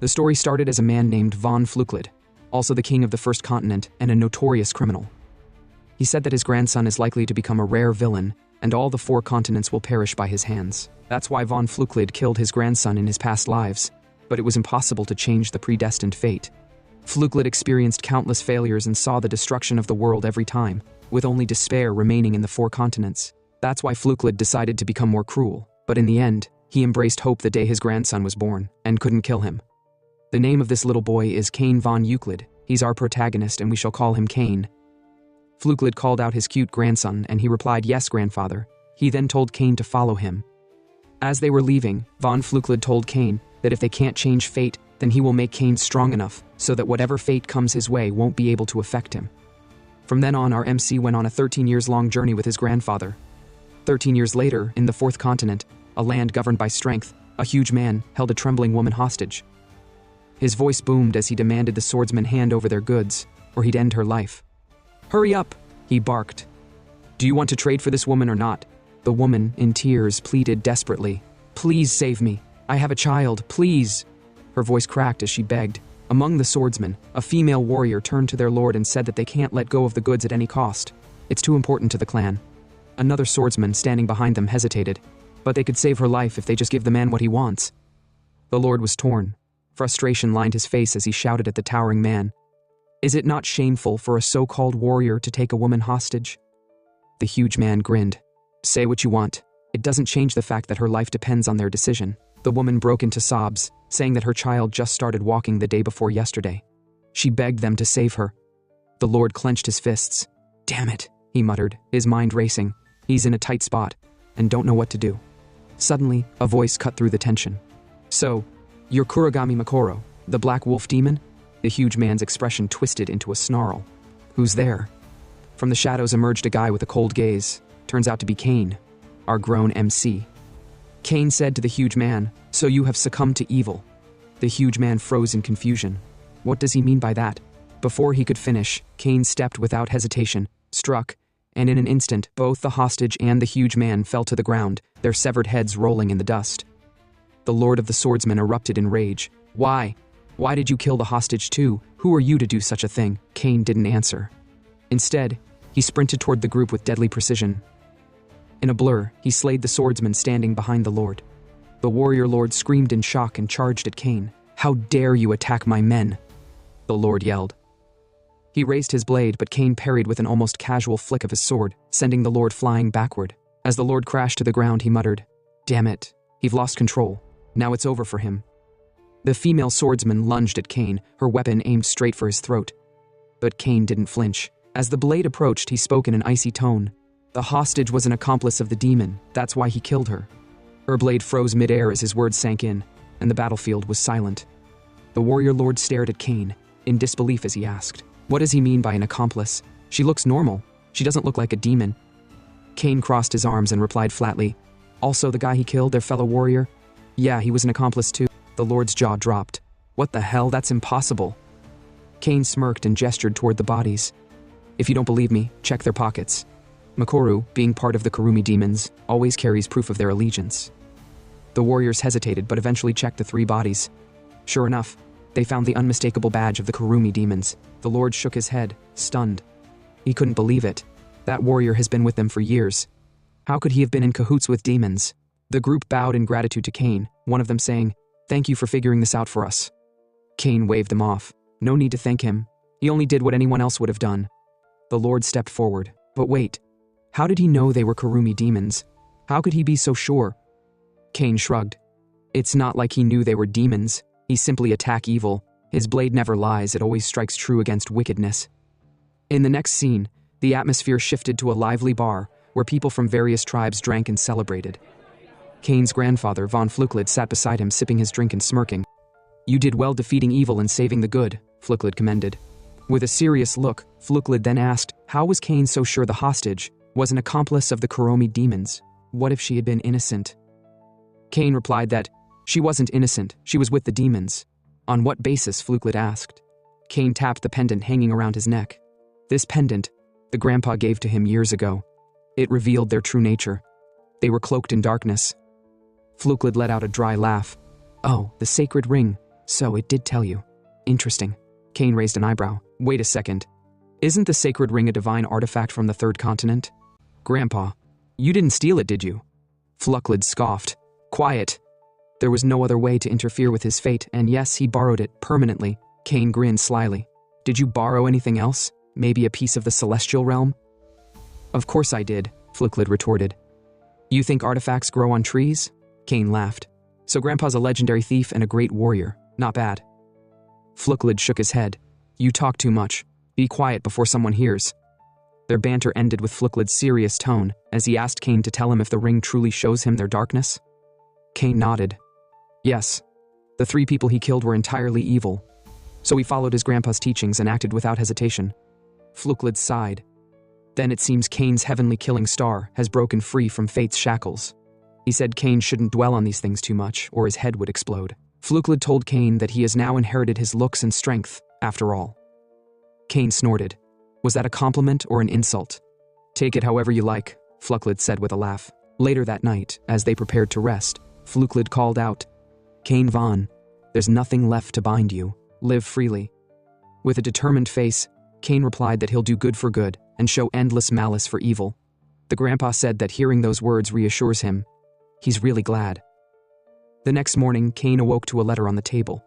The story started as a man named von Flüklid, also the king of the first continent and a notorious criminal. He said that his grandson is likely to become a rare villain, and all the 4 continents will perish by his hands. That's why von Flüklid killed his grandson in his past lives, but it was impossible to change the predestined fate. Flüklid experienced countless failures and saw the destruction of the world every time, with only despair remaining in the 4 continents. That's why Flüklid decided to become more cruel, but in the end, he embraced hope the day his grandson was born, and couldn't kill him. The name of this little boy is Cain von Euclid. He's our protagonist and we shall call him Cain. Flüklid called out his cute grandson and he replied, "Yes, grandfather." He then told Cain to follow him. As they were leaving, von Flüklid told Cain that if they can't change fate, then he will make Cain strong enough so that whatever fate comes his way won't be able to affect him. From then on, our MC went on a 13 years long journey with his grandfather. 13 years later, in the 4th continent, a land governed by strength, a huge man held a trembling woman hostage. His voice boomed as he demanded the swordsman hand over their goods, or he'd end her life. "Hurry up," he barked. "Do you want to trade for this woman or not?" The woman, in tears, pleaded desperately. "Please save me. I have a child, please." Her voice cracked as she begged. Among the swordsmen, a female warrior turned to their lord and said that they can't let go of the goods at any cost. It's too important to the clan. Another swordsman standing behind them hesitated, but they could save her life if they just give the man what he wants. The lord was torn. Frustration lined his face as he shouted at the towering man. "Is it not shameful for a so-called warrior to take a woman hostage?" The huge man grinned. "Say what you want. It doesn't change the fact that her life depends on their decision." The woman broke into sobs, saying that her child just started walking the day before yesterday. She begged them to save her. The lord clenched his fists. "Damn it," he muttered, his mind racing. He's in a tight spot, and don't know what to do. Suddenly, a voice cut through the tension. "So, you're Kurogami Makoro, the Black Wolf Demon?" The huge man's expression twisted into a snarl. "Who's there?" From the shadows emerged a guy with a cold gaze. Turns out to be Cain, our grown MC. Cain said to the huge man, "So you have succumbed to evil." The huge man froze in confusion. What does he mean by that? Before he could finish, Cain stepped without hesitation, struck, and in an instant, both the hostage and the huge man fell to the ground, their severed heads rolling in the dust. The Lord of the Swordsmen erupted in rage. "Why? Why did you kill the hostage too? Who are you to do such a thing?" Cain didn't answer. Instead, he sprinted toward the group with deadly precision. In a blur, he slayed the swordsman standing behind the Lord. The warrior lord screamed in shock and charged at Cain. "How dare you attack my men?" the Lord yelled. He raised his blade, but Cain parried with an almost casual flick of his sword, sending the Lord flying backward. As the Lord crashed to the ground, he muttered, "Damn it, he've lost control. Now it's over for him." The female swordsman lunged at Cain, her weapon aimed straight for his throat. But Cain didn't flinch. As the blade approached, he spoke in an icy tone. The hostage was an accomplice of the demon, that's why he killed her. Her blade froze midair as his words sank in, and the battlefield was silent. The warrior lord stared at Cain, in disbelief as he asked, "What does he mean by an accomplice? She looks normal. She doesn't look like a demon." Cain crossed his arms and replied flatly, "Also the guy he killed, their fellow warrior? Yeah, he was an accomplice too." The lord's jaw dropped. "What the hell? That's impossible." Cain smirked and gestured toward the bodies. "If you don't believe me, check their pockets." Makoru, being part of the Kurumi demons, always carries proof of their allegiance. The warriors hesitated but eventually checked the 3 bodies. Sure enough, they found the unmistakable badge of the Kurumi demons. The Lord shook his head, stunned. He couldn't believe it. That warrior has been with them for years. How could he have been in cahoots with demons? The group bowed in gratitude to Cain, one of them saying, "Thank you for figuring this out for us." Cain waved them off. No need to thank him. He only did what anyone else would have done. The Lord stepped forward. But wait. How did he know they were Kurumi demons? How could he be so sure? Cain shrugged. It's not like he knew they were demons. He simply attacked evil. His blade never lies, it always strikes true against wickedness. In the next scene, the atmosphere shifted to a lively bar, where people from various tribes drank and celebrated. Cain's grandfather, von Flüklid, sat beside him sipping his drink and smirking. "You did well defeating evil and saving the good," Flüklid commended. With a serious look, Flüklid then asked, how was Cain so sure the hostage was an accomplice of the Kurumi demons? What if she had been innocent? Cain replied that she wasn't innocent, she was with the demons. On what basis, Flüklid asked. Cain tapped the pendant hanging around his neck. This pendant, the grandpa gave to him years ago. It revealed their true nature. They were cloaked in darkness. Flüklid let out a dry laugh. Oh, the sacred ring. So it did tell you. Interesting. Cain raised an eyebrow. Wait a second. Isn't the sacred ring a divine artifact from the third continent? Grandpa, you didn't steal it, did you? Flucklid scoffed. Quiet. There was no other way to interfere with his fate, and yes, he borrowed it permanently. Cain grinned slyly. Did you borrow anything else? Maybe a piece of the celestial realm? Of course I did, Flucklid retorted. You think artifacts grow on trees? Cain laughed. So Grandpa's a legendary thief and a great warrior. Not bad. Flucklid shook his head. You talk too much. Be quiet before someone hears. Their banter ended with Flucklid's serious tone as he asked Cain to tell him if the ring truly shows him their darkness. Cain nodded. Yes. The 3 people he killed were entirely evil. So he followed his grandpa's teachings and acted without hesitation. Flucklid sighed. Then it seems Cain's heavenly killing star has broken free from fate's shackles. He said Cain shouldn't dwell on these things too much, or his head would explode. Flucklid told Cain that he has now inherited his looks and strength, after all. Cain snorted. Was that a compliment or an insult? Take it however you like, Flucklid said with a laugh. Later that night, as they prepared to rest, Flucklid called out, Cain Von, there's nothing left to bind you. Live freely. With a determined face, Cain replied that he'll do good for good and show endless malice for evil. The grandpa said that hearing those words reassures him. He's really glad. The next morning, Cain awoke to a letter on the table.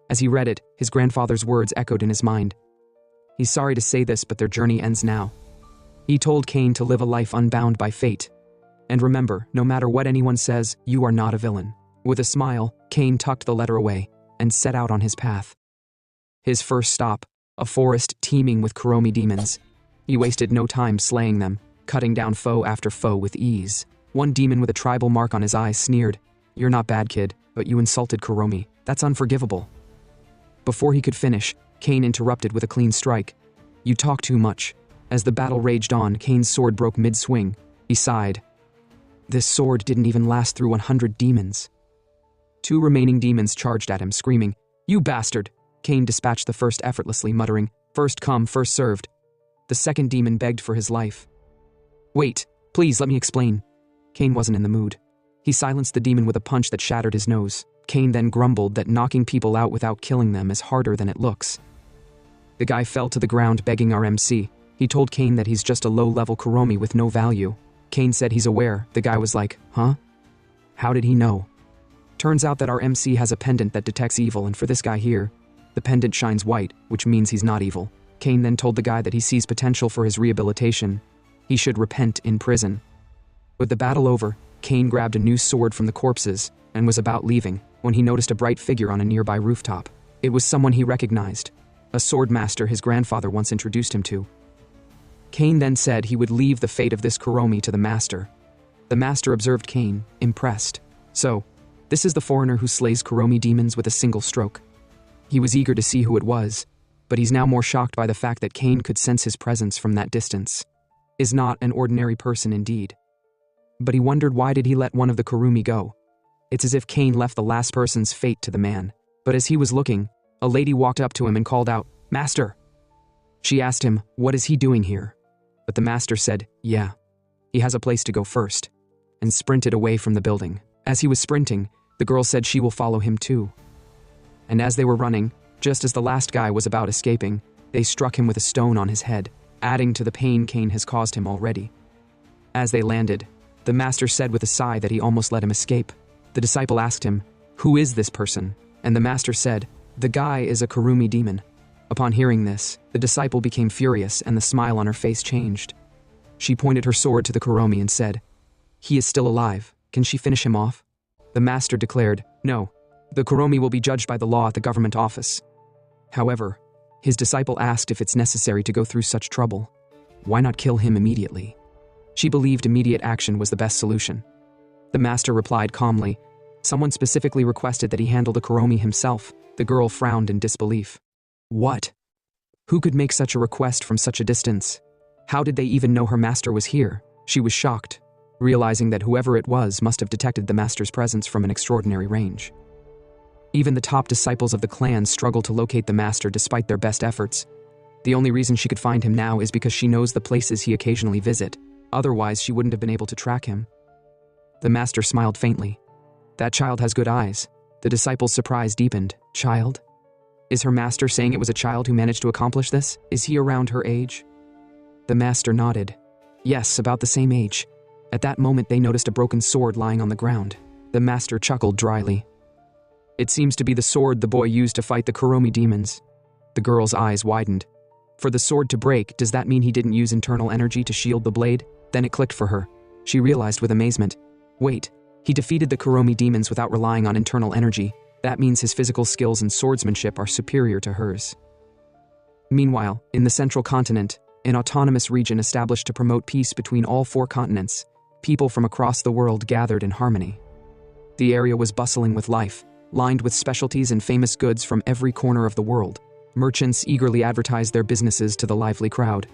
As he read it, his grandfather's words echoed in his mind. He's sorry to say this, but their journey ends now. He told Cain to live a life unbound by fate. And remember, no matter what anyone says, you are not a villain. With a smile, Cain tucked the letter away and set out on his path. His first stop, a forest teeming with Kuromi demons. He wasted no time slaying them, cutting down foe after foe with ease. One demon with a tribal mark on his eye sneered, You're not bad, kid, but you insulted Kuromi. That's unforgivable. Before he could finish, Cain interrupted with a clean strike. You talk too much. As the battle raged on, Cain's sword broke mid-swing. He sighed. This sword didn't even last through 100 demons. 2 remaining demons charged at him, screaming, You bastard! Cain dispatched the first effortlessly, muttering, First come, first served. The second demon begged for his life. Wait, please let me explain. Cain wasn't in the mood. He silenced the demon with a punch that shattered his nose. Cain then grumbled that knocking people out without killing them is harder than it looks. The guy fell to the ground begging our MC. He told Cain that he's just a low-level Kuromi with no value. Cain said he's aware. The guy was like, Huh? How did he know? Turns out that our MC has a pendant that detects evil, and for this guy here, the pendant shines white, which means he's not evil. Cain then told the guy that he sees potential for his rehabilitation. He should repent in prison. With the battle over, Cain grabbed a new sword from the corpses and was about leaving when he noticed a bright figure on a nearby rooftop. It was someone he recognized, a sword master his grandfather once introduced him to. Cain then said he would leave the fate of this Kuromi to the master. The master observed Cain, impressed. So, this is the foreigner who slays Kuromi demons with a single stroke. He was eager to see who it was, but he's now more shocked by the fact that Cain could sense his presence from that distance. Is not an ordinary person indeed. But he wondered, why did he let one of the Kurumi go? It's as if Cain left the last person's fate to the man. But as he was looking, a lady walked up to him and called out, Master! She asked him, what is he doing here? But the master said, yeah, he has a place to go first, and sprinted away from the building. As he was sprinting, the girl said she will follow him too. And as they were running, just as the last guy was about escaping, they struck him with a stone on his head, adding to the pain Cain has caused him already. As they landed, the master said with a sigh that he almost let him escape. The disciple asked him, who is this person? And the master said, the guy is a Kurumi demon. Upon hearing this, the disciple became furious and the smile on her face changed. She pointed her sword to the Kuromi and said, he is still alive. Can she finish him off? The master declared, no, the Kuromi will be judged by the law at the government office. However, his disciple asked if it's necessary to go through such trouble. Why not kill him immediately? She believed immediate action was the best solution. The master replied calmly, someone specifically requested that he handle the Kuromi himself. The girl frowned in disbelief. What? Who could make such a request from such a distance? How did they even know her master was here? She was shocked, realizing that whoever it was must have detected the master's presence from an extraordinary range. Even the top disciples of the clan struggled to locate the master despite their best efforts. The only reason she could find him now is because she knows the places he occasionally visits. Otherwise, she wouldn't have been able to track him. The master smiled faintly. That child has good eyes. The disciple's surprise deepened. Child? Is her master saying it was a child who managed to accomplish this? Is he around her age? The master nodded. Yes, about the same age. At that moment they noticed a broken sword lying on the ground. The master chuckled dryly. It seems to be the sword the boy used to fight the Kuromi demons. The girl's eyes widened. For the sword to break, does that mean he didn't use internal energy to shield the blade? Then it clicked for her. She realized with amazement. Wait, he defeated the Kuromi demons without relying on internal energy. That means his physical skills and swordsmanship are superior to hers. Meanwhile, in the central continent, an autonomous region established to promote peace between all 4 continents, people from across the world gathered in harmony. The area was bustling with life, lined with specialties and famous goods from every corner of the world. Merchants eagerly advertised their businesses to the lively crowd.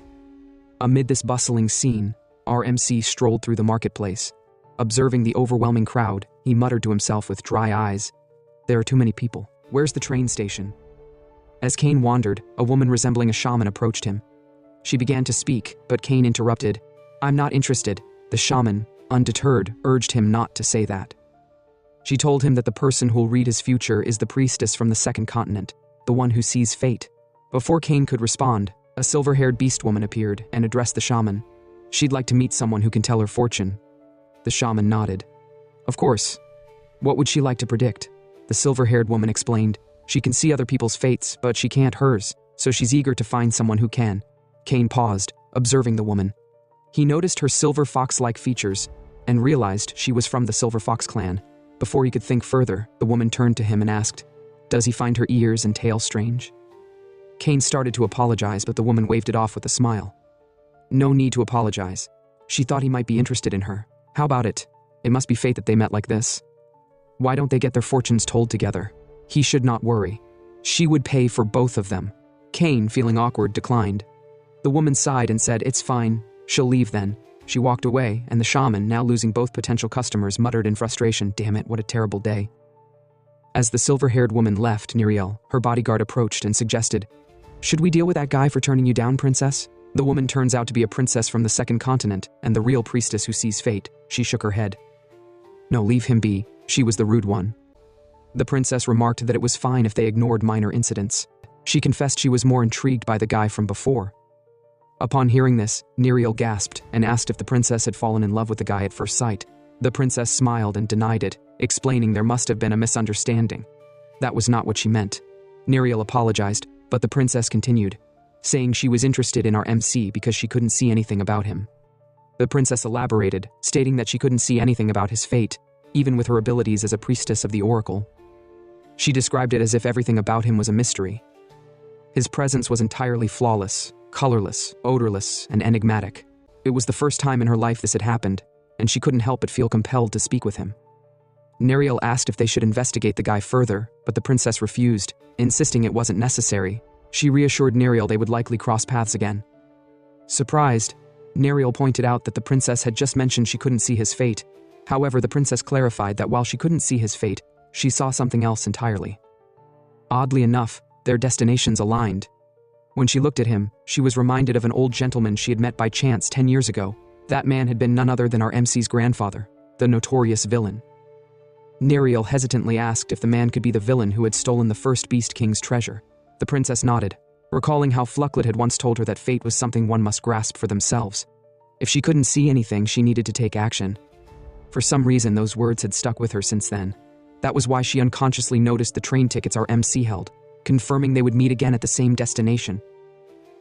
Amid this bustling scene, our MC strolled through the marketplace. Observing the overwhelming crowd, he muttered to himself with dry eyes, "There are too many people. Where's the train station?" As Kane wandered, a woman resembling a shaman approached him. She began to speak, but Kane interrupted. "I'm not interested." The shaman, undeterred, urged him not to say that. She told him that the person who'll read his future is the priestess from the second continent, the one who sees fate. Before Kane could respond, a silver-haired beast woman appeared and addressed the shaman. She'd like to meet someone who can tell her fortune. The shaman nodded. Of course. What would she like to predict? The silver-haired woman explained. She can see other people's fates, but she can't hers, so she's eager to find someone who can. Kane paused, observing the woman. He noticed her silver fox-like features and realized she was from the Silver Fox clan. Before he could think further, the woman turned to him and asked, "Does he find her ears and tail strange?" Kane started to apologize, but the woman waved it off with a smile. No need to apologize. She thought he might be interested in her. How about it? It must be fate that they met like this. Why don't they get their fortunes told together? He should not worry. She would pay for both of them. Kane, feeling awkward, declined. The woman sighed and said, "It's fine. She'll leave then." She walked away, and the shaman, now losing both potential customers, muttered in frustration, "Damn it, what a terrible day." As the silver-haired woman left Niriel, her bodyguard approached and suggested, "Should we deal with that guy for turning you down, princess?" The woman turns out to be a princess from the second continent and the real priestess who sees fate. She shook her head. "No, leave him be. She was the rude one." The princess remarked that it was fine if they ignored minor incidents. She confessed she was more intrigued by the guy from before. Upon hearing this, Niriel gasped and asked if the princess had fallen in love with the guy at first sight. The princess smiled and denied it, explaining there must have been a misunderstanding. That was not what she meant. Niriel apologized, but the princess continued, saying she was interested in our MC because she couldn't see anything about him. The princess elaborated, stating that she couldn't see anything about his fate, even with her abilities as a priestess of the oracle. She described it as if everything about him was a mystery. His presence was entirely flawless, colorless, odorless, and enigmatic. It was the first time in her life this had happened, and she couldn't help but feel compelled to speak with him. Niriel asked if they should investigate the guy further, but the princess refused, insisting it wasn't necessary. She reassured Niriel they would likely cross paths again. Surprised, Niriel pointed out that the princess had just mentioned she couldn't see his fate. However, the princess clarified that while she couldn't see his fate, she saw something else entirely. Oddly enough, their destinations aligned. When she looked at him, she was reminded of an old gentleman she had met by chance 10 years ago. That man had been none other than our MC's grandfather, the notorious villain. Niriel hesitantly asked if the man could be the villain who had stolen the first Beast King's treasure. The princess nodded, recalling how Flucklet had once told her that fate was something one must grasp for themselves. If she couldn't see anything, she needed to take action. For some reason, those words had stuck with her since then. That was why she unconsciously noticed the train tickets our MC held, confirming they would meet again at the same destination.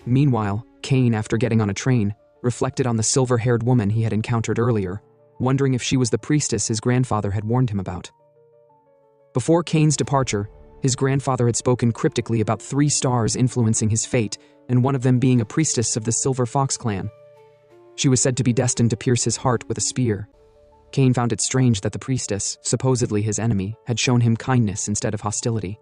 Meanwhile, Kane, after getting on a train, reflected on the silver-haired woman he had encountered earlier, wondering if she was the priestess his grandfather had warned him about. Before Kane's departure, his grandfather had spoken cryptically about 3 stars influencing his fate, and one of them being a priestess of the Silver Fox clan. She was said to be destined to pierce his heart with a spear. Kane found it strange that the priestess, supposedly his enemy, had shown him kindness instead of hostility.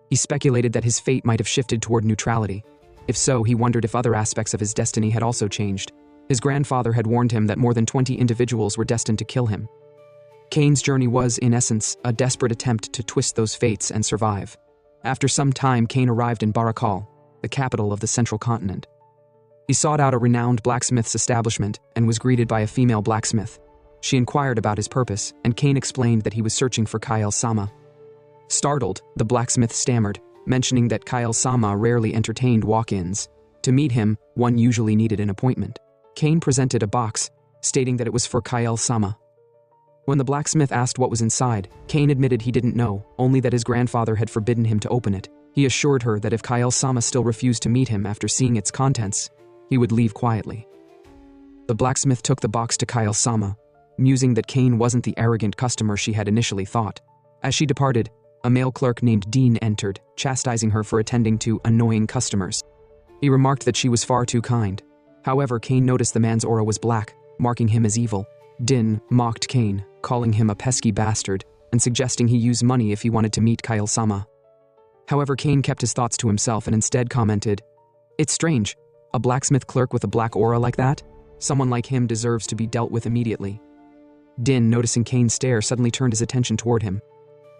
He speculated that his fate might have shifted toward neutrality. If so, he wondered if other aspects of his destiny had also changed. His grandfather had warned him that more than 20 individuals were destined to kill him. Kane's journey was, in essence, a desperate attempt to twist those fates and survive. After some time, Kane arrived in Barakal, the capital of the central continent. He sought out a renowned blacksmith's establishment and was greeted by a female blacksmith. She inquired about his purpose, and Kane explained that he was searching for Kyle Sama. Startled, the blacksmith stammered, mentioning that Kyle-sama rarely entertained walk-ins. To meet him, one usually needed an appointment. Kane presented a box, stating that it was for Kyle-sama. When the blacksmith asked what was inside, Kane admitted he didn't know, only that his grandfather had forbidden him to open it. He assured her that if Kyle-sama still refused to meet him after seeing its contents, he would leave quietly. The blacksmith took the box to Kyle-sama, musing that Kane wasn't the arrogant customer she had initially thought. As she departed, a male clerk named Dean entered, chastising her for attending to annoying customers. He remarked that she was far too kind. However, Kane noticed the man's aura was black, marking him as evil. Din mocked Kane, calling him a pesky bastard, and suggesting he use money if he wanted to meet Kyle-sama. However, Kane kept his thoughts to himself and instead commented, "It's strange. A blacksmith clerk with a black aura like that? Someone like him deserves to be dealt with immediately." Din, noticing Kane's stare, suddenly turned his attention toward him.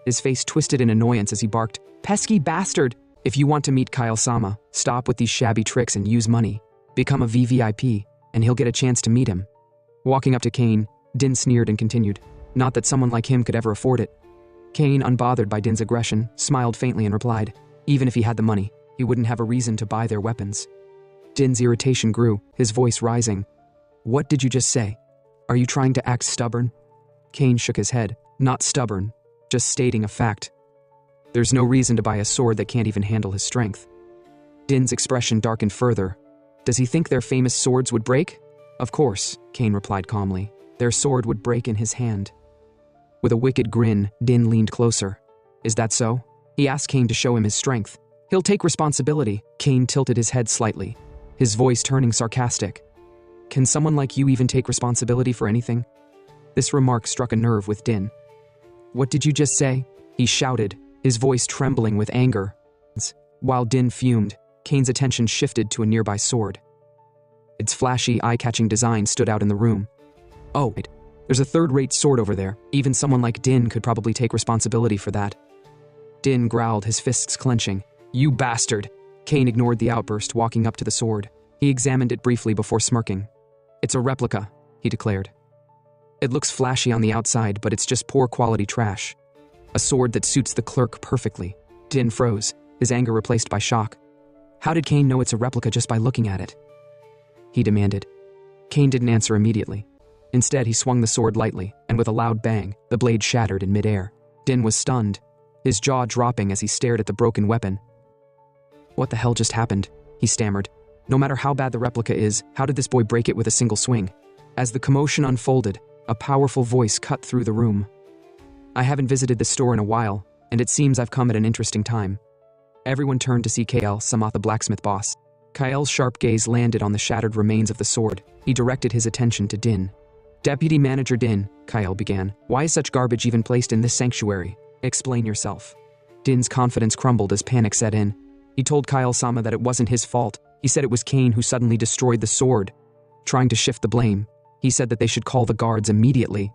His face twisted in annoyance as he barked, "Pesky bastard! If you want to meet Kyle-sama, stop with these shabby tricks and use money. Become a VVIP, and he'll get a chance to meet him." Walking up to Kane, Din sneered and continued, "Not that someone like him could ever afford it." Kane, unbothered by Din's aggression, smiled faintly and replied, "Even if he had the money, he wouldn't have a reason to buy their weapons." Din's irritation grew, his voice rising. "What did you just say? Are you trying to act stubborn?" Kane shook his head. "Not stubborn, just stating a fact. There's no reason to buy a sword that can't even handle his strength." Din's expression darkened further. "Does he think their famous swords would break?" "Of course," Kane replied calmly. "Their sword would break in his hand." With a wicked grin, Din leaned closer. "Is that so?" He asked Kane to show him his strength. "He'll take responsibility." Kane tilted his head slightly, his voice turning sarcastic. "Can someone like you even take responsibility for anything?" This remark struck a nerve with Din. "What did you just say?" he shouted, his voice trembling with anger. While Din fumed, Kane's attention shifted to a nearby sword. Its flashy, eye-catching design stood out in the room. "Oh, wait. There's a third-rate sword over there. Even someone like Din could probably take responsibility for that." Din growled, his fists clenching. "You bastard!" Kane ignored the outburst, walking up to the sword. He examined it briefly before smirking. "It's a replica," he declared. "It looks flashy on the outside, but it's just poor quality trash. A sword that suits the clerk perfectly." Din froze, his anger replaced by shock. "How did Kane know it's a replica just by looking at it?" he demanded. Kane didn't answer immediately. Instead, he swung the sword lightly, and with a loud bang, the blade shattered in midair. Din was stunned, his jaw dropping as he stared at the broken weapon. "What the hell just happened?" he stammered. "No matter how bad the replica is, how did this boy break it with a single swing?" As the commotion unfolded, a powerful voice cut through the room. "I haven't visited this store in a while, and it seems I've come at an interesting time." Everyone turned to see Kyle-sama, the blacksmith boss. Kyle's sharp gaze landed on the shattered remains of the sword. He directed his attention to Din. "Deputy Manager Din," Kyle began, "why is such garbage even placed in this sanctuary? Explain yourself." Din's confidence crumbled as panic set in. He told Kyle-sama that it wasn't his fault. He said it was Kane who suddenly destroyed the sword. Trying to shift the blame, he said that they should call the guards immediately.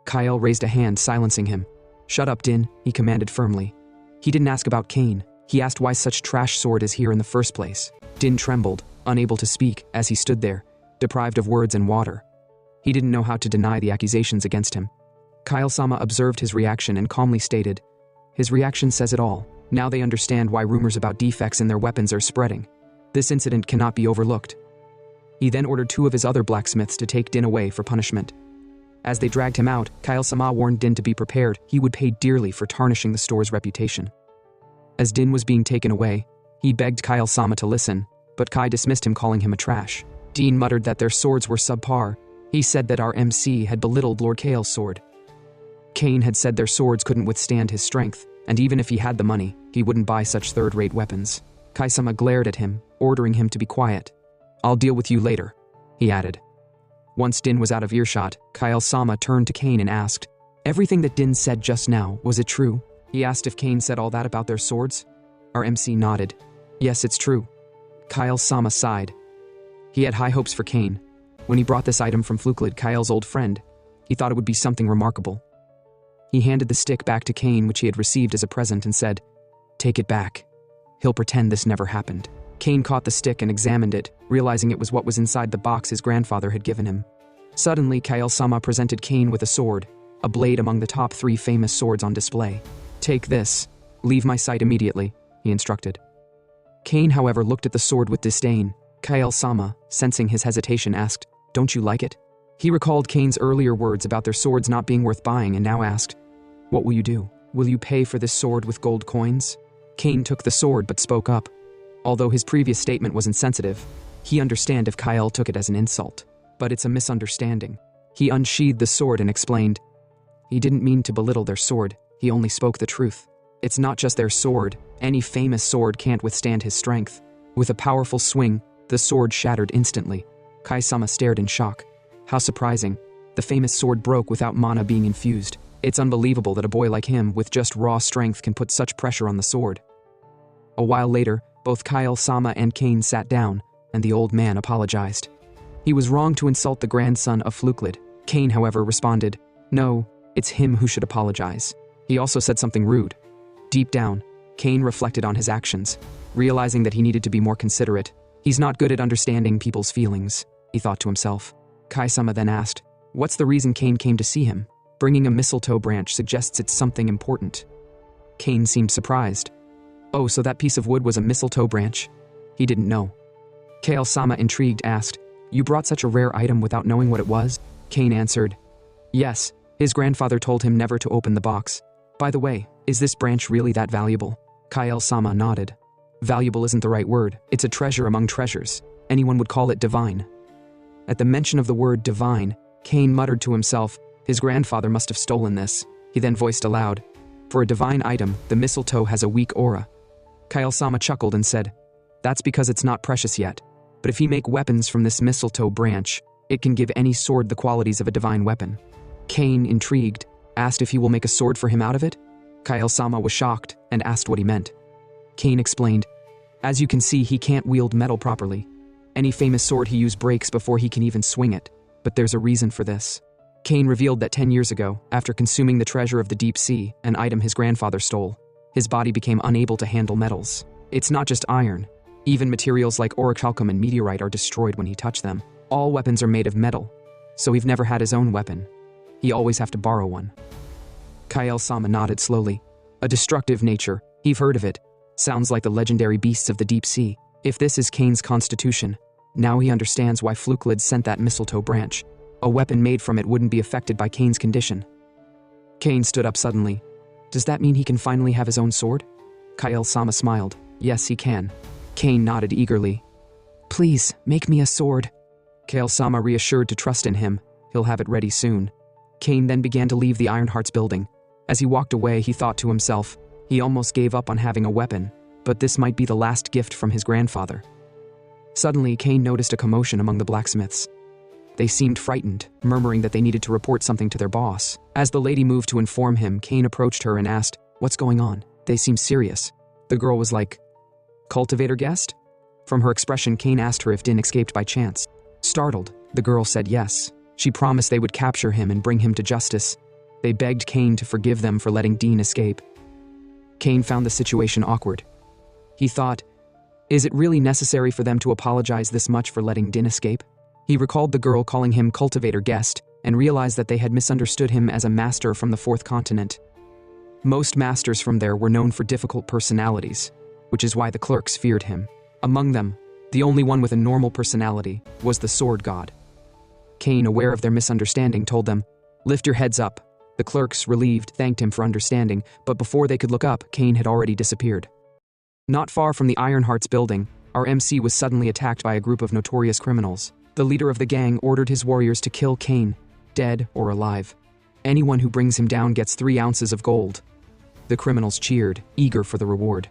Kyle raised a hand, silencing him. "Shut up, Din," he commanded firmly. He didn't ask about Kane. He asked why such trash sword is here in the first place. Din trembled, unable to speak, as he stood there, deprived of words and water. He didn't know how to deny the accusations against him. Kyle-sama observed his reaction and calmly stated, "His reaction says it all. Now they understand why rumors about defects in their weapons are spreading. This incident cannot be overlooked." He then ordered 2 of his other blacksmiths to take Din away for punishment. As they dragged him out, Kyle-sama warned Din to be prepared. He would pay dearly for tarnishing the store's reputation. As Din was being taken away, he begged Kyle-sama to listen, but Kai dismissed him, calling him a trash. Dean muttered that their swords were subpar. He said that our MC had belittled Lord Kale's sword. Kane had said their swords couldn't withstand his strength, and even if he had the money, he wouldn't buy such third-rate weapons. Kai-sama glared at him, ordering him to be quiet. "I'll deal with you later," he added. Once Din was out of earshot, Kyle-sama turned to Kane and asked, "Everything that Din said just now, was it true?" He asked if Kane said all that about their swords. Our MC nodded. "Yes, it's true." Kyle-sama sighed. He had high hopes for Kane. When he brought this item from Flukelid, Kyle's old friend, he thought it would be something remarkable. He handed the stick back to Kane, which he had received as a present, and said, "Take it back. He'll pretend this never happened." Kane caught the stick and examined it, realizing it was what was inside the box his grandfather had given him. Suddenly, Kyle-sama presented Kane with a sword, a blade among the top 3 famous swords on display. Take this. Leave my sight immediately, he instructed. Cain, however, looked at the sword with disdain. Kael-sama, sensing his hesitation, asked, "Don't you like it?" He recalled Cain's earlier words about their swords not being worth buying and now asked, "What will you do? Will you pay for this sword with gold coins?" Cain took the sword but spoke up. Although his previous statement was insensitive, he understood if Kael took it as an insult. But it's a misunderstanding. He unsheathed the sword and explained, he didn't mean to belittle their sword, he only spoke the truth. It's not just their sword, any famous sword can't withstand his strength. With a powerful swing, the sword shattered instantly. Kai-sama stared in shock. How surprising. The famous sword broke without mana being infused. It's unbelievable that a boy like him with just raw strength can put such pressure on the sword. A while later, both Kael-sama and Cain sat down, and the old man apologized. He was wrong to insult the grandson of Fluklid. Cain, however, responded, "No, it's him who should apologize." He also said something rude. Deep down, Cain reflected on his actions, realizing that he needed to be more considerate. He's not good at understanding people's feelings, he thought to himself. Kai-sama then asked, "What's the reason Cain came to see him?" Bringing a mistletoe branch suggests it's something important. Cain seemed surprised. Oh, so that piece of wood was a mistletoe branch? He didn't know. Kael-sama, intrigued, asked, "You brought such a rare item without knowing what it was?" Cain answered, "Yes, his grandfather told him never to open the box. By the way, is this branch really that valuable?" Kael-sama nodded. Valuable isn't the right word, it's a treasure among treasures. Anyone would call it divine. At the mention of the word divine, Cain muttered to himself, his grandfather must have stolen this. He then voiced aloud, "For a divine item, the mistletoe has a weak aura." Kael-sama chuckled and said, "That's because it's not precious yet. But if he make weapons from this mistletoe branch, it can give any sword the qualities of a divine weapon." Cain, intrigued, asked if he will make a sword for him out of it. Kael-sama was shocked and asked what he meant. Cain explained, "As you can see, he can't wield metal properly. Any famous sword he uses breaks before he can even swing it, but there's a reason for this." Cain revealed that 10 years ago, after consuming the treasure of the deep sea, an item his grandfather stole, his body became unable to handle metals. It's not just iron. Even materials like orichalcum and meteorite are destroyed when he touched them. All weapons are made of metal, so he've never had his own weapon. He always have to borrow one. Kael-sama nodded slowly. A destructive nature, he've heard of it. Sounds like the legendary beasts of the deep sea. If this is Cain's constitution, now he understands why Fluklid sent that mistletoe branch. A weapon made from it wouldn't be affected by Cain's condition. Cain stood up suddenly. Does that mean he can finally have his own sword? Kael-sama smiled. Yes, he can. Cain nodded eagerly. Please, make me a sword. Kael-sama reassured to trust in him. He'll have it ready soon. Cain then began to leave the Ironheart's building. As he walked away, he thought to himself, he almost gave up on having a weapon, but this might be the last gift from his grandfather. Suddenly, Cain noticed a commotion among the blacksmiths. They seemed frightened, murmuring that they needed to report something to their boss. As the lady moved to inform him, Cain approached her and asked, "What's going on?" They seemed serious. The girl was like, "Cultivator guest?" From her expression, Cain asked her if Din escaped by chance. Startled, the girl said yes. She promised they would capture him and bring him to justice. They begged Cain to forgive them for letting Din escape. Cain found the situation awkward. He thought, is it really necessary for them to apologize this much for letting Din escape? He recalled the girl calling him cultivator guest and realized that they had misunderstood him as a master from the fourth continent. Most masters from there were known for difficult personalities, which is why the clerks feared him. Among them, the only one with a normal personality was the sword god. Cain, aware of their misunderstanding, told them, "Lift your heads up." The clerks, relieved, thanked him for understanding, but before they could look up, Cain had already disappeared. Not far from the Ironheart's building, our MC was suddenly attacked by a group of notorious criminals. The leader of the gang ordered his warriors to kill Cain, dead or alive. Anyone who brings him down gets 3 ounces of gold. The criminals cheered, eager for the reward.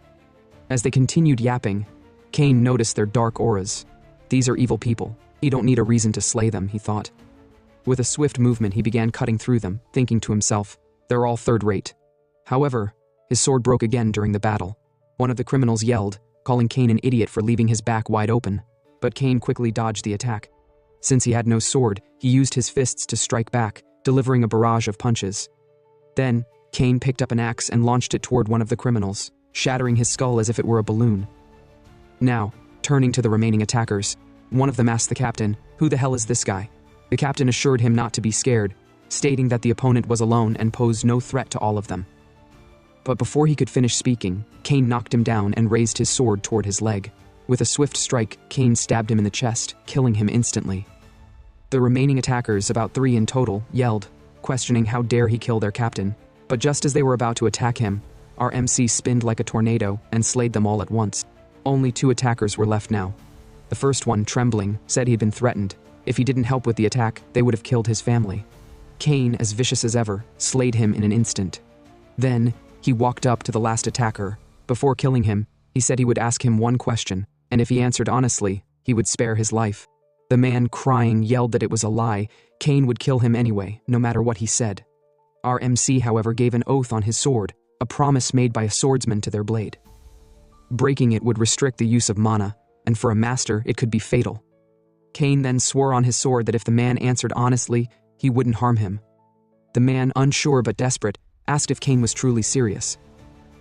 As they continued yapping, Cain noticed their dark auras. These are evil people. He don't need a reason to slay them, he thought. With a swift movement, he began cutting through them, thinking to himself, they're all third-rate. However, his sword broke again during the battle. One of the criminals yelled, calling Cain an idiot for leaving his back wide open. But Cain quickly dodged the attack. Since he had no sword, he used his fists to strike back, delivering a barrage of punches. Then, Cain picked up an axe and launched it toward one of the criminals, shattering his skull as if it were a balloon. Now, turning to the remaining attackers, one of them asked the captain, "Who the hell is this guy?" The captain assured him not to be scared, stating that the opponent was alone and posed no threat to all of them. But before he could finish speaking, Cain knocked him down and raised his sword toward his leg. With a swift strike, Cain stabbed him in the chest, killing him instantly. The remaining attackers, about 3 in total, yelled, questioning how dare he kill their captain. But just as they were about to attack him, our MC spinned like a tornado and slayed them all at once. Only 2 attackers were left now. The first one, trembling, said he'd been threatened. If he didn't help with the attack, they would have killed his family. Cain, as vicious as ever, slayed him in an instant. Then, he walked up to the last attacker. Before killing him, he said he would ask him one question, and if he answered honestly, he would spare his life. The man, crying, yelled that it was a lie. Cain would kill him anyway, no matter what he said. Our MC, however, gave an oath on his sword, a promise made by a swordsman to their blade. Breaking it would restrict the use of mana, and for a master, it could be fatal. Cain then swore on his sword that if the man answered honestly, he wouldn't harm him. The man, unsure but desperate, asked if Cain was truly serious.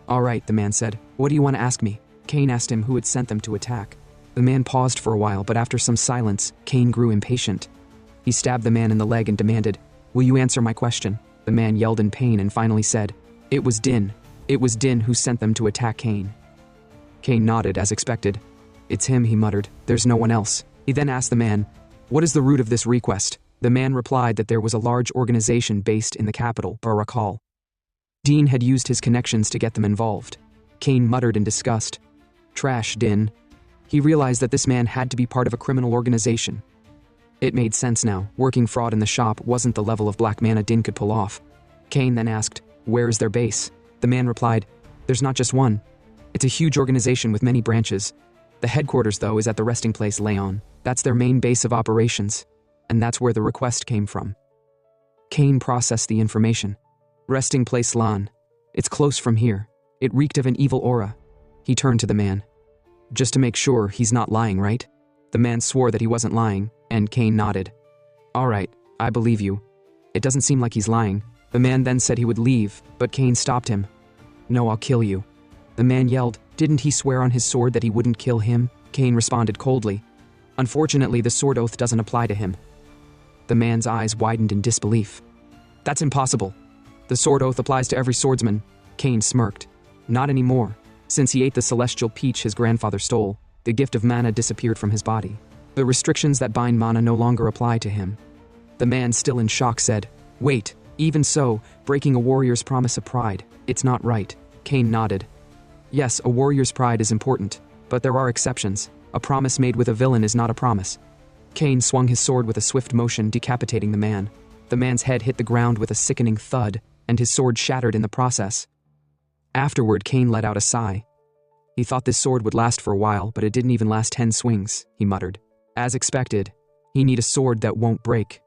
"All right," the man said. "What do you want to ask me?" Cain asked him who had sent them to attack. The man paused for a while, but after some silence, Cain grew impatient. He stabbed the man in the leg and demanded, "Will you answer my question?" The man yelled in pain and finally said, "It was Din. It was Din who sent them to attack Cain." Cain nodded as expected. "It's him," he muttered. "There's no one else." He then asked the man, "What is the root of this request?" The man replied that there was a large organization based in the capital, Barakal. Din had used his connections to get them involved. Cain muttered in disgust. "Trash, Din." He realized that this man had to be part of a criminal organization. It made sense now. Working fraud in the shop wasn't the level of black mana Din could pull off. Cain then asked, "Where is their base?" The man replied, "There's not just one. It's a huge organization with many branches. The headquarters, though, is at the resting place Leon. That's their main base of operations. And that's where the request came from." Cain processed the information. "Resting place Lan. It's close from here. It reeked of an evil aura." He turned to the man. "Just to make sure, he's not lying, right?" The man swore that he wasn't lying, and Cain nodded. "All right, I believe you. It doesn't seem like he's lying." The man then said he would leave, but Cain stopped him. "No, I'll kill you." The man yelled, "Didn't he swear on his sword that he wouldn't kill him?" Cain responded coldly. "Unfortunately, the sword oath doesn't apply to him." The man's eyes widened in disbelief. "That's impossible. The sword oath applies to every swordsman." Cain smirked. "Not anymore. Since he ate the celestial peach his grandfather stole, the gift of mana disappeared from his body. The restrictions that bind mana no longer apply to him." The man, still in shock, said, "Wait, even so, breaking a warrior's promise of pride, it's not right." Cain nodded. "Yes, a warrior's pride is important, but there are exceptions. A promise made with a villain is not a promise." Cain swung his sword with a swift motion, decapitating the man. The man's head hit the ground with a sickening thud, and his sword shattered in the process. Afterward, Cain let out a sigh. He thought this sword would last for a while, but it didn't even last 10 swings, he muttered. As expected, he need a sword that won't break.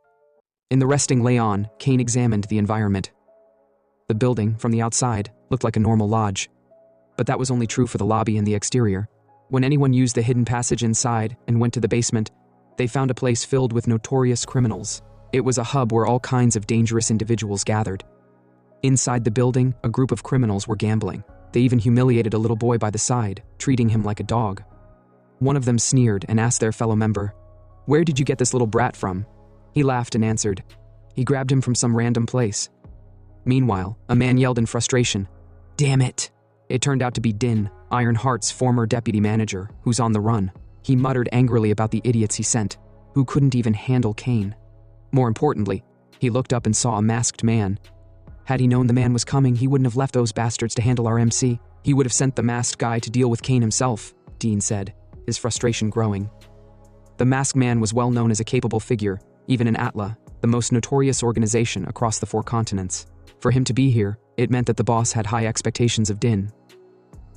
In the resting Leon, Cain examined the environment. The building, from the outside, looked like a normal lodge. But that was only true for the lobby and the exterior. When anyone used the hidden passage inside and went to the basement, they found a place filled with notorious criminals. It was a hub where all kinds of dangerous individuals gathered. Inside the building, a group of criminals were gambling. They even humiliated a little boy by the side, treating him like a dog. One of them sneered and asked their fellow member, "Where did you get this little brat from?" He laughed and answered, "He grabbed him from some random place." Meanwhile, a man yelled in frustration, "Damn it!" It turned out to be Din, Ironheart's former deputy manager, who's on the run. He muttered angrily about the idiots he sent, who couldn't even handle Cain. More importantly, he looked up and saw a masked man. Had he known the man was coming, he wouldn't have left those bastards to handle our MC. He would have sent the masked guy to deal with Cain himself, Dean said, his frustration growing. The masked man was well known as a capable figure, even in Atla, the most notorious organization across the 4 continents. For him to be here, it meant that the boss had high expectations of Din.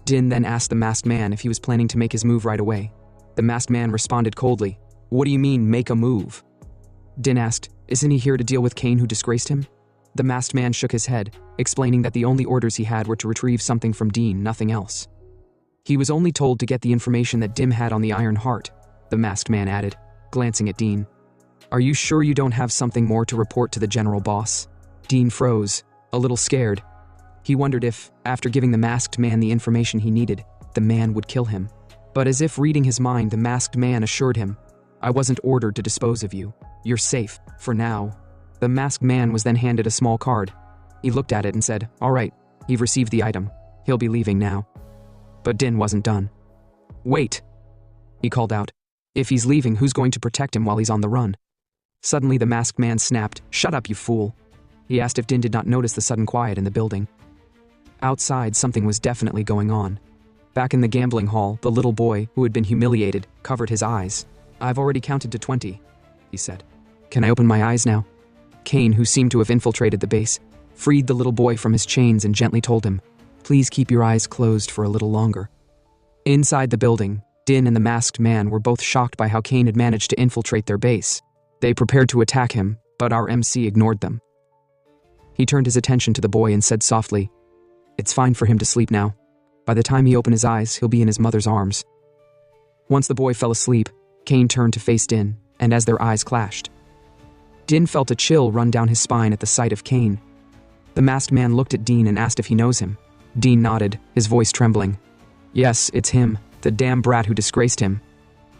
Din then asked the masked man if he was planning to make his move right away. The masked man responded coldly, "What do you mean, make a move?" Din asked, "Isn't he here to deal with Cain who disgraced him?" The masked man shook his head, explaining that the only orders he had were to retrieve something from Dean, nothing else. He was only told to get the information that Dim had on the Iron Heart, the masked man added, glancing at Dean. "Are you sure you don't have something more to report to the general boss?" Dean froze, a little scared. He wondered if, after giving the masked man the information he needed, the man would kill him. But as if reading his mind, the masked man assured him, "I wasn't ordered to dispose of you. You're safe, for now." The masked man was then handed a small card. He looked at it and said, "All right, He received the item. He'll be leaving now. But Din wasn't done. Wait, he called out. If he's leaving, who's going to protect him while he's on the run? Suddenly the masked man snapped, "Shut up, you fool." He asked if Din did not notice the sudden quiet in the building. Outside, something was definitely going on. Back in the gambling hall, the little boy, who had been humiliated, covered his eyes. "I've already counted to 20, he said. "Can I open my eyes now?" Kane, who seemed to have infiltrated the base, freed the little boy from his chains and gently told him, "Please keep your eyes closed for a little longer." Inside the building, Din and the masked man were both shocked by how Kane had managed to infiltrate their base. They prepared to attack him, but our MC ignored them. He turned his attention to the boy and said softly, "It's fine for him to sleep now. By the time he opened his eyes, he'll be in his mother's arms." Once the boy fell asleep, Kane turned to face Din, and as their eyes clashed, Din felt a chill run down his spine at the sight of Kane. The masked man looked at Din and asked if he knows him. Din nodded, his voice trembling. "Yes, it's him, the damn brat who disgraced him."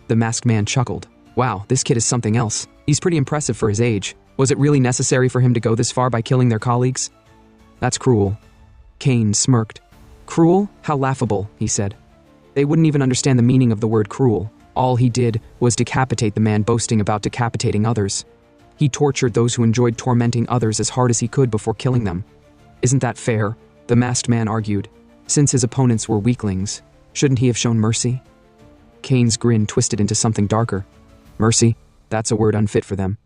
The masked man chuckled. "Wow, this kid is something else. He's pretty impressive for his age. Was it really necessary for him to go this far by killing their colleagues?" "That's cruel." Kane smirked. "Cruel? How laughable," he said. "They wouldn't even understand the meaning of the word cruel. All he did was decapitate the man boasting about decapitating others. He tortured those who enjoyed tormenting others as hard as he could before killing them. Isn't that fair?" The masked man argued. "Since his opponents were weaklings, shouldn't he have shown mercy?" Kane's grin twisted into something darker. "Mercy? That's a word unfit for them."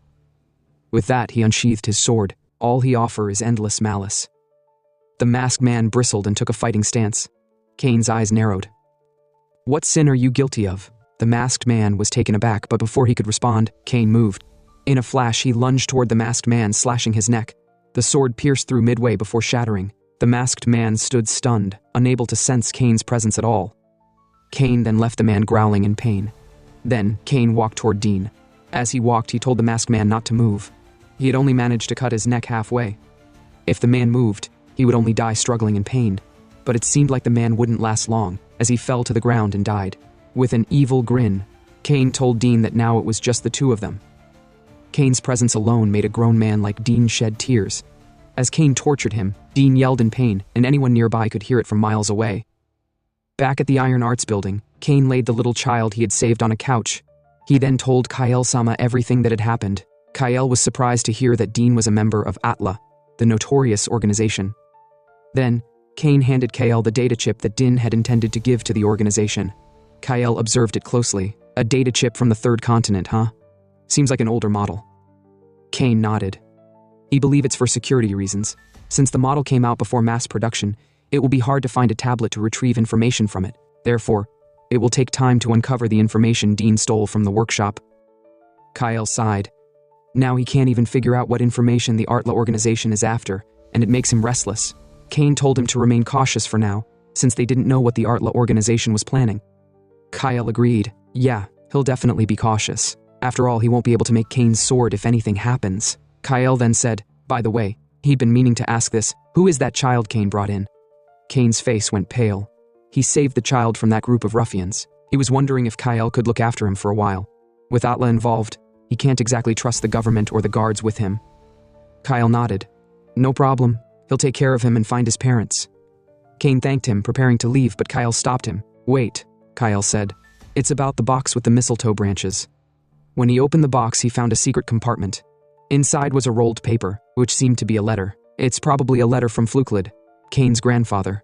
With that, he unsheathed his sword. "All he offer is endless malice." The masked man bristled and took a fighting stance. Kane's eyes narrowed. "What sin are you guilty of?" The masked man was taken aback, but before he could respond, Kane moved. In a flash, he lunged toward the masked man, slashing his neck. The sword pierced through midway before shattering. The masked man stood stunned, unable to sense Kane's presence at all. Kane then left the man growling in pain. Then, Kane walked toward Dean. As he walked, he told the masked man not to move. He had only managed to cut his neck halfway. If the man moved, he would only die struggling in pain. But it seemed like the man wouldn't last long, as he fell to the ground and died. With an evil grin, Kane told Dean that now it was just the two of them. Kane's presence alone made a grown man like Dean shed tears. As Kane tortured him, Dean yelled in pain, and anyone nearby could hear it from miles away. Back at the Iron Arts building, Kane laid the little child he had saved on a couch. He then told Kael-sama everything that had happened. Kael was surprised to hear that Dean was a member of Atla, the notorious organization. Then, Kane handed Kael the data chip that Din had intended to give to the organization. Kael observed it closely. "A data chip from the third continent, huh? Seems like an older model." Kane nodded. "He believes it's for security reasons. Since the model came out before mass production, it will be hard to find a tablet to retrieve information from it. Therefore, it will take time to uncover the information Dean stole from the workshop." Kael sighed. Now he can't even figure out what information the Atla organization is after, and it makes him restless. Kane told him to remain cautious for now, since they didn't know what the Atla organization was planning. Kael agreed. Yeah, he'll definitely be cautious. After all, he won't be able to make Kane's sword if anything happens. Kael then said, "By the way, he'd been meaning to ask this. Who is that child Kane brought in?" Kane's face went pale. He saved the child from that group of ruffians. He was wondering if Kael could look after him for a while. With Atla involved, he can't exactly trust the government or the guards with him. Kael nodded. "No problem. He'll take care of him and find his parents." Kane thanked him, preparing to leave, but Kael stopped him. "Wait," Kael said. "It's about the box with the mistletoe branches." When he opened the box, he found a secret compartment. Inside was a rolled paper, which seemed to be a letter. It's probably a letter from Fluklid, Kane's grandfather.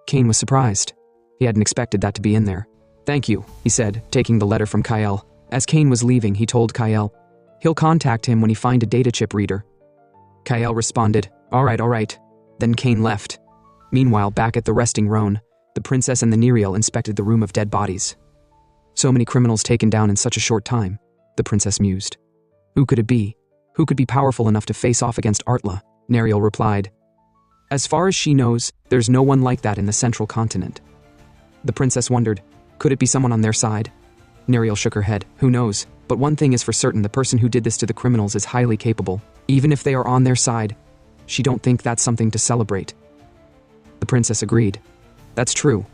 Kane was surprised. He hadn't expected that to be in there. "Thank you," he said, taking the letter from Kael. As Kane was leaving, he told Kael, he'll contact him when he find a data chip reader. Kael responded, all right. Then Kane left. Meanwhile, back at the resting Roan, the princess and the Neriel inspected the room of dead bodies. So many criminals taken down in such a short time, the princess mused. Who could it be? Who could be powerful enough to face off against Atla? Neriel replied. As far as she knows, there's no one like that in the central continent. The princess wondered, could it be someone on their side? Neriel shook her head. Who knows? But one thing is for certain, the person who did this to the criminals is highly capable. Even if they are on their side, she don't think that's something to celebrate. The princess agreed. That's true.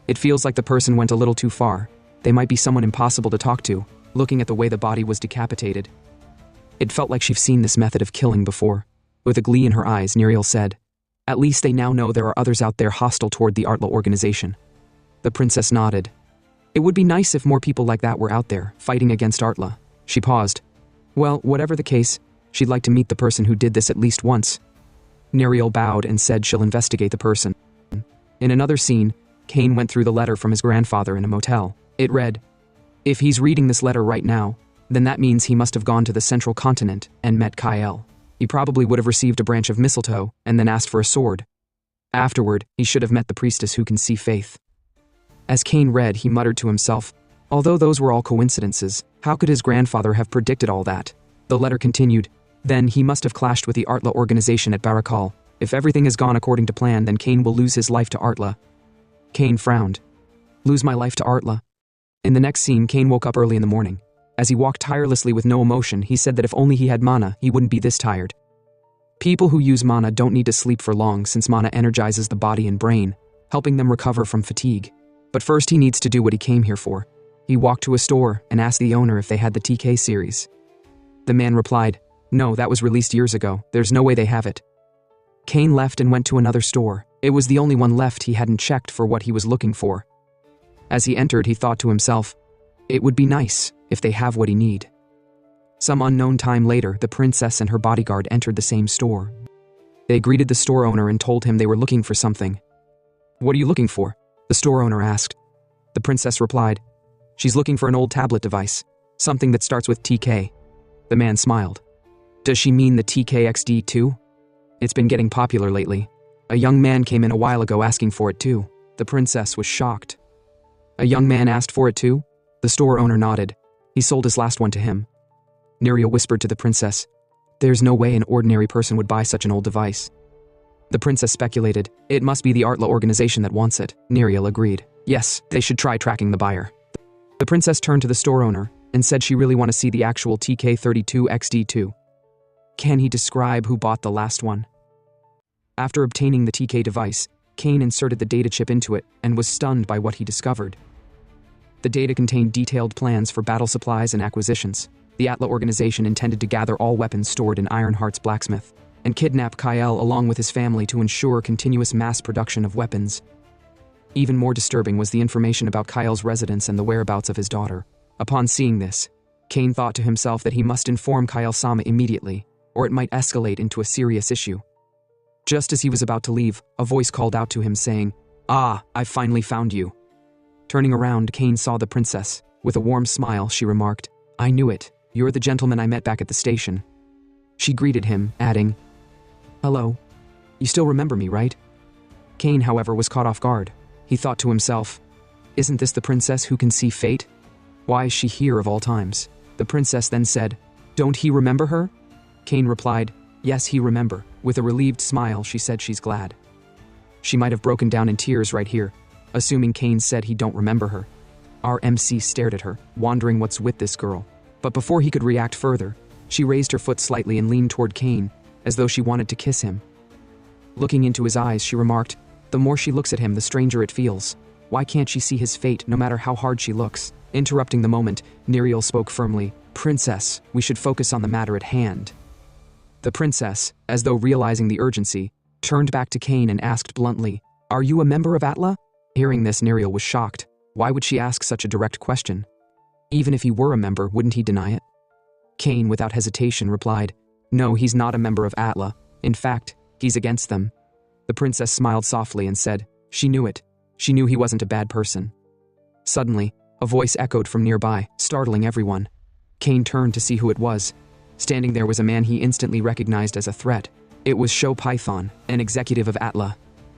It feels like the person went a little too far. They might be someone impossible to talk to, looking at the way the body was decapitated. It felt like she'd seen this method of killing before. With a glee in her eyes, Neriel said, At least they now know there are others out there hostile toward the Atla organization. The princess nodded. It would be nice if more people like that were out there, fighting against Atla. She paused. Well, whatever the case, she'd like to meet the person who did this at least once. Neriel bowed and said she'll investigate the person. In another scene, Kane went through the letter from his grandfather in a motel. It read, "If he's reading this letter right now, then that means he must have gone to the central continent and met Kyle. He probably would have received a branch of mistletoe and then asked for a sword. Afterward, he should have met the priestess who can see faith." As Kane read, he muttered to himself, although those were all coincidences, how could his grandfather have predicted all that? The letter continued, "Then he must have clashed with the Atla organization at Barakal. If everything has gone according to plan, then Kane will lose his life to Atla." Kane frowned. Lose my life to Atla? In the next scene, Kane woke up early in the morning. As he walked tirelessly with no emotion, he said that if only he had mana, he wouldn't be this tired. People who use mana don't need to sleep for long since mana energizes the body and brain, helping them recover from fatigue. But first he needs to do what he came here for. He walked to a store and asked the owner if they had the TK series. The man replied, "No, that was released years ago. There's no way they have it." Kane left and went to another store. It was the only one left he hadn't checked for what he was looking for. As he entered, he thought to himself, it would be nice if they have what he need. Some unknown time later, the princess and her bodyguard entered the same store. They greeted the store owner and told him they were looking for something. "What are you looking for?" the store owner asked. The princess replied, "She's looking for an old tablet device, something that starts with TK." The man smiled. "Does she mean the TKXD2? It's been getting popular lately. A young man came in a while ago asking for it too." The princess was shocked. "A young man asked for it too?" The store owner nodded. "He sold his last one to him." Neriel whispered to the princess, "There's no way an ordinary person would buy such an old device." The princess speculated, "It must be the Atla organization that wants it." Neriel agreed. "Yes, they should try tracking the buyer." The princess turned to the store owner and said she really want to see the actual TK32XD2. Can he describe who bought the last one? After obtaining the TK device, Kane inserted the data chip into it and was stunned by what he discovered. The data contained detailed plans for battle supplies and acquisitions. The Atla organization intended to gather all weapons stored in Ironheart's blacksmith and kidnap Kyle along with his family to ensure continuous mass production of weapons. Even more disturbing was the information about Kyle's residence and the whereabouts of his daughter. Upon seeing this, Kane thought to himself that he must inform Kyle-sama immediately, or it might escalate into a serious issue. Just as he was about to leave, a voice called out to him saying, "Ah, I've finally found you." Turning around, Kane saw the princess. With a warm smile, she remarked, "I knew it. You're the gentleman I met back at the station." She greeted him, adding, "Hello. You still remember me, right?" Kane, however, was caught off guard. He thought to himself, "Isn't this the princess who can see fate? Why is she here of all times?" The princess then said, "Don't he remember her?" Kane replied, "Yes, he remember." With a relieved smile, she said she's glad. She might have broken down in tears right here, assuming Kane said he don't remember her. Our MC stared at her, wondering what's with this girl. But before he could react further, she raised her foot slightly and leaned toward Kane, as though she wanted to kiss him. Looking into his eyes, she remarked, "The more she looks at him, the stranger it feels. Why can't she see his fate, no matter how hard she looks?" Interrupting the moment, Neriel spoke firmly, "Princess, we should focus on the matter at hand." The princess, as though realizing the urgency, turned back to Kane and asked bluntly, "Are you a member of Atla?" Hearing this, Neriel was shocked. Why would she ask such a direct question? Even if he were a member, wouldn't he deny it? Kane, without hesitation, replied, "No, he's not a member of Atla. In fact, he's against them." The princess smiled softly and said, "She knew it. She knew he wasn't a bad person." Suddenly, a voice echoed from nearby, startling everyone. Kane turned to see who it was. Standing there was a man he instantly recognized as a threat. It was Sho Python, an executive of Atla.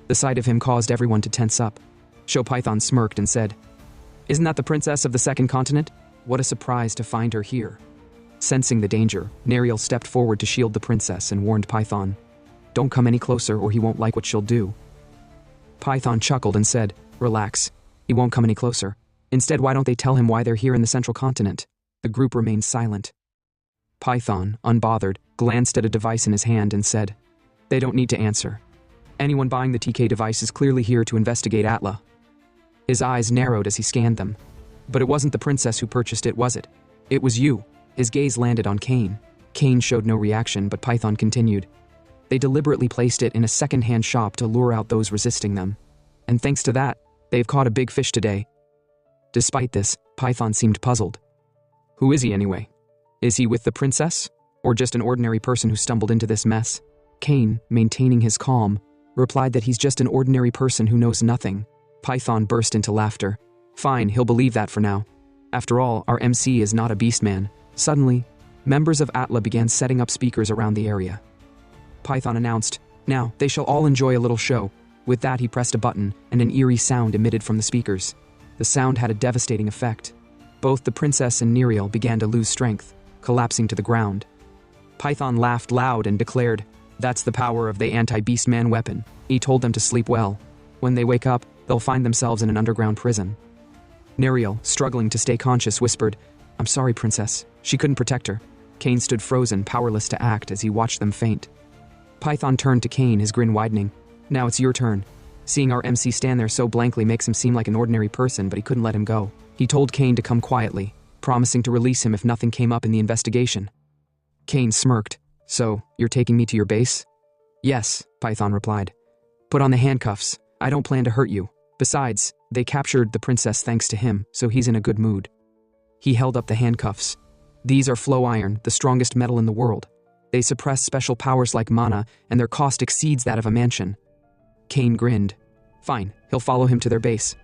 The sight of him caused everyone to tense up. Sho Python smirked and said, "Isn't that the princess of the second continent? What a surprise to find her here." Sensing the danger, Neriel stepped forward to shield the princess and warned Python, "Don't come any closer or he won't like what she'll do." Python chuckled and said, "Relax. He won't come any closer. Instead, why don't they tell him why they're here in the central continent?" The group remained silent. Python, unbothered, glanced at a device in his hand and said, "They don't need to answer. Anyone buying the TK device is clearly here to investigate Atla." His eyes narrowed as he scanned them. "But it wasn't the princess who purchased it, was it? It was you." His gaze landed on Kane. Kane showed no reaction, but Python continued, They deliberately placed it in a second-hand shop to lure out those resisting them. And thanks to that, they've caught a big fish today. Despite this, Python seemed puzzled. Who is he anyway? Is he with the princess? Or just an ordinary person who stumbled into this mess? Kane, maintaining his calm, replied that he's just an ordinary person who knows nothing. Python burst into laughter. Fine, he'll believe that for now. After all, our MC is not a beast man. Suddenly, members of Atla began setting up speakers around the area. Python announced, "Now, they shall all enjoy a little show." With that, he pressed a button, and an eerie sound emitted from the speakers. The sound had a devastating effect. Both the princess and Neriel began to lose strength, collapsing to the ground. Python laughed loud and declared, "That's the power of the anti-beast man weapon." He told them to sleep well. When they wake up, they'll find themselves in an underground prison. Neriel, struggling to stay conscious, whispered, "I'm sorry, princess." She couldn't protect her. Kane stood frozen, powerless to act as he watched them faint. Python turned to Kane, his grin widening. "Now it's your turn." Seeing our MC stand there so blankly makes him seem like an ordinary person, but he couldn't let him go. He told Kane to come quietly, promising to release him if nothing came up in the investigation. Kane smirked. "So, you're taking me to your base?" "Yes," Python replied. "Put on the handcuffs. I don't plan to hurt you. Besides, they captured the princess thanks to him, so he's in a good mood." He held up the handcuffs. "These are flow iron, the strongest metal in the world. They suppress special powers like mana, and their cost exceeds that of a mansion." Kane grinned. Fine, he'll follow him to their base.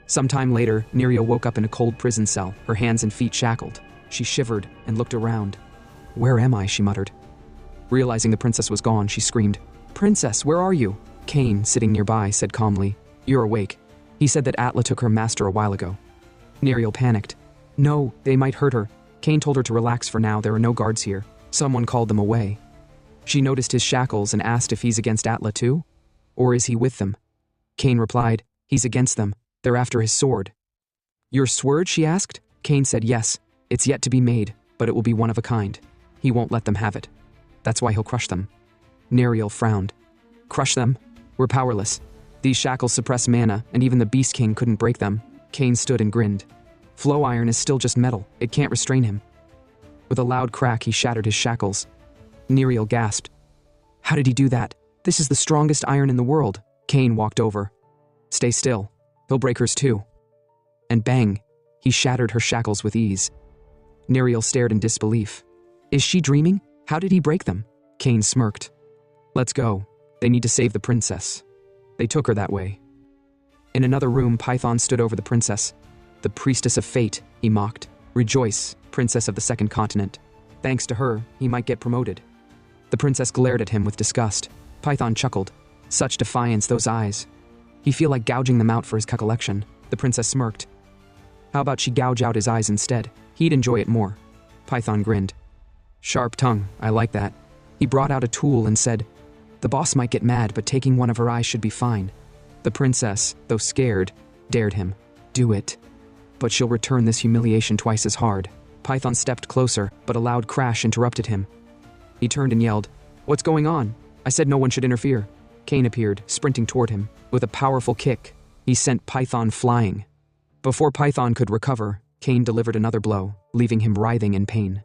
Sometime later, Neriel woke up in a cold prison cell, her hands and feet shackled. She shivered and looked around. "Where am I?" she muttered. Realizing the princess was gone, she screamed, "Princess, where are you?" Kane, sitting nearby, said calmly, "You're awake. He said that Atla took her master a while ago." Neriel panicked. "No, they might hurt her." Kane told her to relax for now, there are no guards here. Someone called them away. She noticed his shackles and asked if he's against Atla too? Or is he with them? Kane replied, "He's against them. They're after his sword." "Your sword?" she asked. Kane said yes. "It's yet to be made, but it will be one of a kind. He won't let them have it. That's why he'll crush them." Neriel frowned. "Crush them? We're powerless. These shackles suppress mana, and even the Beast King couldn't break them." Kane stood and grinned. "Flow iron is still just metal. It can't restrain him." With a loud crack, he shattered his shackles. Neriel gasped. "How did he do that? This is the strongest iron in the world." Kane walked over. "Stay still. He'll break hers too." And bang, he shattered her shackles with ease. Neriel stared in disbelief. Is she dreaming? How did he break them? Kane smirked. "Let's go. They need to save the princess. They took her that way." In another room, Python stood over the princess. "The priestess of fate," he mocked. "Rejoice, princess of the second continent. Thanks to her, he might get promoted." The princess glared at him with disgust. Python chuckled. Such defiance, those eyes. He'd feel like gouging them out for his collection. The princess smirked. "How about she gouge out his eyes instead? He'd enjoy it more." Python grinned. "Sharp tongue, I like that." He brought out a tool and said, "The boss might get mad, but taking one of her eyes should be fine." The princess, though scared, dared him. "Do it. But she'll return this humiliation twice as hard." Python stepped closer, but a loud crash interrupted him. He turned and yelled, "What's going on? I said no one should interfere." Kane appeared, sprinting toward him. With a powerful kick, he sent Python flying. Before Python could recover, Kane delivered another blow, leaving him writhing in pain.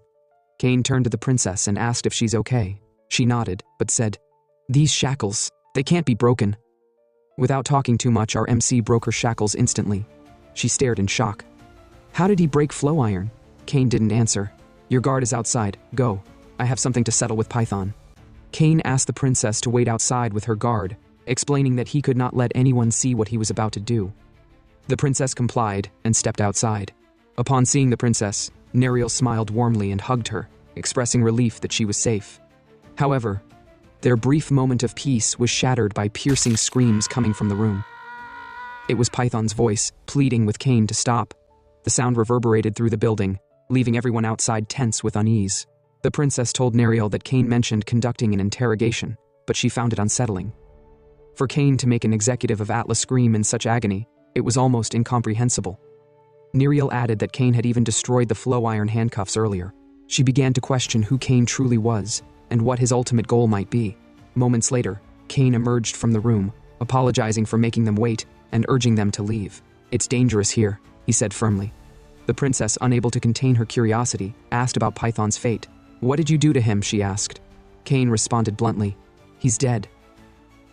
Kane turned to the princess and asked if she's okay. She nodded, but said, "These shackles, they can't be broken." Without talking too much, our MC broke her shackles instantly. She stared in shock. "How did he break flow iron?" Kane didn't answer. "Your guard is outside. Go. I have something to settle with Python." Kane asked the princess to wait outside with her guard, explaining that he could not let anyone see what he was about to do. The princess complied and stepped outside. Upon seeing the princess, Neriel smiled warmly and hugged her, expressing relief that she was safe. However, their brief moment of peace was shattered by piercing screams coming from the room. It was Python's voice, pleading with Kane to stop. The sound reverberated through the building, leaving everyone outside tense with unease. The princess told Neriel that Kane mentioned conducting an interrogation, but she found it unsettling. For Kane to make an executive of Atla scream in such agony, it was almost incomprehensible. Neriel added that Kane had even destroyed the flow iron handcuffs earlier. She began to question who Kane truly was, and what his ultimate goal might be. Moments later, Kane emerged from the room, apologizing for making them wait and urging them to leave. "It's dangerous here," he said firmly. The princess, unable to contain her curiosity, asked about Python's fate. "What did you do to him?" she asked. Kane responded bluntly. He's dead.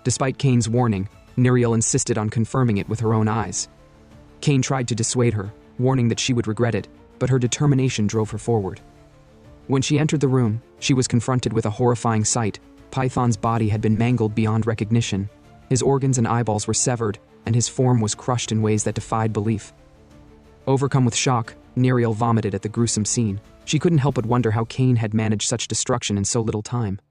Despite Kane's warning, Neriel insisted on confirming it with her own eyes. Kane tried to dissuade her, warning that she would regret it, but her determination drove her forward. When she entered the room, she was confronted with a horrifying sight. Python's body had been mangled beyond recognition. His organs and eyeballs were severed, and his form was crushed in ways that defied belief. Overcome with shock, Neriel vomited at the gruesome scene. She couldn't help but wonder how Kane had managed such destruction in so little time.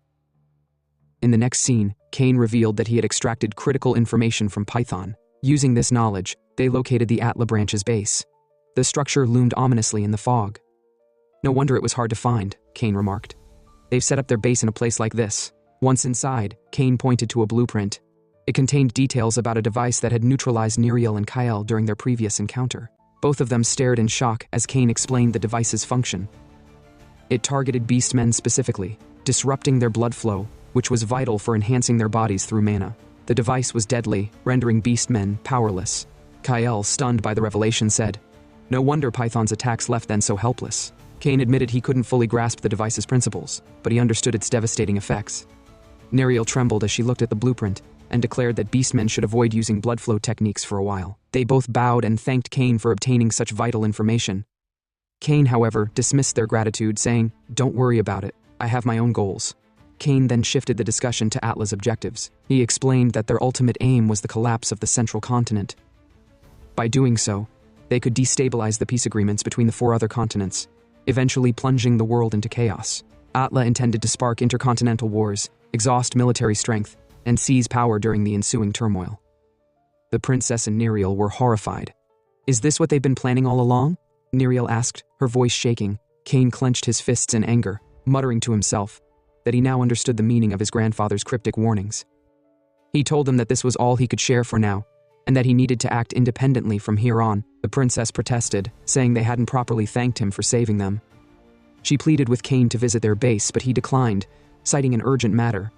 In the next scene, Kane revealed that he had extracted critical information from Python. Using this knowledge, they located the Atla branch's base. The structure loomed ominously in the fog. No wonder it was hard to find, Kane remarked. They've set up their base in a place like this. Once inside, Kane pointed to a blueprint. It contained details about a device that had neutralized Neriel and Kyle during their previous encounter. Both of them stared in shock as Kane explained the device's function. It targeted beastmen specifically, disrupting their blood flow, which was vital for enhancing their bodies through mana. The device was deadly, rendering beastmen powerless. Kyle, stunned by the revelation, said, "No wonder Python's attacks left them so helpless." Kane admitted he couldn't fully grasp the device's principles, but he understood its devastating effects. Neriel trembled as she looked at the blueprint and declared that beastmen should avoid using blood flow techniques for a while. They both bowed and thanked Kane for obtaining such vital information. Kane, however, dismissed their gratitude, saying, "Don't worry about it. I have my own goals." Kane then shifted the discussion to Atla's objectives. He explained that their ultimate aim was the collapse of the central continent. By doing so, they could destabilize the peace agreements between the 4 other continents, eventually plunging the world into chaos. Atla intended to spark intercontinental wars, exhaust military strength, and seize power during the ensuing turmoil. The princess and Neriel were horrified. "Is this what they've been planning all along?" Neriel asked, her voice shaking. Kane clenched his fists in anger, muttering to himself that he now understood the meaning of his grandfather's cryptic warnings. He told them that this was all he could share for now, and that he needed to act independently from here on. The princess protested, saying they hadn't properly thanked him for saving them. She pleaded with Kane to visit their base, but he declined, citing an urgent matter.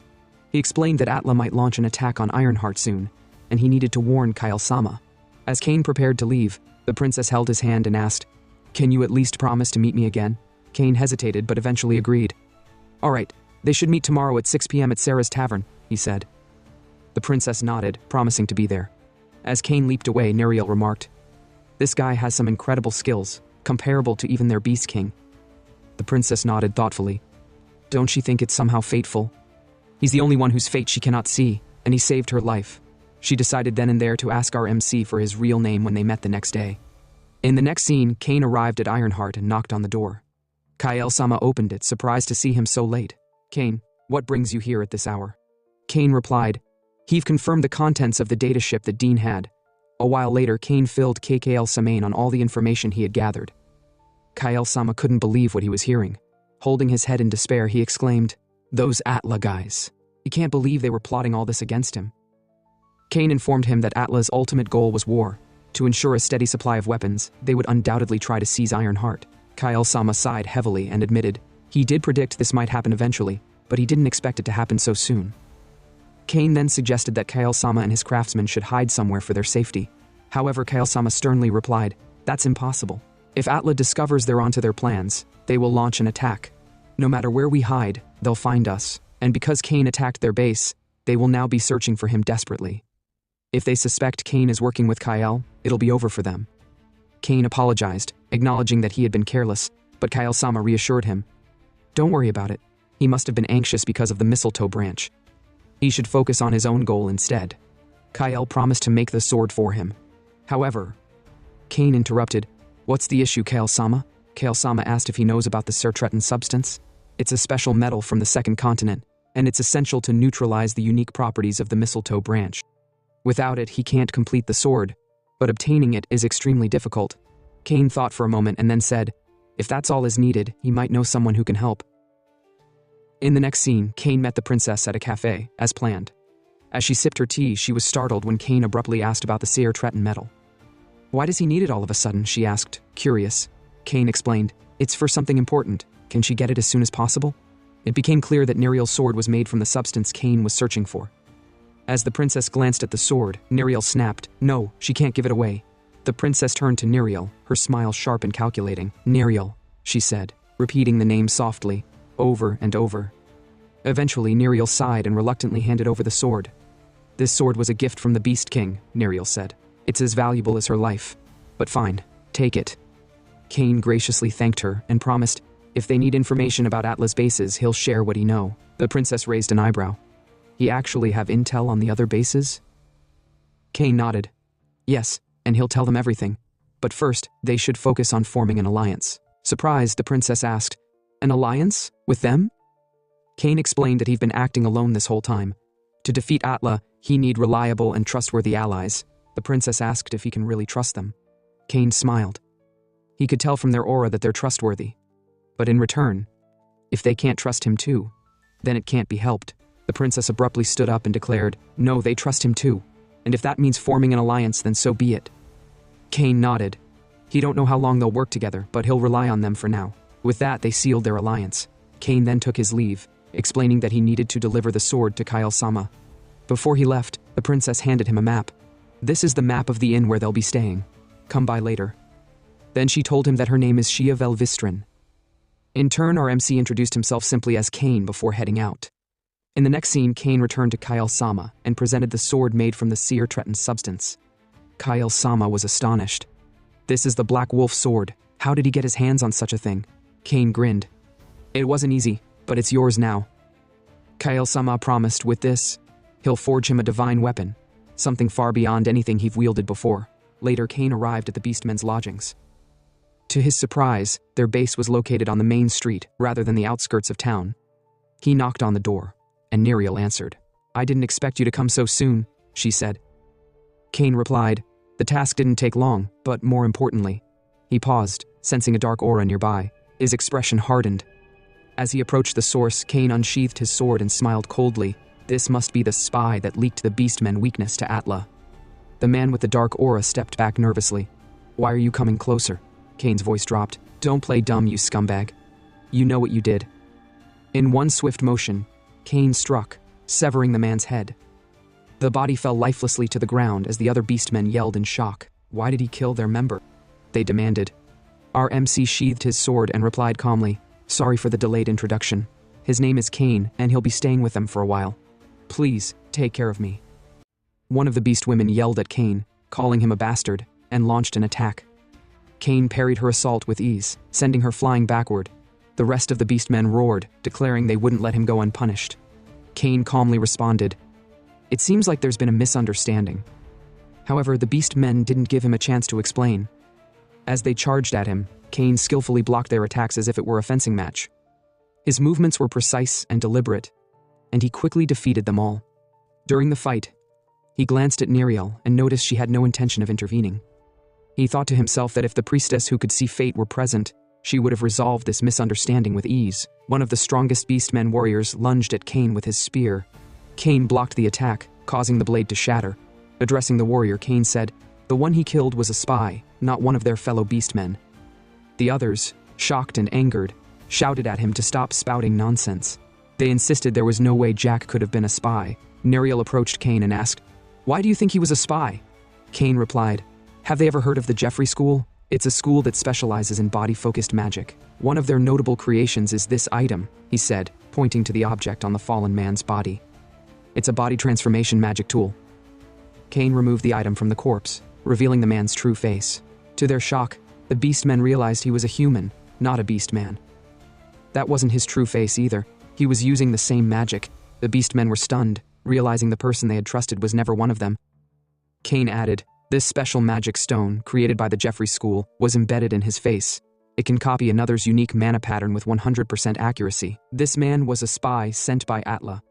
He explained that Atla might launch an attack on Ironheart soon, and he needed to warn Kyle-sama. As Kane prepared to leave, the princess held his hand and asked, "Can you at least promise to meet me again?" Kane hesitated but eventually agreed. "All right, they should meet tomorrow at 6 p.m. at Sarah's Tavern," he said. The princess nodded, promising to be there. As Kane leaped away, Neriel remarked, "This guy has some incredible skills, comparable to even their Beast King." The princess nodded thoughtfully. "Don't she think it's somehow fateful? He's the only one whose fate she cannot see, and he saved her life." She decided then and there to ask our MC for his real name when they met the next day. In the next scene, Kane arrived at Ironheart and knocked on the door. Kyle-sama opened it, surprised to see him so late. "Kane, what brings you here at this hour?" Kane replied, "He've confirmed the contents of the data ship that Dean had." A while later, Kane filled KKL-sama on all the information he had gathered. Kyle-sama couldn't believe what he was hearing. Holding his head in despair, he exclaimed, "Those Atla guys. He can't believe they were plotting all this against him." Kane informed him that Atla's ultimate goal was war. To ensure a steady supply of weapons, they would undoubtedly try to seize Ironheart. Kyle-sama sighed heavily and admitted he did predict this might happen eventually, but he didn't expect it to happen so soon. Kane then suggested that Kyle-sama and his craftsmen should hide somewhere for their safety. However, Kyle-sama sternly replied, "That's impossible. If Atla discovers they're onto their plans, they will launch an attack. No matter where we hide, they'll find us, and because Kane attacked their base, they will now be searching for him desperately. If they suspect Kane is working with Kyle, it'll be over for them." Kane apologized, acknowledging that he had been careless, but Kyle-sama reassured him. "Don't worry about it. He must have been anxious because of the mistletoe branch. He should focus on his own goal instead." Kyle promised to make the sword for him. However, Kane interrupted. "What's the issue, Kyle-sama?" Kyle-sama asked if he knows about the Sertretan substance. "It's a special metal from the second continent, and it's essential to neutralize the unique properties of the mistletoe branch. Without it, he can't complete the sword, but obtaining it is extremely difficult." Kane thought for a moment and then said, "If that's all is needed, he might know someone who can help." In the next scene, Kane met the princess at a cafe, as planned. As she sipped her tea, she was startled when Kane abruptly asked about the Sertretan metal. "Why does he need it all of a sudden?" she asked, curious. Kane explained, "It's for something important. Can she get it as soon as possible?" It became clear that Neriel's sword was made from the substance Kane was searching for. As the princess glanced at the sword, Neriel snapped, "No, she can't give it away." The princess turned to Neriel, her smile sharp and calculating. "Neriel," she said, repeating the name softly, over and over. Eventually, Neriel sighed and reluctantly handed over the sword. This sword was a gift from the Beast King, Neriel said. It's as valuable as her life. But fine, take it. Cain graciously thanked her and promised, if they need information about Atla's bases, he'll share what he know. The princess raised an eyebrow. He actually have intel on the other bases? Cain nodded. Yes, and he'll tell them everything. But first, they should focus on forming an alliance. Surprised, the princess asked, an alliance? With them? Cain explained that he'd been acting alone this whole time. To defeat Atla, he need reliable and trustworthy allies. The princess asked if he can really trust them. Cain smiled. He could tell from their aura that they're trustworthy. But in return, if they can't trust him too, then it can't be helped. The princess abruptly stood up and declared, no, they trust him too. And if that means forming an alliance, then so be it. Cain nodded. He don't know how long they'll work together, but he'll rely on them for now. With that, they sealed their alliance. Cain then took his leave, explaining that he needed to deliver the sword to Kyle-sama. Before he left, the princess handed him a map. This is the map of the inn where they'll be staying. Come by later. Then she told him that her name is Shia Velvistrin. In turn, our MC introduced himself simply as Cain before heading out. In the next scene, Cain returned to Kyle-sama and presented the sword made from the seer Tretan substance. Kyle-sama was astonished. This is the Black Wolf sword. How did he get his hands on such a thing? Cain grinned. It wasn't easy, but it's yours now. Kyle-sama promised with this, he'll forge him a divine weapon, something far beyond anything he've wielded before. Later, Cain arrived at the Beastmen's lodgings. To his surprise, their base was located on the main street rather than the outskirts of town. He knocked on the door, and Neriel answered. I didn't expect you to come so soon, she said. Cain replied, the task didn't take long, but more importantly. He paused, sensing a dark aura nearby. His expression hardened. As he approached the source, Cain unsheathed his sword and smiled coldly. This must be the spy that leaked the Beastmen weakness to Atla. The man with the dark aura stepped back nervously. Why are you coming closer? Cain's voice dropped. Don't play dumb, you scumbag. You know what you did. In one swift motion, Cain struck, severing the man's head. The body fell lifelessly to the ground as the other Beastmen yelled in shock. Why did he kill their member? They demanded. Our MC sheathed his sword and replied calmly, sorry for the delayed introduction. His name is Cain, and he'll be staying with them for a while. Please, take care of me. One of the beast women yelled at Cain, calling him a bastard, and launched an attack. Cain parried her assault with ease, sending her flying backward. The rest of the beastmen roared, declaring they wouldn't let him go unpunished. Cain calmly responded, it seems like there's been a misunderstanding. However, the beastmen didn't give him a chance to explain. As they charged at him, Cain skillfully blocked their attacks as if it were a fencing match. His movements were precise and deliberate, and he quickly defeated them all. During the fight, he glanced at Neriel and noticed she had no intention of intervening. He thought to himself that if the priestess who could see fate were present, she would have resolved this misunderstanding with ease. One of the strongest beastmen warriors lunged at Cain with his spear. Cain blocked the attack, causing the blade to shatter. Addressing the warrior, Cain said, the one he killed was a spy, not one of their fellow beastmen. The others, shocked and angered, shouted at him to stop spouting nonsense. They insisted there was no way Jack could have been a spy. Neriel approached Cain and asked, why do you think he was a spy? Cain replied, have they ever heard of the Jeffrey School? It's a school that specializes in body-focused magic. One of their notable creations is this item, he said, pointing to the object on the fallen man's body. It's a body transformation magic tool. Cain removed the item from the corpse, revealing the man's true face. To their shock, the beastmen realized he was a human, not a beastman. That wasn't his true face either. He was using the same magic. The beastmen were stunned, realizing the person they had trusted was never one of them. Cain added, this special magic stone, created by the Jeffrey School, was embedded in his face. It can copy another's unique mana pattern with 100% accuracy. This man was a spy sent by Atla.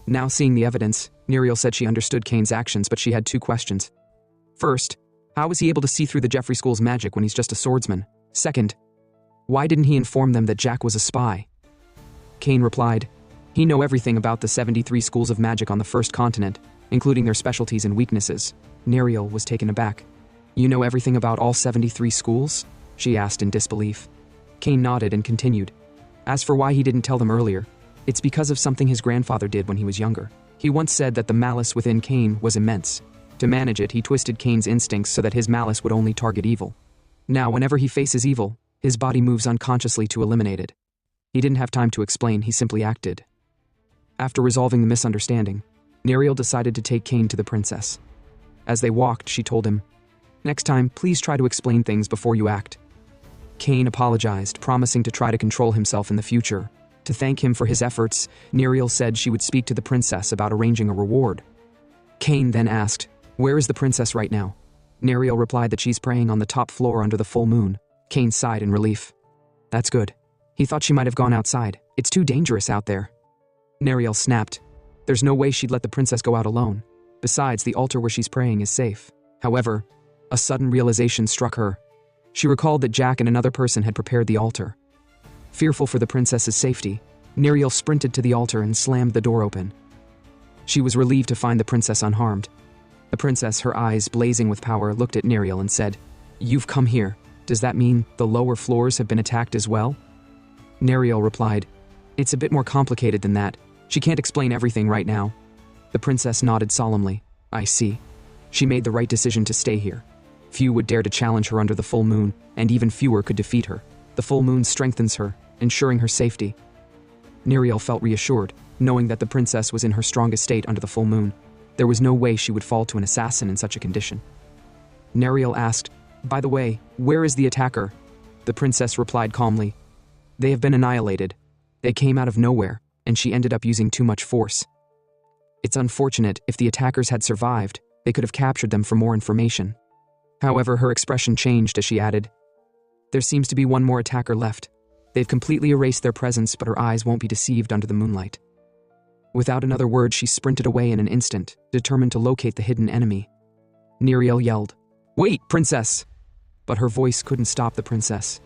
Now seeing the evidence, Neriel said she understood Cain's actions, but she had two questions. First, how was he able to see through the Jeffrey School's magic when he's just a swordsman? Second, why didn't he inform them that Jack was a spy? Cain replied, he know everything about the 73 schools of magic on the first continent, including their specialties and weaknesses. Neriel was taken aback. You know everything about all 73 schools? She asked in disbelief. Cain nodded and continued. As for why he didn't tell them earlier, it's because of something his grandfather did when he was younger. He once said that the malice within Cain was immense. To manage it, he twisted Cain's instincts so that his malice would only target evil. Now, whenever he faces evil, his body moves unconsciously to eliminate it. He didn't have time to explain, he simply acted. After resolving the misunderstanding, Neriel decided to take Kane to the princess. As they walked, she told him, "Next time, please try to explain things before you act." Kane apologized, promising to try to control himself in the future. To thank him for his efforts, Neriel said she would speak to the princess about arranging a reward. Kane then asked, "Where is the princess right now?" Neriel replied that she's praying on the top floor under the full moon. Kane sighed in relief. "That's good. He thought she might have gone outside. It's too dangerous out there." Neriel snapped. There's no way she'd let the princess go out alone. Besides, the altar where she's praying is safe. However, a sudden realization struck her. She recalled that Jack and another person had prepared the altar. Fearful for the princess's safety, Neriel sprinted to the altar and slammed the door open. She was relieved to find the princess unharmed. The princess, her eyes blazing with power, looked at Neriel and said, "You've come here. Does that mean the lower floors have been attacked as well?" Neriel replied, "It's a bit more complicated than that. She can't explain everything right now." The princess nodded solemnly. "I see. She made the right decision to stay here. Few would dare to challenge her under the full moon, and even fewer could defeat her. The full moon strengthens her, ensuring her safety." Neriel felt reassured, knowing that the princess was in her strongest state under the full moon. There was no way she would fall to an assassin in such a condition. Neriel asked, "By the way, where is the attacker?" The princess replied calmly, "They have been annihilated. They came out of nowhere, and she ended up using too much force. It's unfortunate. If the attackers had survived, they could have captured them for more information." However, her expression changed as she added, "There seems to be one more attacker left. They've completely erased their presence, but her eyes won't be deceived under the moonlight." Without another word, she sprinted away in an instant, determined to locate the hidden enemy. Neriel yelled, "Wait, princess!" But her voice couldn't stop the princess.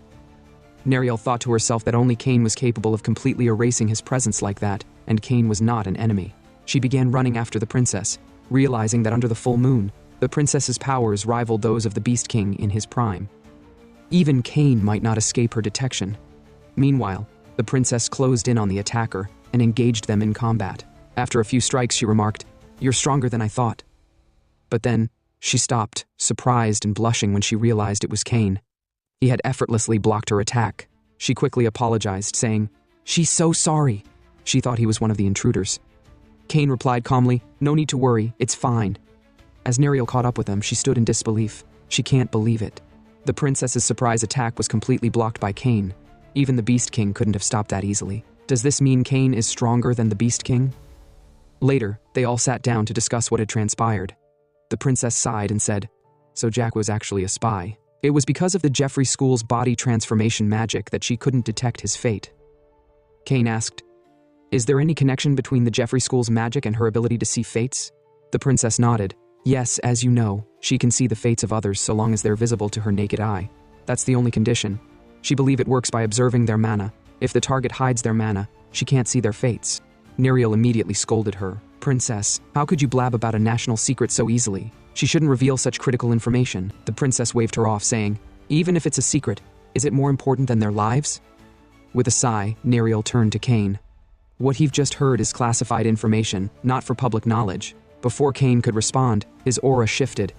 Neriel thought to herself that only Kane was capable of completely erasing his presence like that, and Kane was not an enemy. She began running after the princess, realizing that under the full moon, the princess's powers rivaled those of the Beast King in his prime. Even Kane might not escape her detection. Meanwhile, the princess closed in on the attacker and engaged them in combat. After a few strikes, she remarked, "You're stronger than I thought." But then, she stopped, surprised and blushing when she realized it was Kane. He had effortlessly blocked her attack. She quickly apologized, saying, "She's so sorry." She thought he was one of the intruders. Kane replied calmly, "No need to worry, it's fine." As Neriel caught up with him, she stood in disbelief. She can't believe it. The princess's surprise attack was completely blocked by Kane. Even the Beast King couldn't have stopped that easily. Does this mean Kane is stronger than the Beast King? Later, they all sat down to discuss what had transpired. The princess sighed and said, "So Jack was actually a spy. It was because of the Jeffrey School's body transformation magic that she couldn't detect his fate." Kane asked, "Is there any connection between the Jeffrey School's magic and her ability to see fates?" The princess nodded. "Yes, as you know, she can see the fates of others so long as they're visible to her naked eye. That's the only condition. She believes it works by observing their mana. If the target hides their mana, she can't see their fates." Neriel immediately scolded her. "Princess, how could you blab about a national secret so easily? She shouldn't reveal such critical information." The princess waved her off, saying, "Even if it's a secret, is it more important than their lives?" With a sigh, Neriel turned to Kane. "What you've just heard is classified information, not for public knowledge." Before Kane could respond, his aura shifted.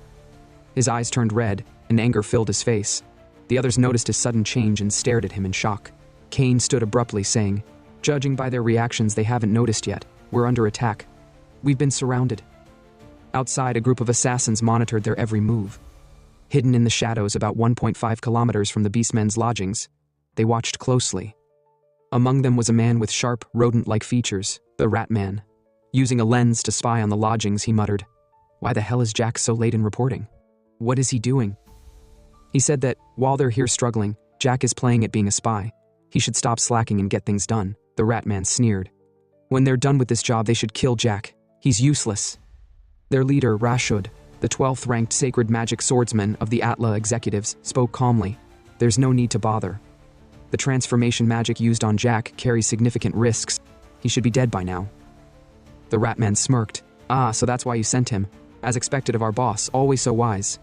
His eyes turned red, and anger filled his face. The others noticed his sudden change and stared at him in shock. Kane stood abruptly, saying, "Judging by their reactions, they haven't noticed yet. We're under attack. We've been surrounded." Outside, a group of assassins monitored their every move. Hidden in the shadows about 1.5 kilometers from the Beastmen's lodgings, they watched closely. Among them was a man with sharp, rodent-like features, the Rat Man. Using a lens to spy on the lodgings, he muttered, "Why the hell is Jack so late in reporting? What is he doing?" He said that, while they're here struggling, Jack is playing at being a spy. He should stop slacking and get things done. The Rat Man sneered. "When they're done with this job, they should kill Jack. He's useless." Their leader, Rashud, the 12th ranked sacred magic swordsman of the Atla executives, spoke calmly. "There's no need to bother. The transformation magic used on Jack carries significant risks. He should be dead by now." The Rat Man smirked. "Ah, so that's why you sent him. As expected of our boss, always so wise."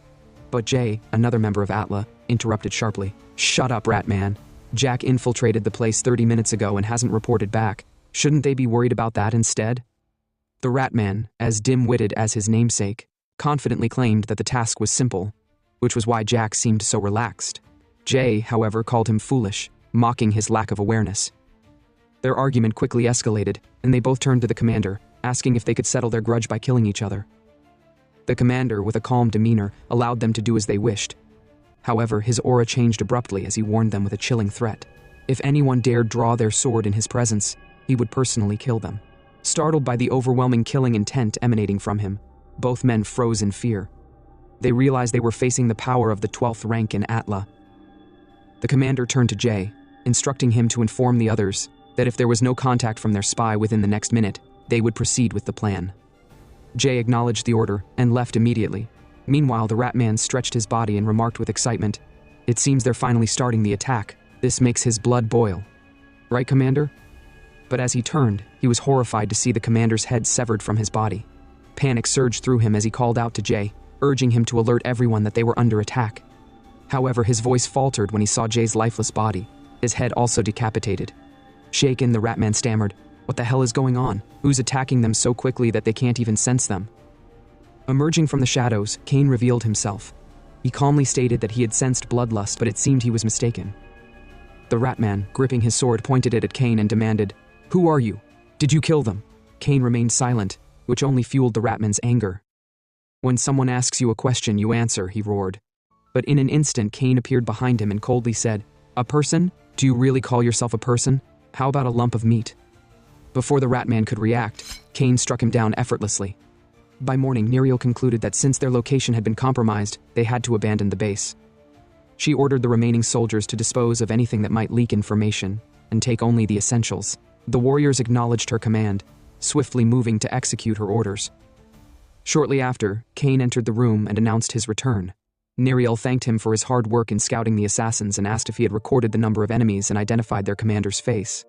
But Jay, another member of Atla, interrupted sharply. "Shut up, Rat Man. Jack infiltrated the place 30 minutes ago and hasn't reported back. Shouldn't they be worried about that instead?" The Rat Man, as dim-witted as his namesake, confidently claimed that the task was simple, which was why Jack seemed so relaxed. Jay, however, called him foolish, mocking his lack of awareness. Their argument quickly escalated, and they both turned to the commander, asking if they could settle their grudge by killing each other. The commander, with a calm demeanor, allowed them to do as they wished. However, his aura changed abruptly as he warned them with a chilling threat. If anyone dared draw their sword in his presence, he would personally kill them. Startled by the overwhelming killing intent emanating from him, both men froze in fear. They realized they were facing the power of the 12th rank in Atla. The commander turned to Jay, instructing him to inform the others that if there was no contact from their spy within the next minute, they would proceed with the plan. Jay acknowledged the order and left immediately. Meanwhile, the rat man stretched his body and remarked with excitement, "It seems they're finally starting the attack. This makes his blood boil. Right, Commander?" But as he turned, he was horrified to see the commander's head severed from his body. Panic surged through him as he called out to Jay, urging him to alert everyone that they were under attack. However, his voice faltered when he saw Jay's lifeless body, his head also decapitated. Shaken, the rat man stammered, "What the hell is going on? Who's attacking them so quickly that they can't even sense them?" Emerging from the shadows, Cain revealed himself. He calmly stated that he had sensed bloodlust, but it seemed he was mistaken. The rat man, gripping his sword, pointed it at Cain and demanded, "Who are you? Did you kill them?" Cain remained silent, which only fueled the rat man's anger. "When someone asks you a question, you answer," he roared. But in an instant, Cain appeared behind him and coldly said, "A person? Do you really call yourself a person? How about a lump of meat?" Before the rat man could react, Cain struck him down effortlessly. By morning, Neriel concluded that since their location had been compromised, they had to abandon the base. She ordered the remaining soldiers to dispose of anything that might leak information and take only the essentials. The warriors acknowledged her command, swiftly moving to execute her orders. Shortly after, Cain entered the room and announced his return. Neriel thanked him for his hard work in scouting the assassins and asked if he had recorded the number of enemies and identified their commander's face.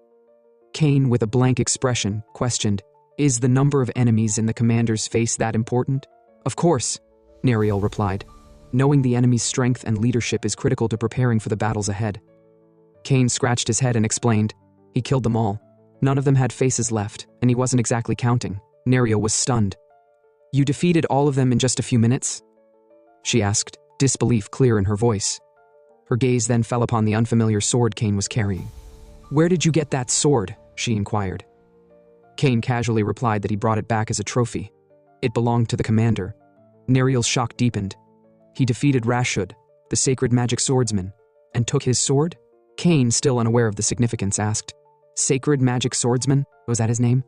Cain, with a blank expression, questioned, "Is the number of enemies in the commander's face that important?" "Of course," Neriel replied. "Knowing the enemy's strength and leadership is critical to preparing for the battles ahead." Cain scratched his head and explained, "He killed them all. None of them had faces left, and he wasn't exactly counting." Neriel was stunned. "You defeated all of them in just a few minutes?" she asked, disbelief clear in her voice. Her gaze then fell upon the unfamiliar sword Cain was carrying. "Where did you get that sword?" she inquired. Cain casually replied that he brought it back as a trophy. It belonged to the commander. Neriel's shock deepened. "He defeated Rashud, the sacred magic swordsman, and took his sword?" Cain, still unaware of the significance, asked, "Sacred magic swordsman? Was that his name?"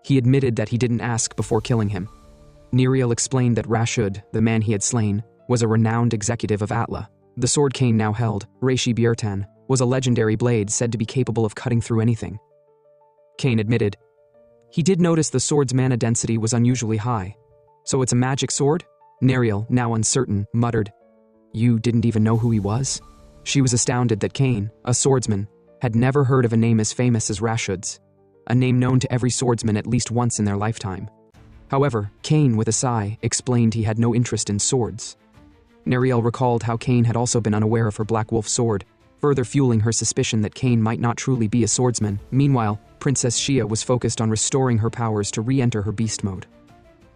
He admitted that he didn't ask before killing him. Neriel explained that Rashud, the man he had slain, was a renowned executive of Atla. The sword Cain now held, Reishi Biertan, was a legendary blade said to be capable of cutting through anything. Cain admitted, he did notice the sword's mana density was unusually high. "So it's a magic sword?" Neriel, now uncertain, muttered, "You didn't even know who he was?" She was astounded that Cain, a swordsman, had never heard of a name as famous as Rashud's, a name known to every swordsman at least once in their lifetime. However, Cain, with a sigh, explained he had no interest in swords. Neriel recalled how Cain had also been unaware of her Black Wolf sword, further fueling her suspicion that Cain might not truly be a swordsman. Meanwhile, Princess Shia was focused on restoring her powers to re-enter her beast mode.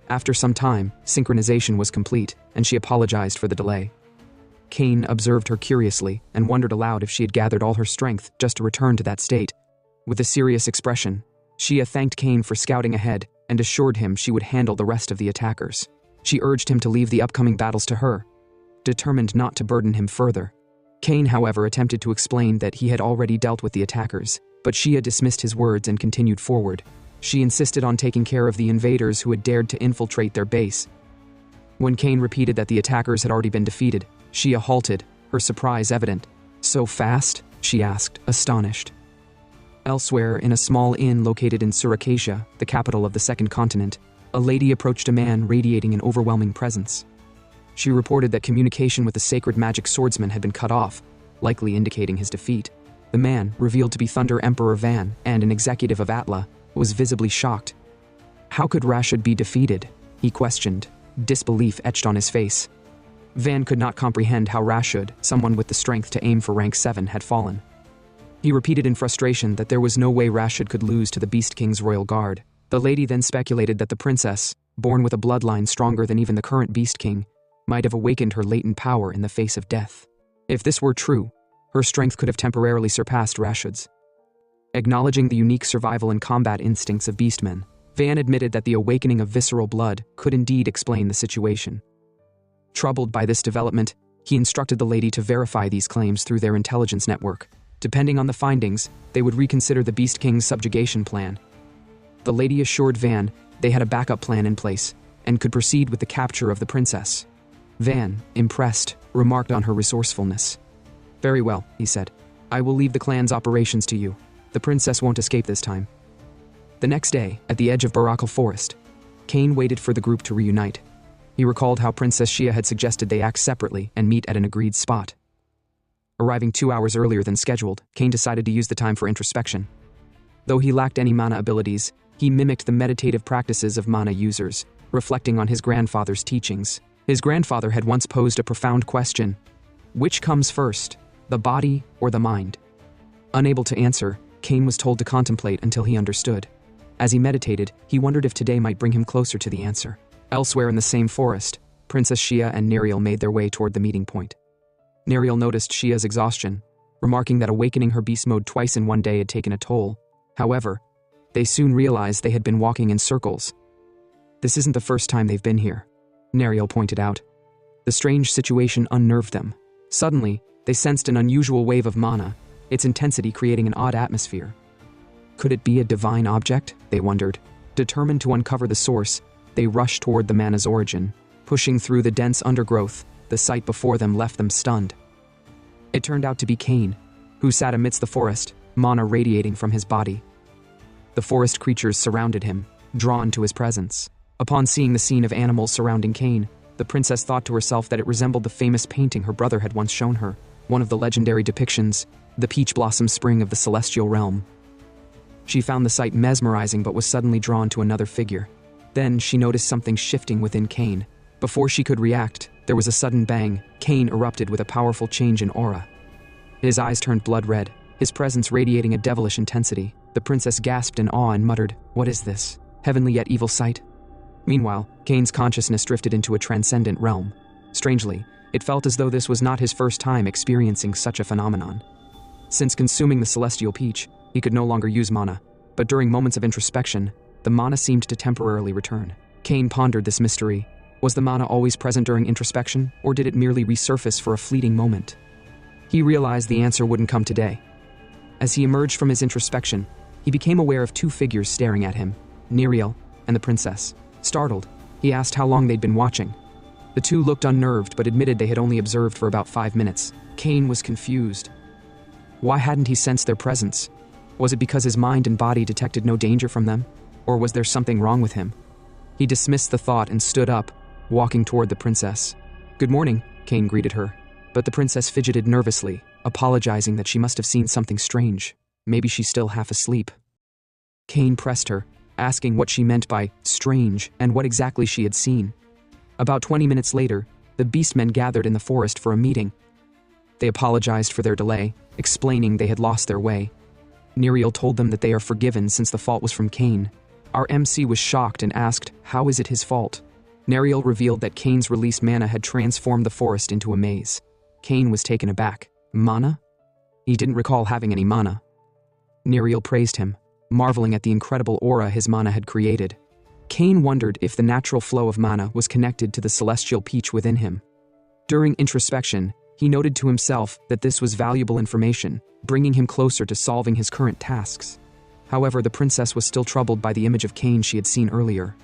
After some time, synchronization was complete, and she apologized for the delay. Cain observed her curiously and wondered aloud if she had gathered all her strength just to return to that state. With a serious expression, Shia thanked Cain for scouting ahead and assured him she would handle the rest of the attackers. She urged him to leave the upcoming battles to her, determined not to burden him further. Cain, however, attempted to explain that he had already dealt with the attackers, but Shia dismissed his words and continued forward. She insisted on taking care of the invaders who had dared to infiltrate their base. When Cain repeated that the attackers had already been defeated, Shia halted, her surprise evident. "So fast?" she asked, astonished. Elsewhere, in a small inn located in Suracacia, the capital of the second continent, a lady approached a man radiating an overwhelming presence. She reported that communication with the sacred magic swordsman had been cut off, likely indicating his defeat. The man, revealed to be Thunder Emperor Van and an executive of Atla, was visibly shocked. How could Rashud be defeated? He questioned, disbelief etched on his face. Van could not comprehend how Rashud, someone with the strength to aim for rank 7, had fallen. He repeated in frustration that there was no way Rashud could lose to the Beast King's royal guard. The lady then speculated that the princess, born with a bloodline stronger than even the current Beast King, might have awakened her latent power in the face of death. If this were true, her strength could have temporarily surpassed Rashud's. Acknowledging the unique survival and combat instincts of beastmen, Van admitted that the awakening of visceral blood could indeed explain the situation. Troubled by this development, he instructed the lady to verify these claims through their intelligence network. Depending on the findings, they would reconsider the Beast King's subjugation plan. The lady assured Van they had a backup plan in place and could proceed with the capture of the princess. Van, impressed, remarked on her resourcefulness. "Very well," he said. "I will leave the clan's operations to you. The princess won't escape this time." The next day, at the edge of Barakal Forest, Kane waited for the group to reunite. He recalled how Princess Shia had suggested they act separately and meet at an agreed spot. Arriving 2 hours earlier than scheduled, Kane decided to use the time for introspection. Though he lacked any mana abilities, he mimicked the meditative practices of mana users, reflecting on his grandfather's teachings. His grandfather had once posed a profound question: which comes first, the body or the mind? Unable to answer, Kane was told to contemplate until he understood. As he meditated, he wondered if today might bring him closer to the answer. Elsewhere in the same forest, Princess Shia and Neriel made their way toward the meeting point. Neriel noticed Shia's exhaustion, remarking that awakening her beast mode twice in one day had taken a toll. However, they soon realized they had been walking in circles. "This isn't the first time they've been here," Neriel pointed out. The strange situation unnerved them. Suddenly, they sensed an unusual wave of mana, its intensity creating an odd atmosphere. Could it be a divine object? They wondered. Determined to uncover the source, they rushed toward the mana's origin. Pushing through the dense undergrowth, the sight before them left them stunned. It turned out to be Kane, who sat amidst the forest, mana radiating from his body. The forest creatures surrounded him, drawn to his presence. Upon seeing the scene of animals surrounding Kane, the princess thought to herself that it resembled the famous painting her brother had once shown her, one of the legendary depictions, the peach blossom spring of the celestial realm. She found the sight mesmerizing but was suddenly drawn to another figure. Then she noticed something shifting within Kane. Before she could react, there was a sudden bang. Kane erupted with a powerful change in aura. His eyes turned blood red, his presence radiating a devilish intensity. The princess gasped in awe and muttered, "What is this? Heavenly yet evil sight?" Meanwhile, Kane's consciousness drifted into a transcendent realm. Strangely, it felt as though this was not his first time experiencing such a phenomenon. Since consuming the celestial peach, he could no longer use mana, but during moments of introspection, the mana seemed to temporarily return. Kane pondered this mystery. Was the mana always present during introspection, or did it merely resurface for a fleeting moment? He realized the answer wouldn't come today. As he emerged from his introspection, he became aware of two figures staring at him, Neriel and the princess. Startled, he asked how long they'd been watching. The two looked unnerved but admitted they had only observed for about 5 minutes. Kane was confused. Why hadn't he sensed their presence? Was it because his mind and body detected no danger from them? Or was there something wrong with him? He dismissed the thought and stood up, walking toward the princess. "Good morning," Kane greeted her. But the princess fidgeted nervously, apologizing that she must have seen something strange. Maybe she's still half asleep. Kane pressed her, asking what she meant by strange and what exactly she had seen. About 20 minutes later, the beastmen gathered in the forest for a meeting. They apologized for their delay, explaining they had lost their way. Neriel told them that they are forgiven since the fault was from Kane. Our MC was shocked and asked, how is it his fault? Neriel revealed that Kane's released mana had transformed the forest into a maze. Kane was taken aback. Mana? He didn't recall having any mana. Neriel praised him, marveling at the incredible aura his mana had created. Kane wondered if the natural flow of mana was connected to the celestial peach within him. During introspection, he noted to himself that this was valuable information, bringing him closer to solving his current tasks. However, the princess was still troubled by the image of Kane she had seen earlier.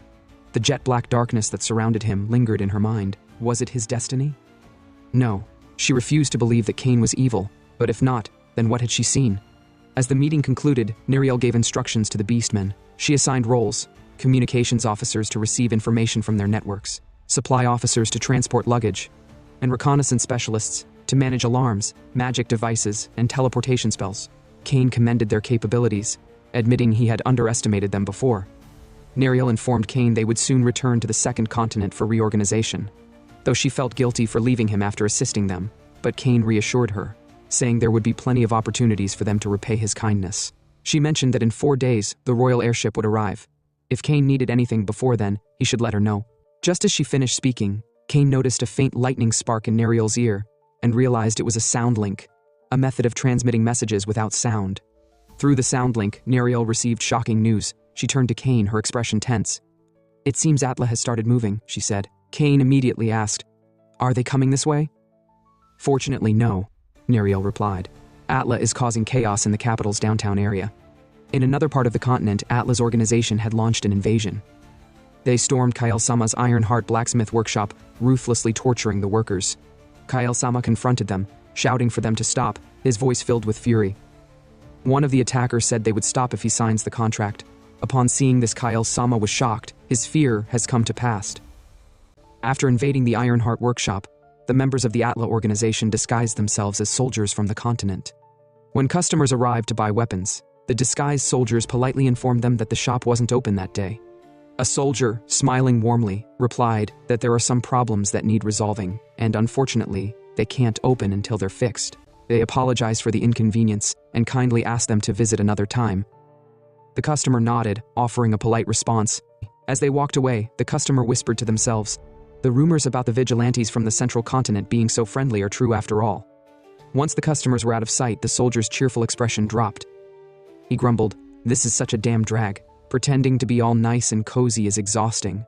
The jet-black darkness that surrounded him lingered in her mind. Was it his destiny? No. She refused to believe that Kane was evil, but if not, then what had she seen? As the meeting concluded, Neriel gave instructions to the beastmen. She assigned roles: communications officers to receive information from their networks, supply officers to transport luggage, and reconnaissance specialists to manage alarms, magic devices, and teleportation spells. Kane commended their capabilities, admitting he had underestimated them before. Neriel informed Kane they would soon return to the second continent for reorganization, though she felt guilty for leaving him after assisting them, but Kane reassured her, saying there would be plenty of opportunities for them to repay his kindness. She mentioned that in 4 days, the royal airship would arrive. If Kane needed anything before then, he should let her know. Just as she finished speaking, Kane noticed a faint lightning spark in Neriel's ear and realized it was a sound link, a method of transmitting messages without sound. Through the sound link, Neriel received shocking news. She turned to Kane, her expression tense. "It seems Atla has started moving," she said. Kane immediately asked, "Are they coming this way?" "Fortunately, no," Neriel replied. "Atla is causing chaos in the capital's downtown area." In another part of the continent, Atla's organization had launched an invasion. They stormed Kyle-sama's Iron Heart blacksmith workshop, ruthlessly torturing the workers. Kyle-sama confronted them, shouting for them to stop, his voice filled with fury. One of the attackers said they would stop if he signs the contract. Upon seeing this, Kyle-sama was shocked. His fear has come to pass. After invading the Iron Heart workshop, the members of the Atla organization disguised themselves as soldiers from the continent. When customers arrived to buy weapons, the disguised soldiers politely informed them that the shop wasn't open that day. A soldier, smiling warmly, replied that there are some problems that need resolving, and unfortunately, they can't open until they're fixed. They apologized for the inconvenience and kindly asked them to visit another time. The customer nodded, offering a polite response. As they walked away, the customer whispered to themselves, "The rumors about the vigilantes from the central continent being so friendly are true after all." Once the customers were out of sight, the soldier's cheerful expression dropped. He grumbled, "This is such a damn drag. Pretending to be all nice and cozy is exhausting."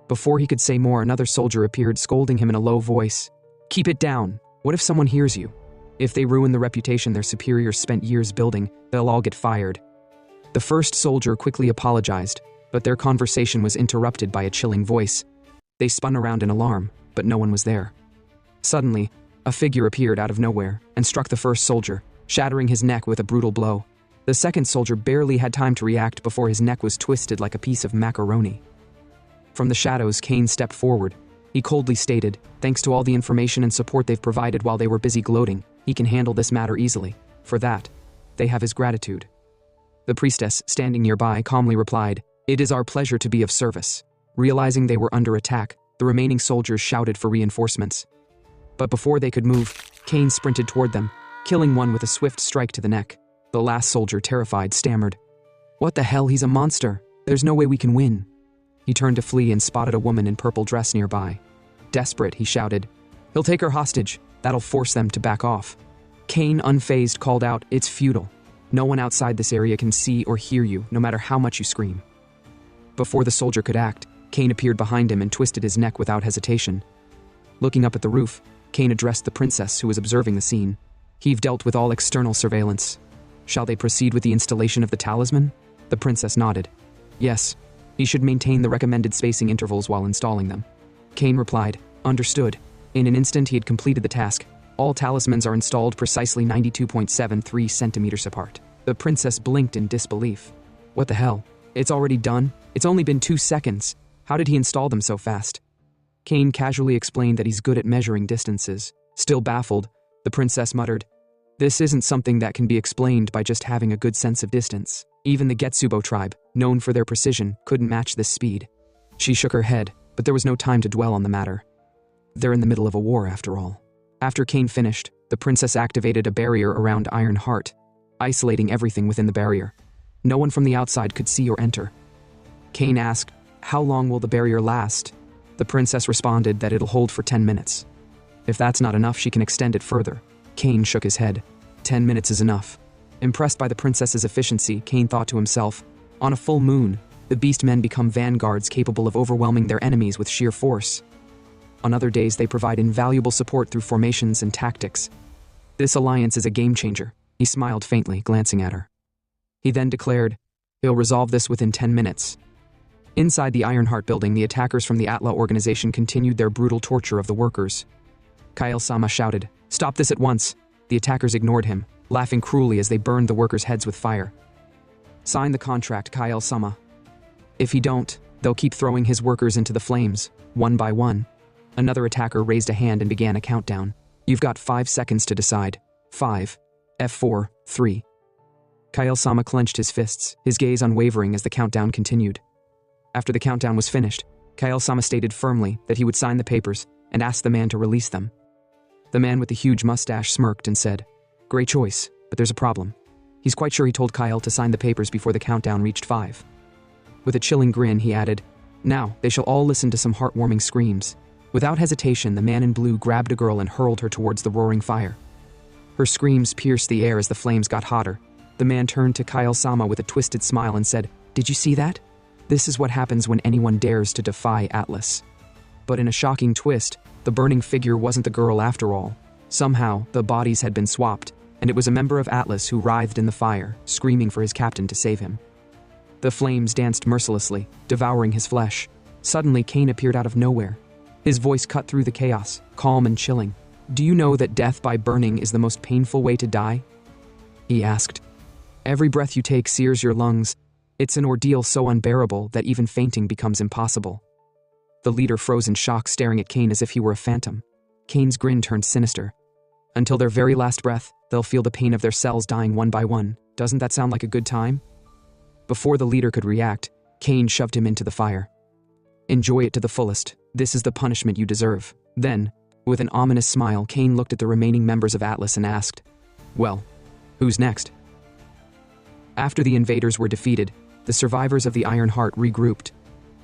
Before he could say more, another soldier appeared, scolding him in a low voice. "Keep it down. What if someone hears you? If they ruin the reputation their superiors spent years building, they'll all get fired." The first soldier quickly apologized, but their conversation was interrupted by a chilling voice. They spun around in alarm, but no one was there. Suddenly, a figure appeared out of nowhere and struck the first soldier, shattering his neck with a brutal blow. The second soldier barely had time to react before his neck was twisted like a piece of macaroni. From the shadows, Kane stepped forward. He coldly stated, "Thanks to all the information and support they've provided while they were busy gloating, he can handle this matter easily. For that, they have his gratitude." The priestess, standing nearby, calmly replied, "It is our pleasure to be of service." Realizing they were under attack, the remaining soldiers shouted for reinforcements. But before they could move, Kane sprinted toward them, killing one with a swift strike to the neck. The last soldier, terrified, stammered, "What the hell, he's a monster. There's no way we can win." He turned to flee and spotted a woman in purple dress nearby. Desperate, he shouted, "He'll take her hostage. That'll force them to back off." Kane, unfazed, called out, "It's futile. No one outside this area can see or hear you, no matter how much you scream." Before the soldier could act, Kane appeared behind him and twisted his neck without hesitation. Looking up at the roof, Kane addressed the princess who was observing the scene. "He've dealt with all external surveillance. Shall they proceed with the installation of the talisman?" The princess nodded. "Yes. He should maintain the recommended spacing intervals while installing them." Kane replied, "Understood." In an instant he had completed the task. All talismans are installed precisely 92.73 centimeters apart. The princess blinked in disbelief. "What the hell? It's already done? It's only been 2 seconds. How did he install them so fast?" Kane casually explained that he's good at measuring distances. Still baffled, the princess muttered, "This isn't something that can be explained by just having a good sense of distance. Even the Getsubo tribe, known for their precision, couldn't match this speed." She shook her head, but there was no time to dwell on the matter. They're in the middle of a war, after all. After Kane finished, the princess activated a barrier around Iron Heart, isolating everything within the barrier. No one from the outside could see or enter. Kane asked, "How long will the barrier last?" The princess responded that it'll hold for 10 minutes. If that's not enough, she can extend it further. Kane shook his head. 10 minutes is enough. Impressed by the princess's efficiency, Kane thought to himself, on a full moon, the beast men become vanguards capable of overwhelming their enemies with sheer force. On other days, they provide invaluable support through formations and tactics. This alliance is a game changer. He smiled faintly, glancing at her. He then declared, "He'll resolve this within 10 minutes. Inside the Ironheart building, the attackers from the Atla organization continued their brutal torture of the workers. Kyle-sama shouted, "Stop this at once!" The attackers ignored him, laughing cruelly as they burned the workers' heads with fire. "Sign the contract, Kyle-sama. If he don't, they'll keep throwing his workers into the flames, one by one." Another attacker raised a hand and began a countdown. "You've got 5 seconds to decide. 5, F4, 3. Kyle-sama clenched his fists, his gaze unwavering as the countdown continued. After the countdown was finished, Kyle-sama stated firmly that he would sign the papers and asked the man to release them. The man with the huge mustache smirked and said, "Great choice, but there's a problem." He's quite sure he told Kyle to sign the papers before the countdown reached 5. With a chilling grin, he added, "Now, they shall all listen to some heartwarming screams." Without hesitation, the man in blue grabbed a girl and hurled her towards the roaring fire. Her screams pierced the air as the flames got hotter. The man turned to Kyle-sama with a twisted smile and said, "Did you see that? This is what happens when anyone dares to defy Atlas." But in a shocking twist, the burning figure wasn't the girl after all. Somehow, the bodies had been swapped, and it was a member of Atlas who writhed in the fire, screaming for his captain to save him. The flames danced mercilessly, devouring his flesh. Suddenly, Kane appeared out of nowhere. His voice cut through the chaos, calm and chilling. "Do you know that death by burning is the most painful way to die?" he asked. "Every breath you take sears your lungs. It's an ordeal so unbearable that even fainting becomes impossible." The leader froze in shock, staring at Kane as if he were a phantom. Kane's grin turned sinister. "Until their very last breath, they'll feel the pain of their cells dying one by one. Doesn't that sound like a good time?" Before the leader could react, Kane shoved him into the fire. "Enjoy it to the fullest. This is the punishment you deserve." Then, with an ominous smile, Kane looked at the remaining members of Atlas and asked, "Well, who's next?" After the invaders were defeated, the survivors of the Iron Heart regrouped.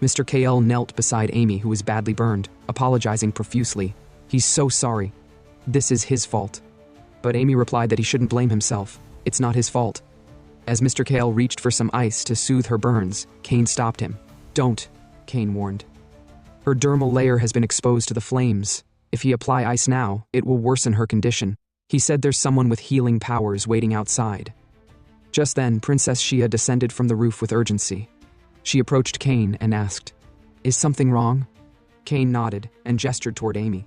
Mr. KL knelt beside Amy, who was badly burned, apologizing profusely. "He's so sorry. This is his fault." But Amy replied that he shouldn't blame himself. It's not his fault. As Mr. KL reached for some ice to soothe her burns, Kane stopped him. "Don't," Kane warned. "Her dermal layer has been exposed to the flames. If he apply ice now, it will worsen her condition. He said there's someone with healing powers waiting outside." Just then, Princess Shia descended from the roof with urgency. She approached Kane and asked, "Is something wrong?" Kane nodded and gestured toward Amy.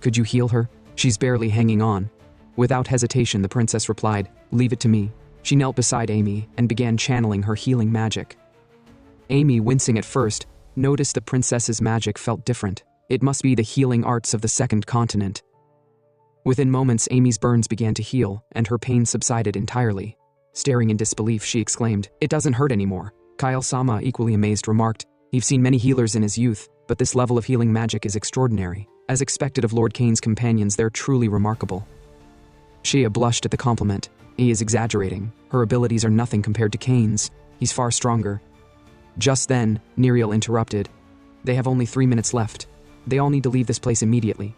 "Could you heal her? She's barely hanging on." Without hesitation, the princess replied, "Leave it to me." She knelt beside Amy and began channeling her healing magic. Amy, wincing at first, noticed the princess's magic felt different. It must be the healing arts of the second continent. Within moments, Amy's burns began to heal, and her pain subsided entirely. Staring in disbelief, she exclaimed, "It doesn't hurt anymore." Kyle-sama, equally amazed, remarked, "You've seen many healers in his youth, but this level of healing magic is extraordinary. As expected of Lord Kane's companions, they're truly remarkable." Shia blushed at the compliment. He is exaggerating. Her abilities are nothing compared to Kane's. He's far stronger. Just then, Neriel interrupted. "They have only 3 minutes left. They all need to leave this place immediately."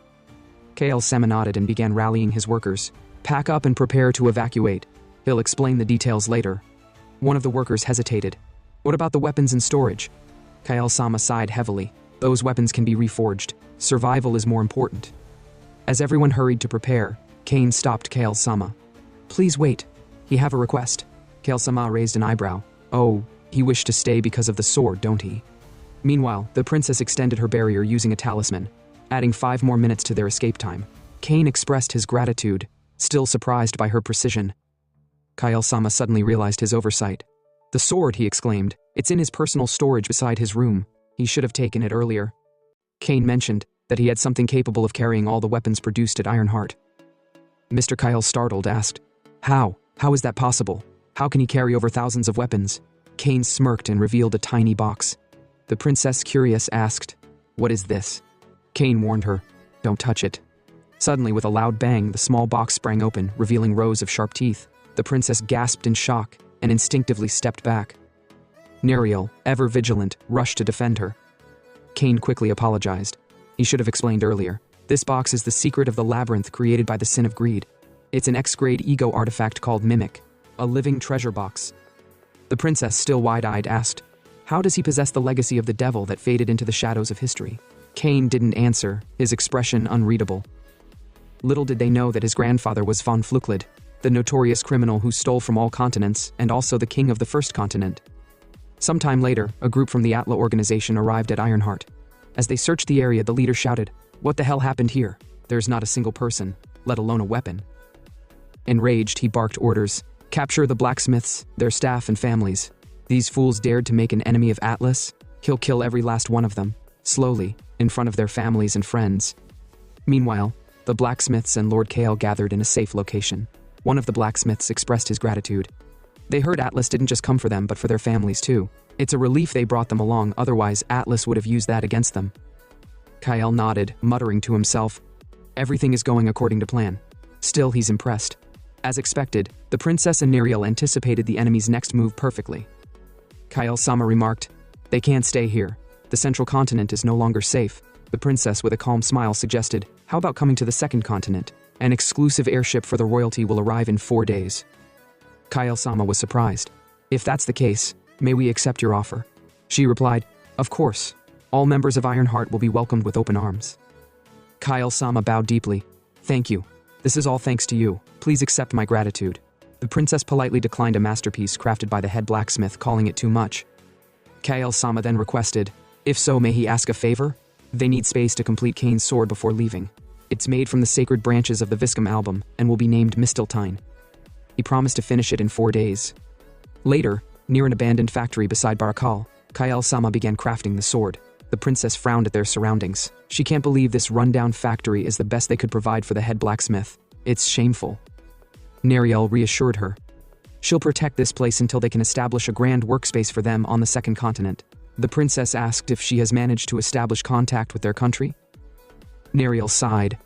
Kale-sama nodded and began rallying his workers. "Pack up and prepare to evacuate. He'll explain the details later." One of the workers hesitated. "What about the weapons in storage?" Kyle-sama sighed heavily. "Those weapons can be reforged. Survival is more important." As everyone hurried to prepare, Kane stopped Kale-sama. "Please wait. He have a request." Kale-sama raised an eyebrow. "Oh, he wished to stay because of the sword, don't he?" Meanwhile, the princess extended her barrier using a talisman, adding 5 more minutes to their escape time. Kane expressed his gratitude, still surprised by her precision. Kyle-sama suddenly realized his oversight. "The sword," he exclaimed. "It's in his personal storage beside his room. He should have taken it earlier." Kane mentioned that he had something capable of carrying all the weapons produced at Ironheart. Mr. Kyle, startled, asked, How? How is that possible? How can he carry over thousands of weapons?" Kane smirked and revealed a tiny box. The princess, curious, asked, "What is this?" Kane warned her, "Don't touch it." Suddenly, with a loud bang, the small box sprang open, revealing rows of sharp teeth. The princess gasped in shock and instinctively stepped back. Neriel, ever vigilant, rushed to defend her. Kane quickly apologized. He should have explained earlier. This box is the secret of the labyrinth created by the sin of greed. It's an X-grade ego artifact called Mimic, a living treasure box. The princess, still wide-eyed, asked, "How does he possess the legacy of the devil that faded into the shadows of history?" Kane didn't answer, his expression unreadable. Little did they know that his grandfather was von Fluklid, the notorious criminal who stole from all continents and also the king of the first continent. Sometime later, a group from the Atla organization arrived at Ironheart. As they searched the area, the leader shouted, "What the hell happened here? There's not a single person, let alone a weapon." Enraged, he barked orders, "Capture the blacksmiths, their staff and families. These fools dared to make an enemy of Atlas? He'll kill every last one of them, slowly, in front of their families and friends." Meanwhile, the blacksmiths and Lord Kale gathered in a safe location. One of the blacksmiths expressed his gratitude. They heard Atlas didn't just come for them but for their families too. It's a relief they brought them along, otherwise Atlas would have used that against them. Kyle nodded, muttering to himself, "Everything is going according to plan." Still, he's impressed. As expected, the princess and Neriel anticipated the enemy's next move perfectly. Kyle-sama remarked, "They can't stay here. The central continent is no longer safe." The princess, with a calm smile, suggested, "How about coming to the second continent? An exclusive airship for the royalty will arrive in 4 days." Kyle-sama was surprised. If that's the case, may we accept your offer? She replied, of course. All members of Ironheart will be welcomed with open arms. Kyle-sama bowed deeply. Thank you. This is all thanks to you. Please accept my gratitude. The princess politely declined a masterpiece crafted by the head blacksmith, calling it too much. Kyle-sama then requested, if so, may he ask a favor? They need space to complete Kane's sword before leaving. It's made from the sacred branches of the Viscum album and will be named Mistiltine. He promised to finish it in 4 days. Later, near an abandoned factory beside Barakal, Kyle-sama began crafting the sword. The princess frowned at their surroundings. She can't believe this rundown factory is the best they could provide for the head blacksmith. It's shameful. Nariel reassured her. She'll protect this place until they can establish a grand workspace for them on the second continent. The princess asked if she has managed to establish contact with their country. Nariel sighed.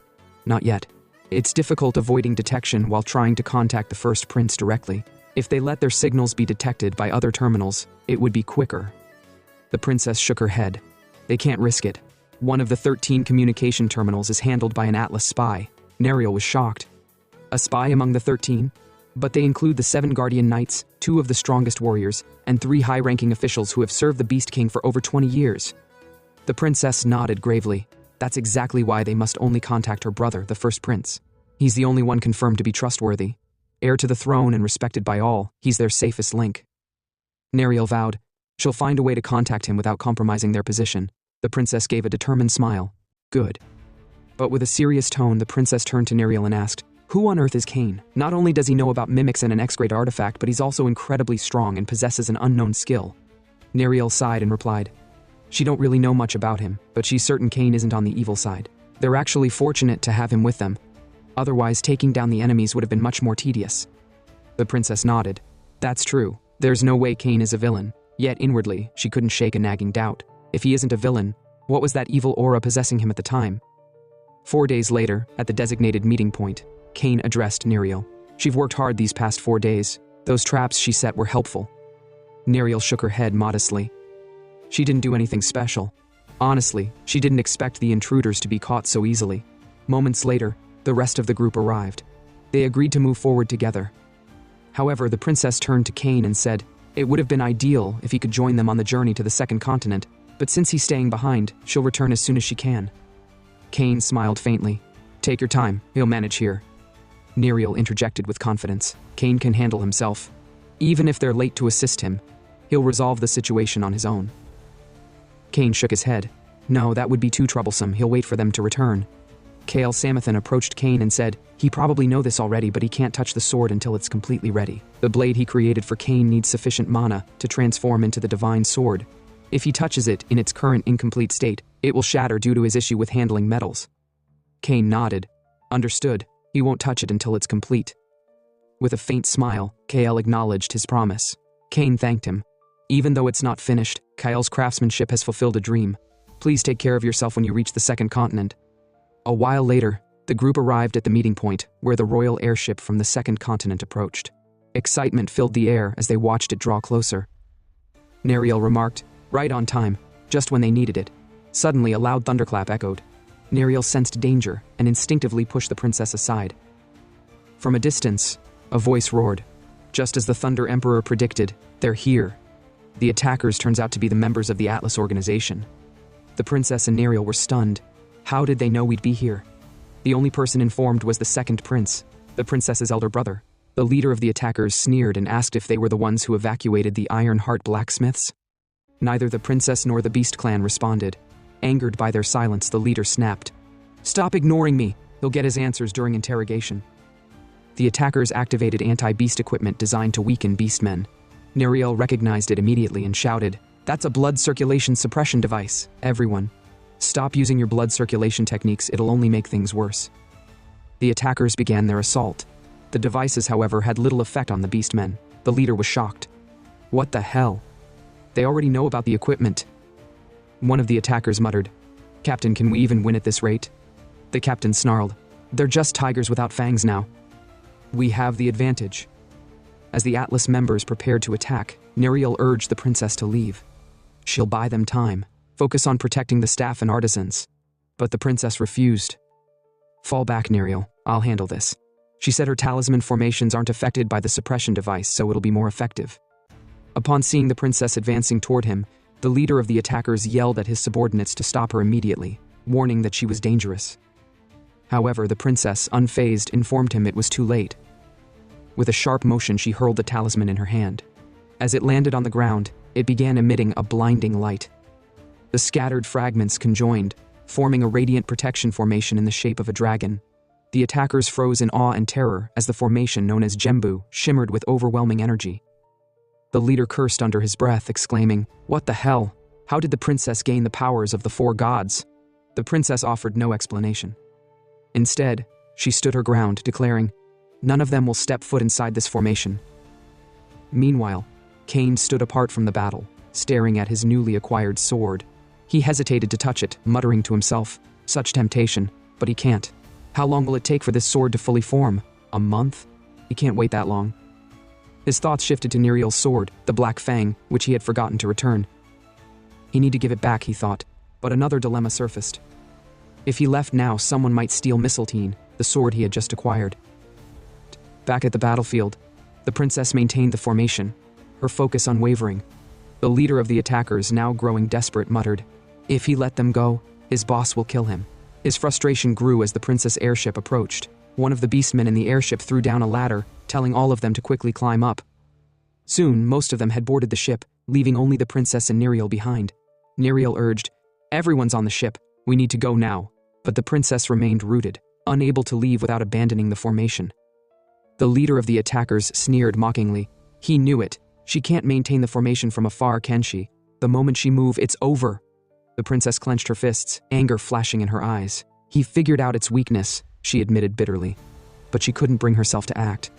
Not yet. It's difficult avoiding detection while trying to contact the first prince directly. If they let their signals be detected by other terminals, it would be quicker. The princess shook her head. They can't risk it. One of the 13 communication terminals is handled by an Atlas spy. Nariel was shocked. A spy among the 13? But they include the 7 Guardian Knights, 2 of the strongest warriors, and 3 high-ranking officials who have served the Beast King for over 20 years. The princess nodded gravely. That's exactly why they must only contact her brother, the first prince. He's the only one confirmed to be trustworthy. Heir to the throne and respected by all, he's their safest link. Nariel vowed. She'll find a way to contact him without compromising their position. The princess gave a determined smile. Good. But with a serious tone, the princess turned to Nariel and asked, who on earth is Kane? Not only does he know about mimics and an X-grade artifact, but he's also incredibly strong and possesses an unknown skill. Nariel sighed and replied, she don't really know much about him, but she's certain Kane isn't on the evil side. They're actually fortunate to have him with them. Otherwise, taking down the enemies would have been much more tedious. The princess nodded. That's true. There's no way Kane is a villain. Yet inwardly, she couldn't shake a nagging doubt. If he isn't a villain, what was that evil aura possessing him at the time? 4 days later, at the designated meeting point, Kane addressed Nariel. She've worked hard these past 4 days. Those traps she set were helpful. Nariel shook her head modestly. She didn't do anything special. Honestly, she didn't expect the intruders to be caught so easily. Moments later, the rest of the group arrived. They agreed to move forward together. However, the princess turned to Kane and said, it would have been ideal if he could join them on the journey to the second continent, but since he's staying behind, she'll return as soon as she can. Kane smiled faintly. Take your time, he'll manage here. Nariel interjected with confidence. Kane can handle himself. Even if they're late to assist him, he'll resolve the situation on his own. Kane shook his head. No, that would be too troublesome. He'll wait for them to return. Kale Samathan approached Kane and said, he probably know this already, but he can't touch the sword until it's completely ready. The blade he created for Kane needs sufficient mana to transform into the divine sword. If he touches it in its current incomplete state, it will shatter due to his issue with handling metals. Kane nodded. Understood. He won't touch it until it's complete. With a faint smile, Kale acknowledged his promise. Kane thanked him. Even though it's not finished, Kyle's craftsmanship has fulfilled a dream. Please take care of yourself when you reach the second continent. A while later, the group arrived at the meeting point, where the royal airship from the second continent approached. Excitement filled the air as they watched it draw closer. Nariel remarked, right on time, just when they needed it. Suddenly, a loud thunderclap echoed. Nariel sensed danger and instinctively pushed the princess aside. From a distance, a voice roared. Just as the Thunder Emperor predicted, they're here. The attackers turns out to be the members of the Atlas organization. The princess and Nariel were stunned. How did they know we'd be here? The only person informed was the second prince, the princess's elder brother. The leader of the attackers sneered and asked if they were the ones who evacuated the Ironheart blacksmiths. Neither the princess nor the Beast clan responded. Angered by their silence, the leader snapped. Stop ignoring me. He'll get his answers during interrogation. The attackers activated anti-beast equipment designed to weaken beastmen. Nariel recognized it immediately and shouted, that's a blood circulation suppression device. Everyone, stop using your blood circulation techniques, it'll only make things worse. The attackers began their assault. The devices, however, had little effect on the beastmen. The leader was shocked. What the hell? They already know about the equipment. One of the attackers muttered, Captain, can we even win at this rate? The captain snarled, they're just tigers without fangs now. We have the advantage. As the Atlas members prepared to attack, Nariel urged the princess to leave. She'll buy them time, focus on protecting the staff and artisans. But the princess refused. Fall back, Nariel, I'll handle this. She said her talisman formations aren't affected by the suppression device, so it'll be more effective. Upon seeing the princess advancing toward him, the leader of the attackers yelled at his subordinates to stop her immediately, warning that she was dangerous. However, the princess, unfazed, informed him it was too late. With a sharp motion, she hurled the talisman in her hand. As it landed on the ground, it began emitting a blinding light. The scattered fragments conjoined, forming a radiant protection formation in the shape of a dragon. The attackers froze in awe and terror as the formation known as Jembu shimmered with overwhelming energy. The leader cursed under his breath, exclaiming, "What the hell? How did the princess gain the powers of the four gods?" The princess offered no explanation. Instead, she stood her ground, declaring, "None of them will step foot inside this formation." Meanwhile, Cain stood apart from the battle, staring at his newly acquired sword. He hesitated to touch it, muttering to himself, "Such temptation, but he can't. How long will it take for this sword to fully form? A month? He can't wait that long." His thoughts shifted to Neriel's sword, the Black Fang, which he had forgotten to return. He need to give it back, he thought, but another dilemma surfaced. If he left now, someone might steal Mistletoe, the sword he had just acquired. Back at the battlefield, the princess maintained the formation, her focus unwavering. The leader of the attackers, now growing desperate, muttered, "If he let them go, his boss will kill him." His frustration grew as the princess airship approached. One of the beastmen in the airship threw down a ladder, telling all of them to quickly climb up. Soon, most of them had boarded the ship, leaving only the princess and Neriel behind. Neriel urged, "Everyone's on the ship. We need to go now." But the princess remained rooted, unable to leave without abandoning the formation. The leader of the attackers sneered mockingly. He knew it. She can't maintain the formation from afar, can she? The moment she move, it's over. The princess clenched her fists, anger flashing in her eyes. He figured out its weakness, she admitted bitterly. But she couldn't bring herself to act.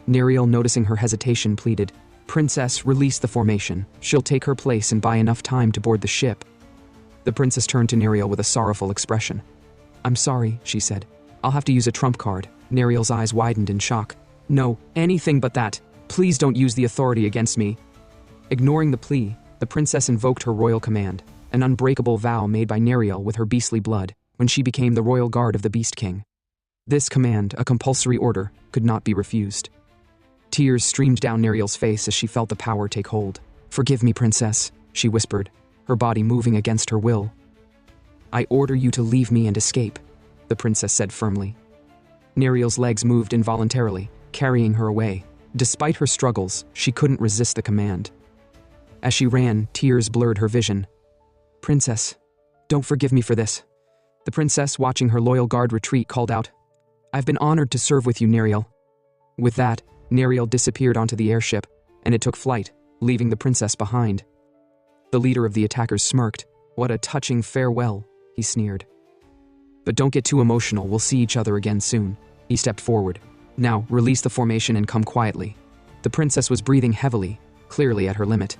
Neriel, noticing her hesitation, pleaded, "Princess, release the formation. She'll take her place and buy enough time to board the ship." The princess turned to Neriel with a sorrowful expression. "I'm sorry," she said. "I'll have to use a trump card." Neriel's eyes widened in shock. "No, anything but that. Please don't use the authority against me." Ignoring the plea, the princess invoked her royal command, an unbreakable vow made by Neriel with her beastly blood when she became the royal guard of the Beast King. This command, a compulsory order, could not be refused. Tears streamed down Neriel's face as she felt the power take hold. "Forgive me, princess," she whispered, her body moving against her will. "I order you to leave me and escape," the princess said firmly. Neriel's legs moved involuntarily, carrying her away. Despite her struggles, she couldn't resist the command. As she ran, tears blurred her vision. "Princess, don't forgive me for this." The princess, watching her loyal guard retreat, called out, "I've been honored to serve with you, Neriel." With that, Neriel disappeared onto the airship, and it took flight, leaving the princess behind. The leader of the attackers smirked. "What a touching farewell," he sneered. "But don't get too emotional, we'll see each other again soon." He stepped forward. "Now, release the formation and come quietly." The princess was breathing heavily, clearly at her limit.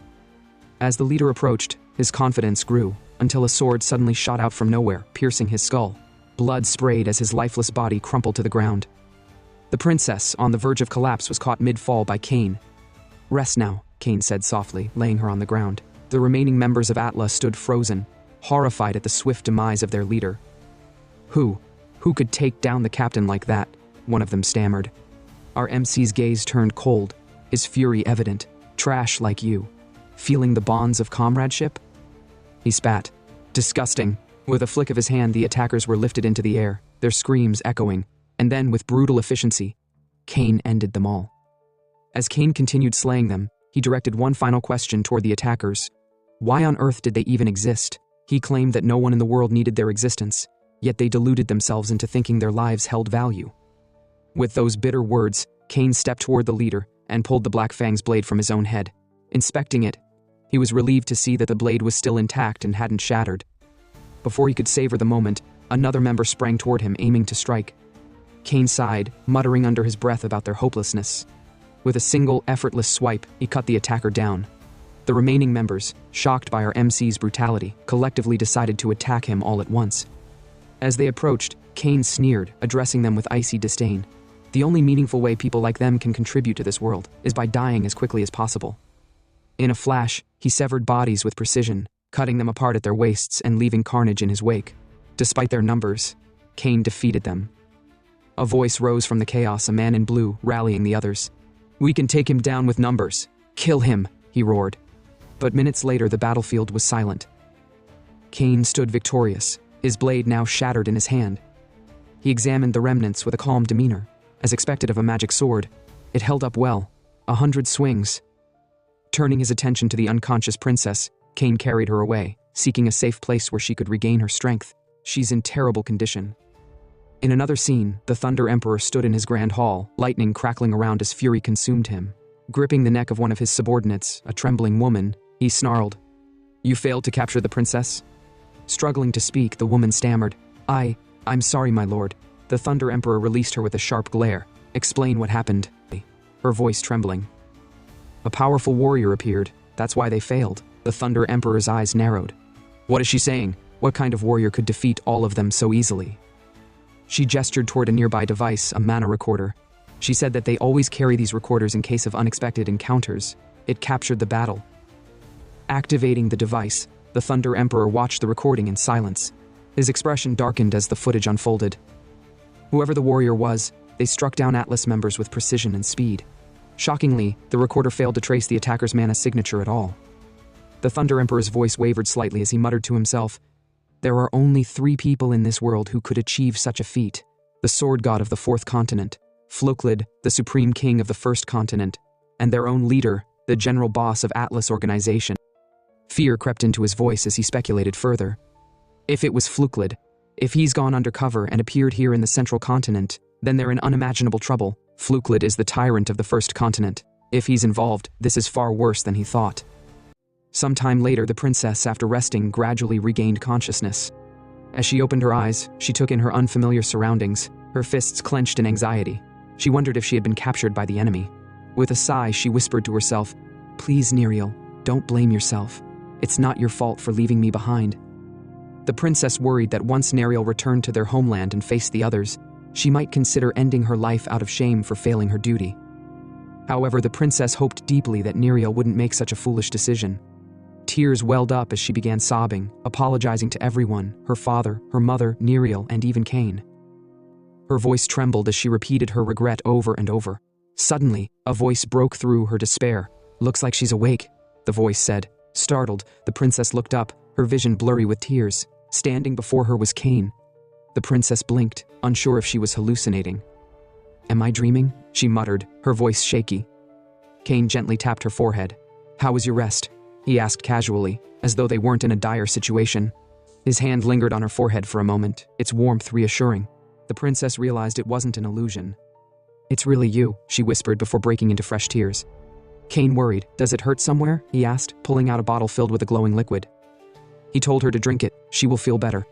As the leader approached, his confidence grew, until a sword suddenly shot out from nowhere, piercing his skull. Blood sprayed as his lifeless body crumpled to the ground. The princess, on the verge of collapse, was caught mid-fall by Cain. "Rest now," Cain said softly, laying her on the ground. The remaining members of Atla stood frozen, horrified at the swift demise of their leader. Who could take down the captain like that?" one of them stammered. Our MC's gaze turned cold, his fury evident. "Trash like you. Feeling the bonds of comradeship?" He spat. "Disgusting." With a flick of his hand, the attackers were lifted into the air, their screams echoing, and then, with brutal efficiency, Cain ended them all. As Cain continued slaying them, he directed one final question toward the attackers. Why on earth did they even exist? He claimed that no one in the world needed their existence, yet they deluded themselves into thinking their lives held value. With those bitter words, Cain stepped toward the leader and pulled the Black Fang's blade from his own head. Inspecting it, he was relieved to see that the blade was still intact and hadn't shattered. Before he could savor the moment, another member sprang toward him, aiming to strike. Cain sighed, muttering under his breath about their hopelessness. With a single, effortless swipe, he cut the attacker down. The remaining members, shocked by our MC's brutality, collectively decided to attack him all at once. As they approached, Cain sneered, addressing them with icy disdain. The only meaningful way people like them can contribute to this world is by dying as quickly as possible. In a flash, he severed bodies with precision, cutting them apart at their waists and leaving carnage in his wake. Despite their numbers, Cain defeated them. A voice rose from the chaos, a man in blue, rallying the others. "We can take him down with numbers. Kill him," he roared. But minutes later, the battlefield was silent. Cain stood victorious, his blade now shattered in his hand. He examined the remnants with a calm demeanor. As expected of a magic sword, it held up well, 100 swings. Turning his attention to the unconscious princess, Cain carried her away, seeking a safe place where she could regain her strength. "She's in terrible condition." In another scene, the Thunder Emperor stood in his grand hall, lightning crackling around as fury consumed him. Gripping the neck of one of his subordinates, a trembling woman, he snarled, "You failed to capture the princess?" Struggling to speak, the woman stammered, I'm sorry, my lord." The Thunder Emperor released her with a sharp glare. "Explain what happened," her voice trembling. "A powerful warrior appeared. That's why they failed." The Thunder Emperor's eyes narrowed. "What is she saying? What kind of warrior could defeat all of them so easily?" She gestured toward a nearby device, a mana recorder. She said that they always carry these recorders in case of unexpected encounters. It captured the battle. Activating the device, the Thunder Emperor watched the recording in silence. His expression darkened as the footage unfolded. Whoever the warrior was, they struck down Atlas members with precision and speed. Shockingly, the recorder failed to trace the attacker's mana signature at all. The Thunder Emperor's voice wavered slightly as he muttered to himself, "There are only 3 people in this world who could achieve such a feat. The sword god of the 4th continent, Fluklid, the supreme king of the 1st continent, and their own leader, the general boss of Atlas organization." Fear crept into his voice as he speculated further. If it was Fluklid, if he's gone undercover and appeared here in the central continent, then they're in unimaginable trouble. Fluklid is the tyrant of the 1st continent. If he's involved, this is far worse than he thought. Sometime later, the princess, after resting, gradually regained consciousness. As she opened her eyes, she took in her unfamiliar surroundings, her fists clenched in anxiety. She wondered if she had been captured by the enemy. With a sigh, she whispered to herself, "Please, Neriel, don't blame yourself. It's not your fault for leaving me behind." The princess worried that once Neriel returned to their homeland and faced the others, she might consider ending her life out of shame for failing her duty. However, the princess hoped deeply that Neriel wouldn't make such a foolish decision. Tears welled up as she began sobbing, apologizing to everyone, her father, her mother, Neriel, and even Cain. Her voice trembled as she repeated her regret over and over. Suddenly, a voice broke through her despair. "Looks like she's awake," the voice said. Startled, the princess looked up, her vision blurry with tears. Standing before her was Cain. The princess blinked, unsure if she was hallucinating. "Am I dreaming?" she muttered, her voice shaky. Cain gently tapped her forehead. "How was your rest?" he asked casually, as though they weren't in a dire situation. His hand lingered on her forehead for a moment, its warmth reassuring. The princess realized it wasn't an illusion. "It's really you," she whispered before breaking into fresh tears. Cain worried. "Does it hurt somewhere?" he asked, pulling out a bottle filled with a glowing liquid. He told her to drink it. "She will feel better."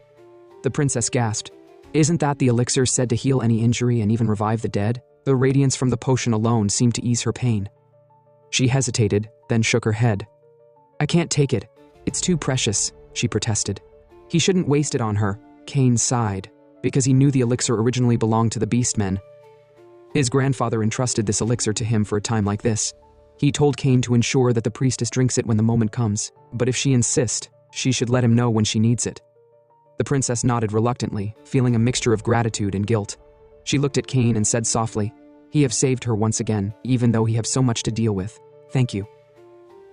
The princess gasped. "Isn't that the elixir said to heal any injury and even revive the dead?" The radiance from the potion alone seemed to ease her pain. She hesitated, then shook her head. "I can't take it. It's too precious," she protested. "He shouldn't waste it on her." Cain sighed, because he knew the elixir originally belonged to the beastmen. His grandfather entrusted this elixir to him for a time like this. He told Cain to ensure that the priestess drinks it when the moment comes, but if she insists, she should let him know when she needs it. The princess nodded reluctantly, feeling a mixture of gratitude and guilt. She looked at Cain and said softly, "He have saved her once again, even though he have so much to deal with. Thank you."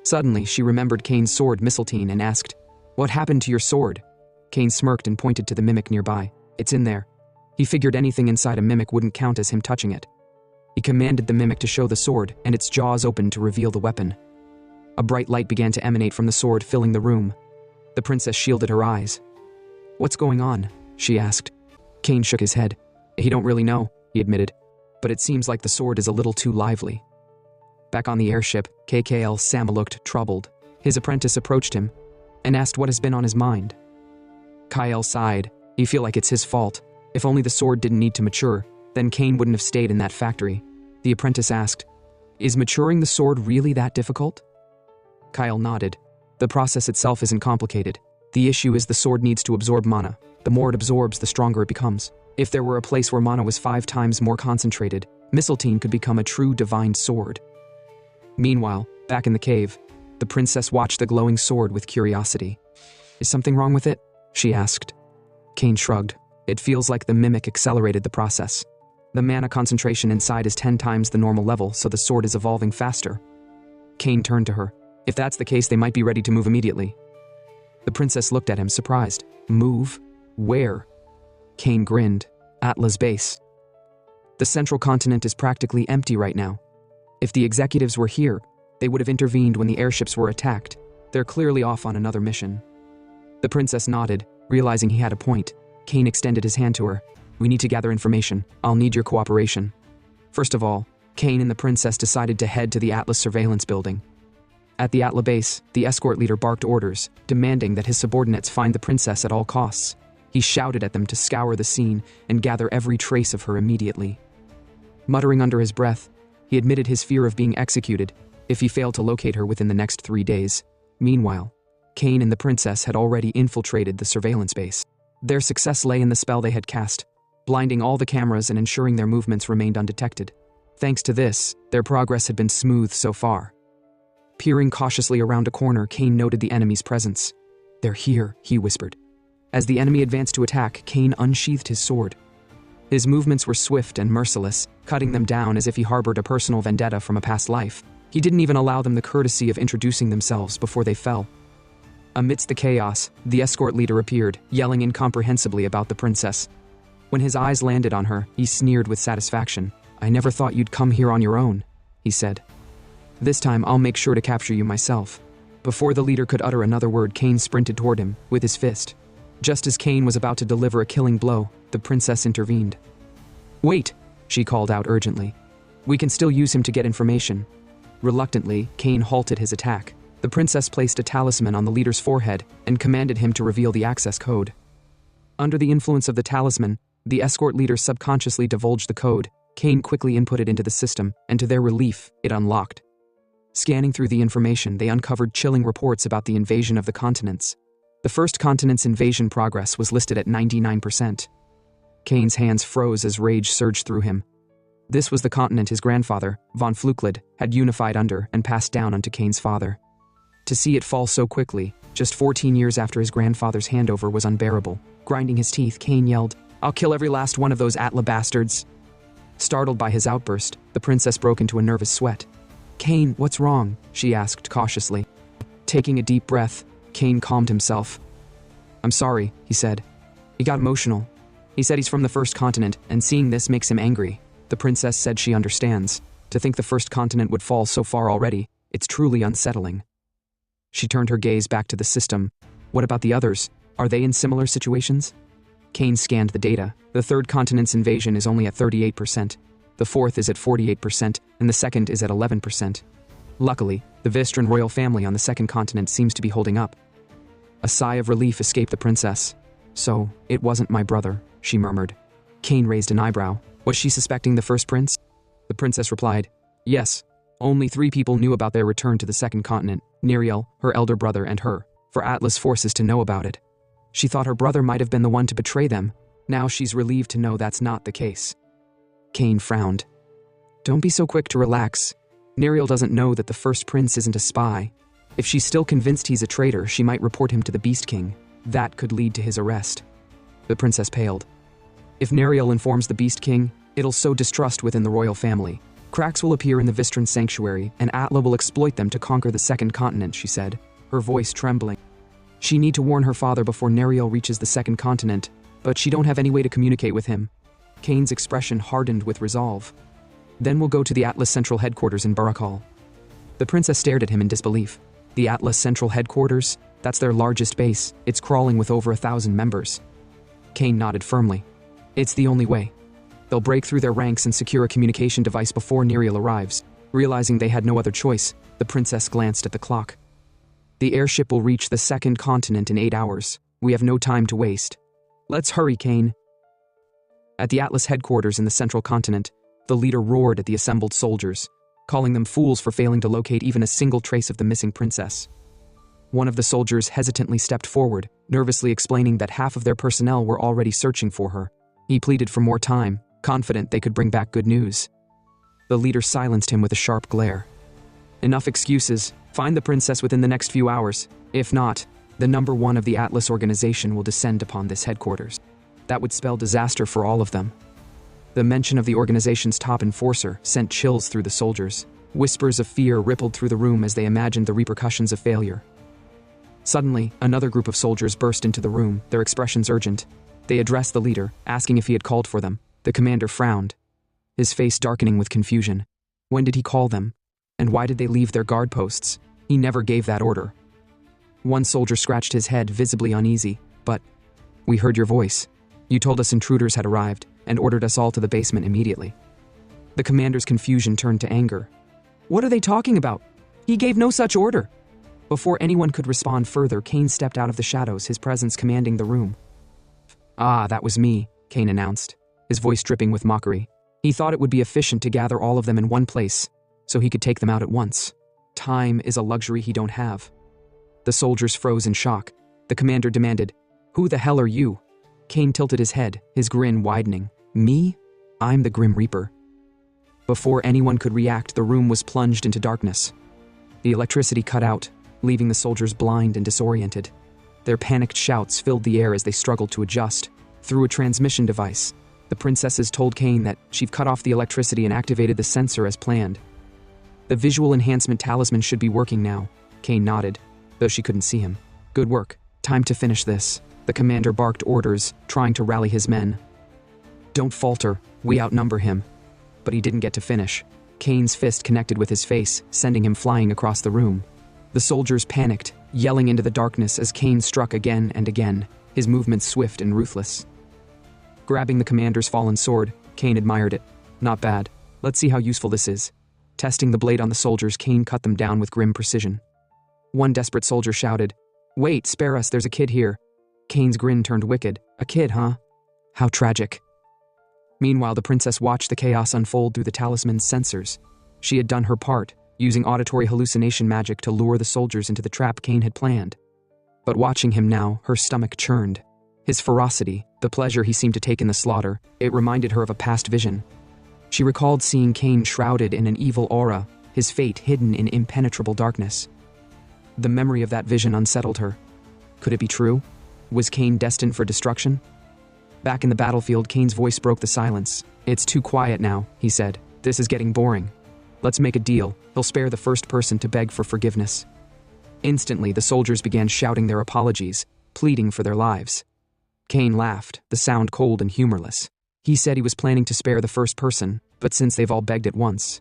Suddenly, she remembered Cain's sword, Mistletoe, and asked, "What happened to your sword?" Cain smirked and pointed to the mimic nearby. "It's in there." He figured anything inside a mimic wouldn't count as him touching it. He commanded the mimic to show the sword, and its jaws opened to reveal the weapon. A bright light began to emanate from the sword, filling the room. The princess shielded her eyes. "What's going on?" she asked. Cain shook his head. "He don't really know," he admitted, "but it seems like the sword is a little too lively." Back on the airship, KKL Sama looked troubled. His apprentice approached him and asked what has been on his mind. Kyle sighed. He feel like it's his fault. If only the sword didn't need to mature, then Cain wouldn't have stayed in that factory. The apprentice asked, "Is maturing the sword really that difficult?" Kyle nodded. "The process itself isn't complicated. The issue is the sword needs to absorb mana. The more it absorbs, the stronger it becomes. If there were a place where mana was 5 times more concentrated, Mistletoe could become a true divine sword." Meanwhile, back in the cave, the princess watched the glowing sword with curiosity. "Is something wrong with it?" she asked. Cain shrugged. "It feels like the mimic accelerated the process." The mana concentration inside is 10 times the normal level, so the sword is evolving faster. Kane turned to her. If that's the case, they might be ready to move immediately. The princess looked at him, surprised. Move? Where? Kane grinned. Atla's base. The central continent is practically empty right now. If the executives were here, they would have intervened when the airships were attacked. They're clearly off on another mission. The princess nodded, realizing he had a point. Kane extended his hand to her. We need to gather information. I'll need your cooperation. First of all, Kane and the princess decided to head to the Atla surveillance building. At the Atla base, the escort leader barked orders, demanding that his subordinates find the princess at all costs. He shouted at them to scour the scene and gather every trace of her immediately. Muttering under his breath, he admitted his fear of being executed if he failed to locate her within the next 3 days. Meanwhile, Kane and the princess had already infiltrated the surveillance base. Their success lay in the spell they had cast, blinding all the cameras and ensuring their movements remained undetected. Thanks to this, their progress had been smooth so far. Peering cautiously around a corner, Kane noted the enemy's presence. They're here, he whispered. As the enemy advanced to attack, Kane unsheathed his sword. His movements were swift and merciless, cutting them down as if he harbored a personal vendetta from a past life. He didn't even allow them the courtesy of introducing themselves before they fell. Amidst the chaos, the escort leader appeared, yelling incomprehensibly about the princess. When his eyes landed on her, he sneered with satisfaction. I never thought you'd come here on your own, he said. This time I'll make sure to capture you myself. Before the leader could utter another word, Kane sprinted toward him, with his fist. Just as Kane was about to deliver a killing blow, the princess intervened. Wait, she called out urgently. We can still use him to get information. Reluctantly, Kane halted his attack. The princess placed a talisman on the leader's forehead and commanded him to reveal the access code. Under the influence of the talisman, the escort leader subconsciously divulged the code. Kane quickly input it into the system, and to their relief, it unlocked. Scanning through the information, they uncovered chilling reports about the invasion of the continents. The first continent's invasion progress was listed at 99%. Kane's hands froze as rage surged through him. This was the continent his grandfather, von Flüklid, had unified under and passed down unto Kane's father. To see it fall so quickly, just 14 years after his grandfather's handover, was unbearable. Grinding his teeth, Kane yelled, I'll kill every last one of those Atla bastards. Startled by his outburst, the princess broke into a nervous sweat. Kane, what's wrong? She asked cautiously. Taking a deep breath, Kane calmed himself. I'm sorry, he said. He got emotional. He said he's from the first continent, and seeing this makes him angry. The princess said she understands. To think the first continent would fall so far already, it's truly unsettling. She turned her gaze back to the system. What about the others? Are they in similar situations? Kane scanned the data. The third continent's invasion is only at 38%. The fourth is at 48%, and the second is at 11%. Luckily, the Vistran royal family on the second continent seems to be holding up. A sigh of relief escaped the princess. So, it wasn't my brother, she murmured. Kane raised an eyebrow. Was she suspecting the first prince? The princess replied, Yes. Only 3 people knew about their return to the second continent, Neriel, her elder brother, and her, for Atlas forces to know about it. She thought her brother might have been the one to betray them. Now she's relieved to know that's not the case. Kane frowned. Don't be so quick to relax. Neriel doesn't know that the first prince isn't a spy. If she's still convinced he's a traitor, she might report him to the Beast King. That could lead to his arrest. The princess paled. If Neriel informs the Beast King, it'll sow distrust within the royal family. Cracks will appear in the Vistran sanctuary, and Atla will exploit them to conquer the second continent, she said, her voice trembling. She need to warn her father before Neriel reaches the second continent, but she don't have any way to communicate with him. Kane's expression hardened with resolve. Then we'll go to the Atlas Central Headquarters in Barakal. The princess stared at him in disbelief. The Atlas Central Headquarters? That's their largest base. It's crawling with over 1,000 members. Kane nodded firmly. It's the only way. They'll break through their ranks and secure a communication device before Neriel arrives. Realizing they had no other choice, the princess glanced at the clock. The airship will reach the second continent in 8 hours. We have no time to waste. Let's hurry, Kane. At the Atlas headquarters in the central continent, the leader roared at the assembled soldiers, calling them fools for failing to locate even a single trace of the missing princess. One of the soldiers hesitantly stepped forward, nervously explaining that half of their personnel were already searching for her. He pleaded for more time, confident they could bring back good news. The leader silenced him with a sharp glare. Enough excuses. Find the princess within the next few hours. If not, the number 1 of the Atlas organization will descend upon this headquarters. That would spell disaster for all of them. The mention of the organization's top enforcer sent chills through the soldiers. Whispers of fear rippled through the room as they imagined the repercussions of failure. Suddenly, another group of soldiers burst into the room, their expressions urgent. They addressed the leader, asking if he had called for them. The commander frowned, his face darkening with confusion. When did he call them? And why did they leave their guard posts? He never gave that order. One soldier scratched his head, visibly uneasy. But, we heard your voice. You told us intruders had arrived, and ordered us all to the basement immediately. The commander's confusion turned to anger. What are they talking about? He gave no such order. Before anyone could respond further, Kane stepped out of the shadows, his presence commanding the room. Ah, that was me, Kane announced, his voice dripping with mockery. He thought it would be efficient to gather all of them in one place, so he could take them out at once. Time is a luxury he don't have. The soldiers froze in shock. The commander demanded, Who the hell are you? Kane tilted his head, his grin widening. Me? I'm the Grim Reaper. Before anyone could react, the room was plunged into darkness. The electricity cut out, leaving the soldiers blind and disoriented. Their panicked shouts filled the air as they struggled to adjust. Through a transmission device, the princesses told Kane that she'd cut off the electricity and activated the sensor as planned. The visual enhancement talisman should be working now. Kane nodded, though she couldn't see him. Good work. Time to finish this. The commander barked orders, trying to rally his men. Don't falter. We outnumber him. But he didn't get to finish. Kane's fist connected with his face, sending him flying across the room. The soldiers panicked, yelling into the darkness as Kane struck again and again, his movements swift and ruthless. Grabbing the commander's fallen sword, Kane admired it. Not bad. Let's see how useful this is. Testing the blade on the soldiers, Kane cut them down with grim precision. One desperate soldier shouted, Wait, spare us, there's a kid here. Kane's grin turned wicked. A kid, huh? How tragic. Meanwhile, the princess watched the chaos unfold through the talisman's sensors. She had done her part, using auditory hallucination magic to lure the soldiers into the trap Kane had planned. But watching him now, her stomach churned. His ferocity, the pleasure he seemed to take in the slaughter, it reminded her of a past vision. She recalled seeing Kane shrouded in an evil aura, his fate hidden in impenetrable darkness. The memory of that vision unsettled her. Could it be true? Was Kane destined for destruction? Back in the battlefield, Kane's voice broke the silence. It's too quiet now, he said. This is getting boring. Let's make a deal. He'll spare the first person to beg for forgiveness. Instantly, the soldiers began shouting their apologies, pleading for their lives. Kane laughed, the sound cold and humorless. He said he was planning to spare the first person, but since they've all begged at once,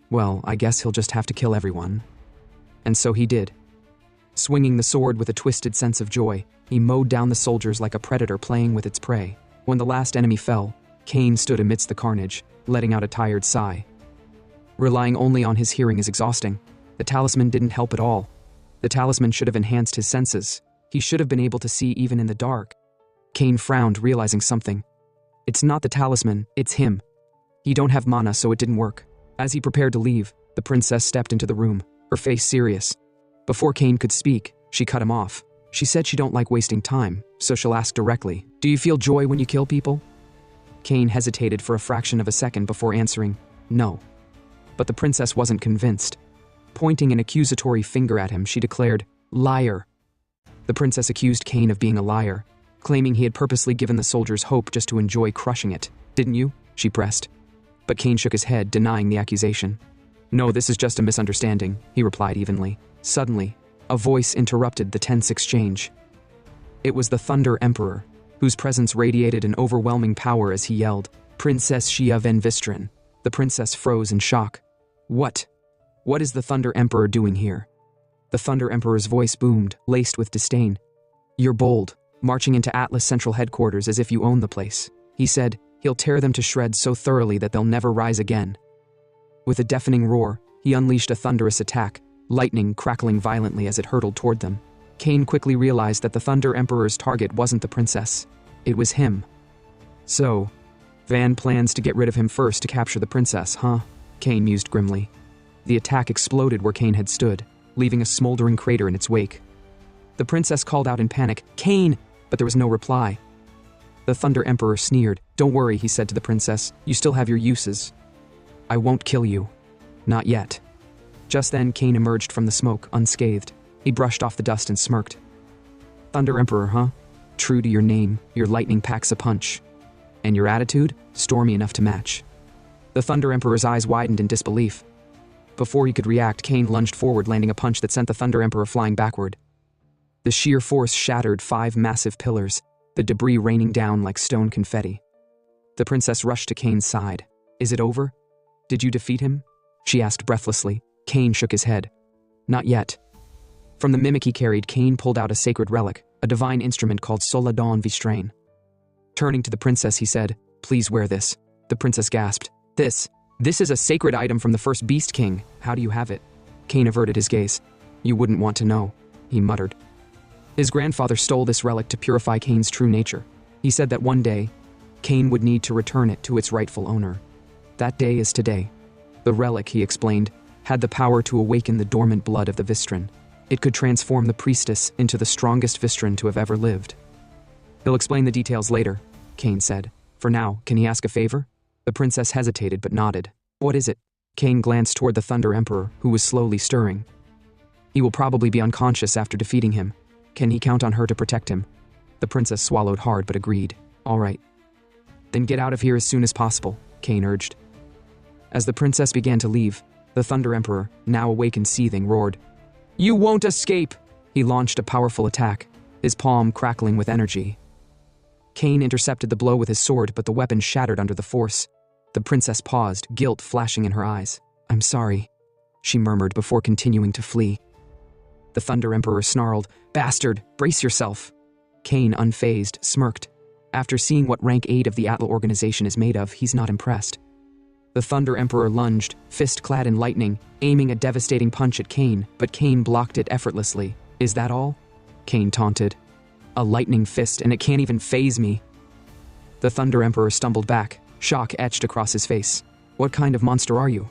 well, I guess he'll just have to kill everyone. And so he did. Swinging the sword with a twisted sense of joy, he mowed down the soldiers like a predator playing with its prey. When the last enemy fell, Kane stood amidst the carnage, letting out a tired sigh. Relying only on his hearing is exhausting. The talisman didn't help at all. The talisman should have enhanced his senses. He should have been able to see even in the dark. Kane frowned, realizing something. It's not the talisman, it's him. He don't have mana, so it didn't work. As he prepared to leave, the princess stepped into the room, her face serious. Before Kane could speak, she cut him off. She said she don't like wasting time, so she'll ask directly, Do you feel joy when you kill people? Kane hesitated for a fraction of a second before answering, No. But the princess wasn't convinced. Pointing an accusatory finger at him, she declared, Liar. The princess accused Kane of being a liar, claiming he had purposely given the soldiers hope just to enjoy crushing it. Didn't you? She pressed. But Kane shook his head, denying the accusation. No, this is just a misunderstanding, he replied evenly. Suddenly, a voice interrupted the tense exchange. It was the Thunder Emperor, whose presence radiated an overwhelming power as he yelled, Princess Xia Ven Vistrin. The princess froze in shock. What? What is the Thunder Emperor doing here? The Thunder Emperor's voice boomed, laced with disdain. You're bold, marching into Atlas Central Headquarters as if you own the place. He said, he'll tear them to shreds so thoroughly that they'll never rise again. With a deafening roar, he unleashed a thunderous attack, lightning crackling violently as it hurtled toward them. Kane quickly realized that the Thunder Emperor's target wasn't the princess. It was him. So, Van plans to get rid of him first to capture the princess, huh? Kane mused grimly. The attack exploded where Kane had stood, leaving a smoldering crater in its wake. The princess called out in panic, Kane! But there was no reply. The Thunder Emperor sneered. Don't worry, he said to the princess. You still have your uses. I won't kill you. Not yet. Just then, Kane emerged from the smoke, unscathed. He brushed off the dust and smirked. Thunder Emperor, huh? True to your name, your lightning packs a punch. And your attitude? Stormy enough to match. The Thunder Emperor's eyes widened in disbelief. Before he could react, Cain lunged forward, landing a punch that sent the Thunder Emperor flying backward. The sheer force shattered 5 massive pillars, the debris raining down like stone confetti. The princess rushed to Cain's side. Is it over? Did you defeat him? She asked breathlessly. Cain shook his head. Not yet. From the mimic he carried, Cain pulled out a sacred relic, a divine instrument called Soladon Vistrain. Turning to the princess, he said, Please wear this. The princess gasped. This is a sacred item from the first Beast King. How do you have it? Cain averted his gaze. You wouldn't want to know, he muttered. His grandfather stole this relic to purify Cain's true nature. He said that one day, Cain would need to return it to its rightful owner. That day is today. The relic, he explained, had the power to awaken the dormant blood of the Vistran. It could transform the priestess into the strongest Vistran to have ever lived. He'll explain the details later, Cain said. For now, can he ask a favor? The princess hesitated but nodded. What is it? Cain glanced toward the Thunder Emperor, who was slowly stirring. He will probably be unconscious after defeating him. Can he count on her to protect him? The princess swallowed hard but agreed. All right. Then get out of here as soon as possible, Cain urged. As the princess began to leave, the Thunder Emperor, now awake and seething, roared. You won't escape! He launched a powerful attack, his palm crackling with energy. Cain intercepted the blow with his sword, but the weapon shattered under the force. The princess paused, guilt flashing in her eyes. I'm sorry, she murmured before continuing to flee. The Thunder Emperor snarled, Bastard, brace yourself. Cain, unfazed, smirked. After seeing what rank 8 of the Atla organization is made of, he's not impressed. The Thunder Emperor lunged, fist clad in lightning, aiming a devastating punch at Cain, but Cain blocked it effortlessly. Is that all? Cain taunted. A lightning fist, and it can't even faze me. The Thunder Emperor stumbled back, shock etched across his face. What kind of monster are you?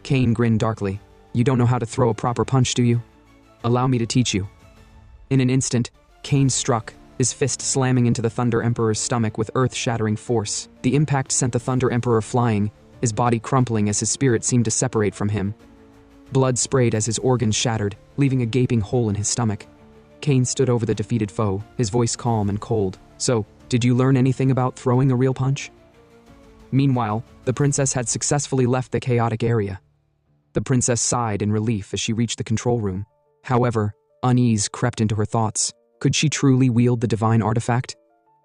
Cain grinned darkly. You don't know how to throw a proper punch, do you? Allow me to teach you. In an instant, Cain struck, his fist slamming into the Thunder Emperor's stomach with earth-shattering force. The impact sent the Thunder Emperor flying, his body crumpling as his spirit seemed to separate from him. Blood sprayed as his organs shattered, leaving a gaping hole in his stomach. Cain stood over the defeated foe, his voice calm and cold. So, did you learn anything about throwing a real punch? Meanwhile, the princess had successfully left the chaotic area. The princess sighed in relief as she reached the control room. However, unease crept into her thoughts. Could she truly wield the divine artifact?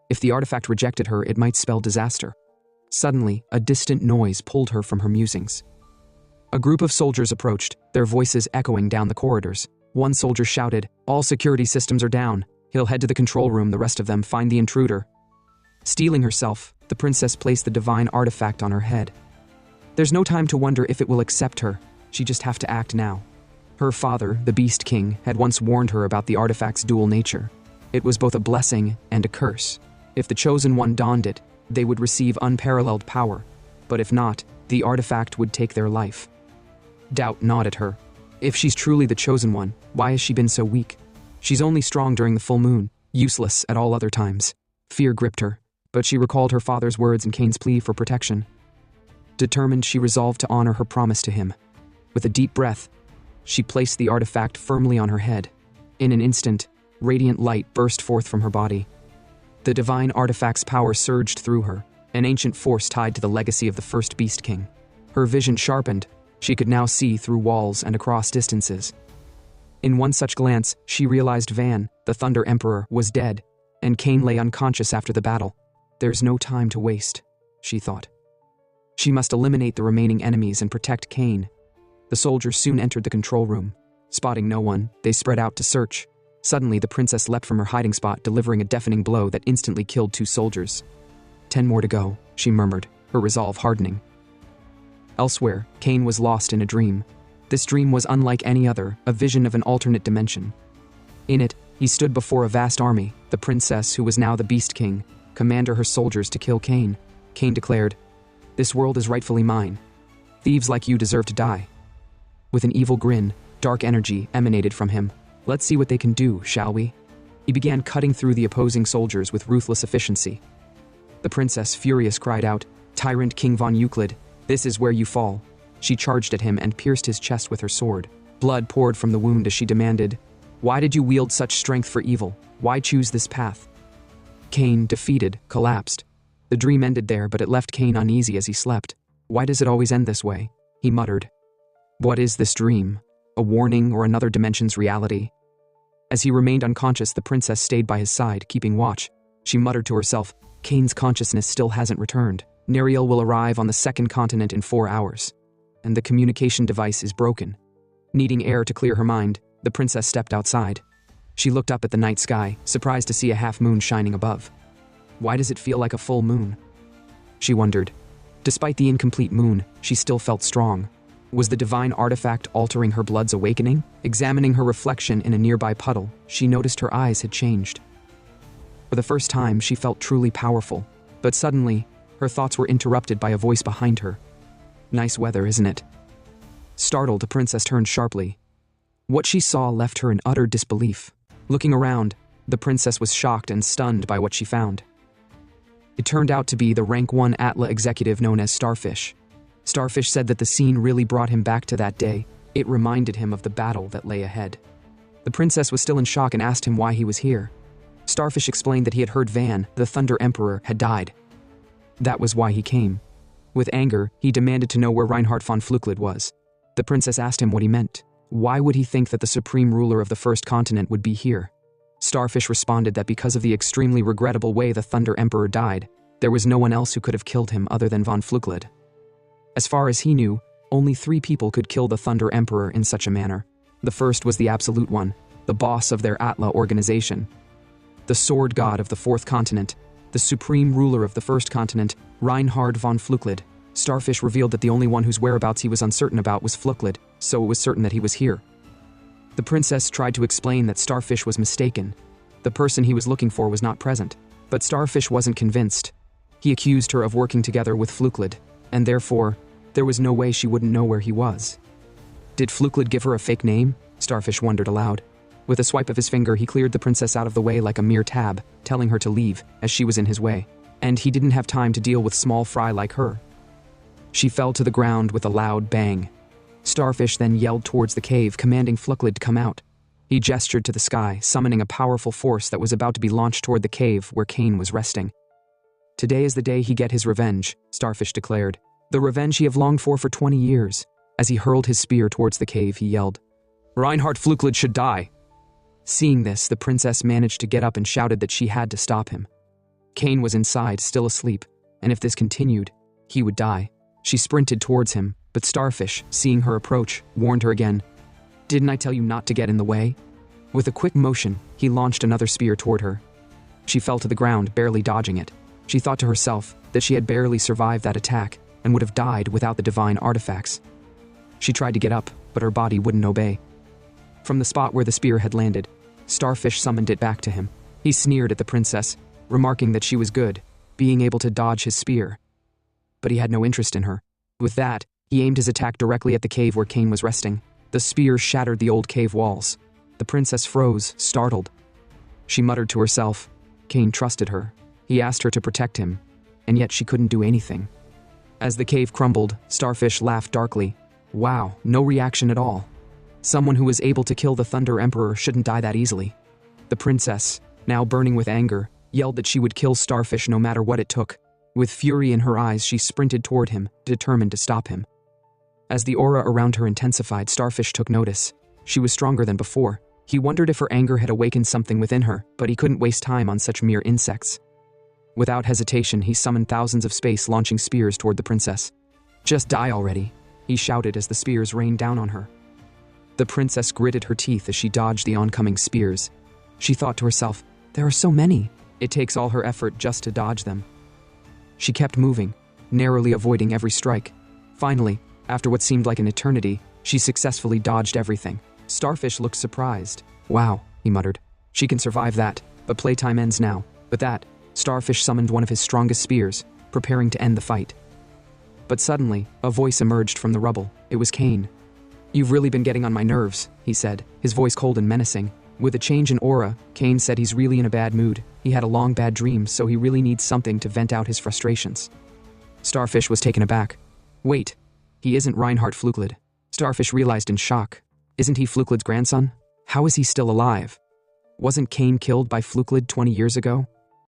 If the artifact rejected her, it might spell disaster. Suddenly, a distant noise pulled her from her musings. A group of soldiers approached, their voices echoing down the corridors. One soldier shouted, All security systems are down. He'll head to the control room, the rest of them find the intruder. Steeling herself, the princess placed the divine artifact on her head. There's no time to wonder if it will accept her. She just have to act now. Her father, the Beast King, had once warned her about the artifact's dual nature. It was both a blessing and a curse. If the Chosen One donned it, they would receive unparalleled power. But if not, the artifact would take their life. Doubt gnawed at her. If she's truly the Chosen One, why has she been so weak? She's only strong during the full moon, useless at all other times. Fear gripped her, but she recalled her father's words and Cain's plea for protection. Determined, she resolved to honor her promise to him. With a deep breath, she placed the artifact firmly on her head. In an instant, radiant light burst forth from her body. The divine artifact's power surged through her, an ancient force tied to the legacy of the first Beast King. Her vision sharpened. She could now see through walls and across distances. In one such glance, she realized Van, the Thunder Emperor, was dead, and Cain lay unconscious after the battle. There's no time to waste, she thought. She must eliminate the remaining enemies and protect Cain. The soldiers soon entered the control room. Spotting no one, they spread out to search. Suddenly, the princess leapt from her hiding spot, delivering a deafening blow that instantly killed 2 soldiers. 10 more to go, she murmured, her resolve hardening. Elsewhere, Cain was lost in a dream. This dream was unlike any other, a vision of an alternate dimension. In it, he stood before a vast army. The princess, who was now the Beast King, commanded her soldiers to kill Cain. Cain declared, "This world is rightfully mine. Thieves like you deserve to die." With an evil grin, dark energy emanated from him. Let's see what they can do, shall we? He began cutting through the opposing soldiers with ruthless efficiency. The princess, furious, cried out, "Tyrant King von Euclid, this is where you fall." She charged at him and pierced his chest with her sword. Blood poured from the wound as she demanded, "Why did you wield such strength for evil? Why choose this path?" Cain, defeated, collapsed. The dream ended there, but it left Cain uneasy as he slept. Why does it always end this way? He muttered. What is this dream? A warning or another dimension's reality? As he remained unconscious, the princess stayed by his side, keeping watch. She muttered to herself, Cain's consciousness still hasn't returned. Neriel will arrive on the second continent in 4 hours. And the communication device is broken. Needing air to clear her mind, the princess stepped outside. She looked up at the night sky, surprised to see a half moon shining above. Why does it feel like a full moon? She wondered. Despite the incomplete moon, she still felt strong. Was the divine artifact altering her blood's awakening? Examining her reflection in a nearby puddle, she noticed her eyes had changed. For the first time, she felt truly powerful. But suddenly, her thoughts were interrupted by a voice behind her. Nice weather, isn't it? Startled, the princess turned sharply. What she saw left her in utter disbelief. Looking around, the princess was shocked and stunned by what she found. It turned out to be the rank 1 Atla executive known as Starfish. Starfish said that the scene really brought him back to that day. It reminded him of the battle that lay ahead. The princess was still in shock and asked him why he was here. Starfish explained that he had heard Van, the Thunder Emperor, had died. That was why he came. With anger, he demanded to know where Reinhard von Flücklet was. The princess asked him what he meant. Why would he think that the supreme ruler of the first continent would be here? Starfish responded that because of the extremely regrettable way the Thunder Emperor died, there was no one else who could have killed him other than von Flücklet. As far as he knew, only 3 people could kill the Thunder Emperor in such a manner. The first was the Absolute One, the boss of their Atla organization. The sword god of the fourth continent, the supreme ruler of the first continent, Reinhard von Flücklet. Starfish revealed that the only one whose whereabouts he was uncertain about was Flücklet, so it was certain that he was here. The princess tried to explain that Starfish was mistaken. The person he was looking for was not present, but Starfish wasn't convinced. He accused her of working together with Flücklet, and therefore, there was no way she wouldn't know where he was. Did Flücklet give her a fake name? Starfish wondered aloud. With a swipe of his finger, he cleared the princess out of the way like a mere tab, telling her to leave, as she was in his way. And he didn't have time to deal with small fry like her. She fell to the ground with a loud bang. Starfish then yelled towards the cave, commanding Flücklet to come out. He gestured to the sky, summoning a powerful force that was about to be launched toward the cave where Cain was resting. Today is the day he get his revenge, Starfish declared. The revenge he have longed for 20 years. As he hurled his spear towards the cave, he yelled, Reinhard Flücklet should die. Seeing this, the princess managed to get up and shouted that she had to stop him. Cain was inside, still asleep, and if this continued, he would die. She sprinted towards him, but Starfish, seeing her approach, warned her again. Didn't I tell you not to get in the way? With a quick motion, he launched another spear toward her. She fell to the ground, barely dodging it. She thought to herself that she had barely survived that attack and would have died without the divine artifacts. She tried to get up, but her body wouldn't obey. From the spot where the spear had landed, Starfish summoned it back to him. He sneered at the princess, remarking that she was good, being able to dodge his spear. But he had no interest in her. With that, he aimed his attack directly at the cave where Cain was resting. The spear shattered the old cave walls. The princess froze, startled. She muttered to herself. Cain trusted her. He asked her to protect him, and yet she couldn't do anything. As the cave crumbled, Starfish laughed darkly. Wow, no reaction at all. Someone who was able to kill the Thunder Emperor shouldn't die that easily. The princess, now burning with anger, yelled that she would kill Starfish no matter what it took. With fury in her eyes, she sprinted toward him, determined to stop him. As the aura around her intensified, Starfish took notice. She was stronger than before. He wondered if her anger had awakened something within her, but he couldn't waste time on such mere insects. Without hesitation, he summoned thousands of space-launching spears toward the princess. Just die already, he shouted as the spears rained down on her. The princess gritted her teeth as she dodged the oncoming spears. She thought to herself, there are so many. It takes all her effort just to dodge them. She kept moving, narrowly avoiding every strike. Finally, after what seemed like an eternity, she successfully dodged everything. Starfish looked surprised. Wow, he muttered. She can survive that, but playtime ends now. With that, Starfish summoned one of his strongest spears, preparing to end the fight. But suddenly, a voice emerged from the rubble. It was Cain. You've really been getting on my nerves, he said, his voice cold and menacing. With a change in aura, Cain said he's really in a bad mood. He had a long bad dream, so he really needs something to vent out his frustrations. Starfish was taken aback. Wait, he isn't Reinhard Flücklet. Starfish realized in shock. Isn't he Flücklet's grandson? How is he still alive? Wasn't Cain killed by Flücklet 20 years ago?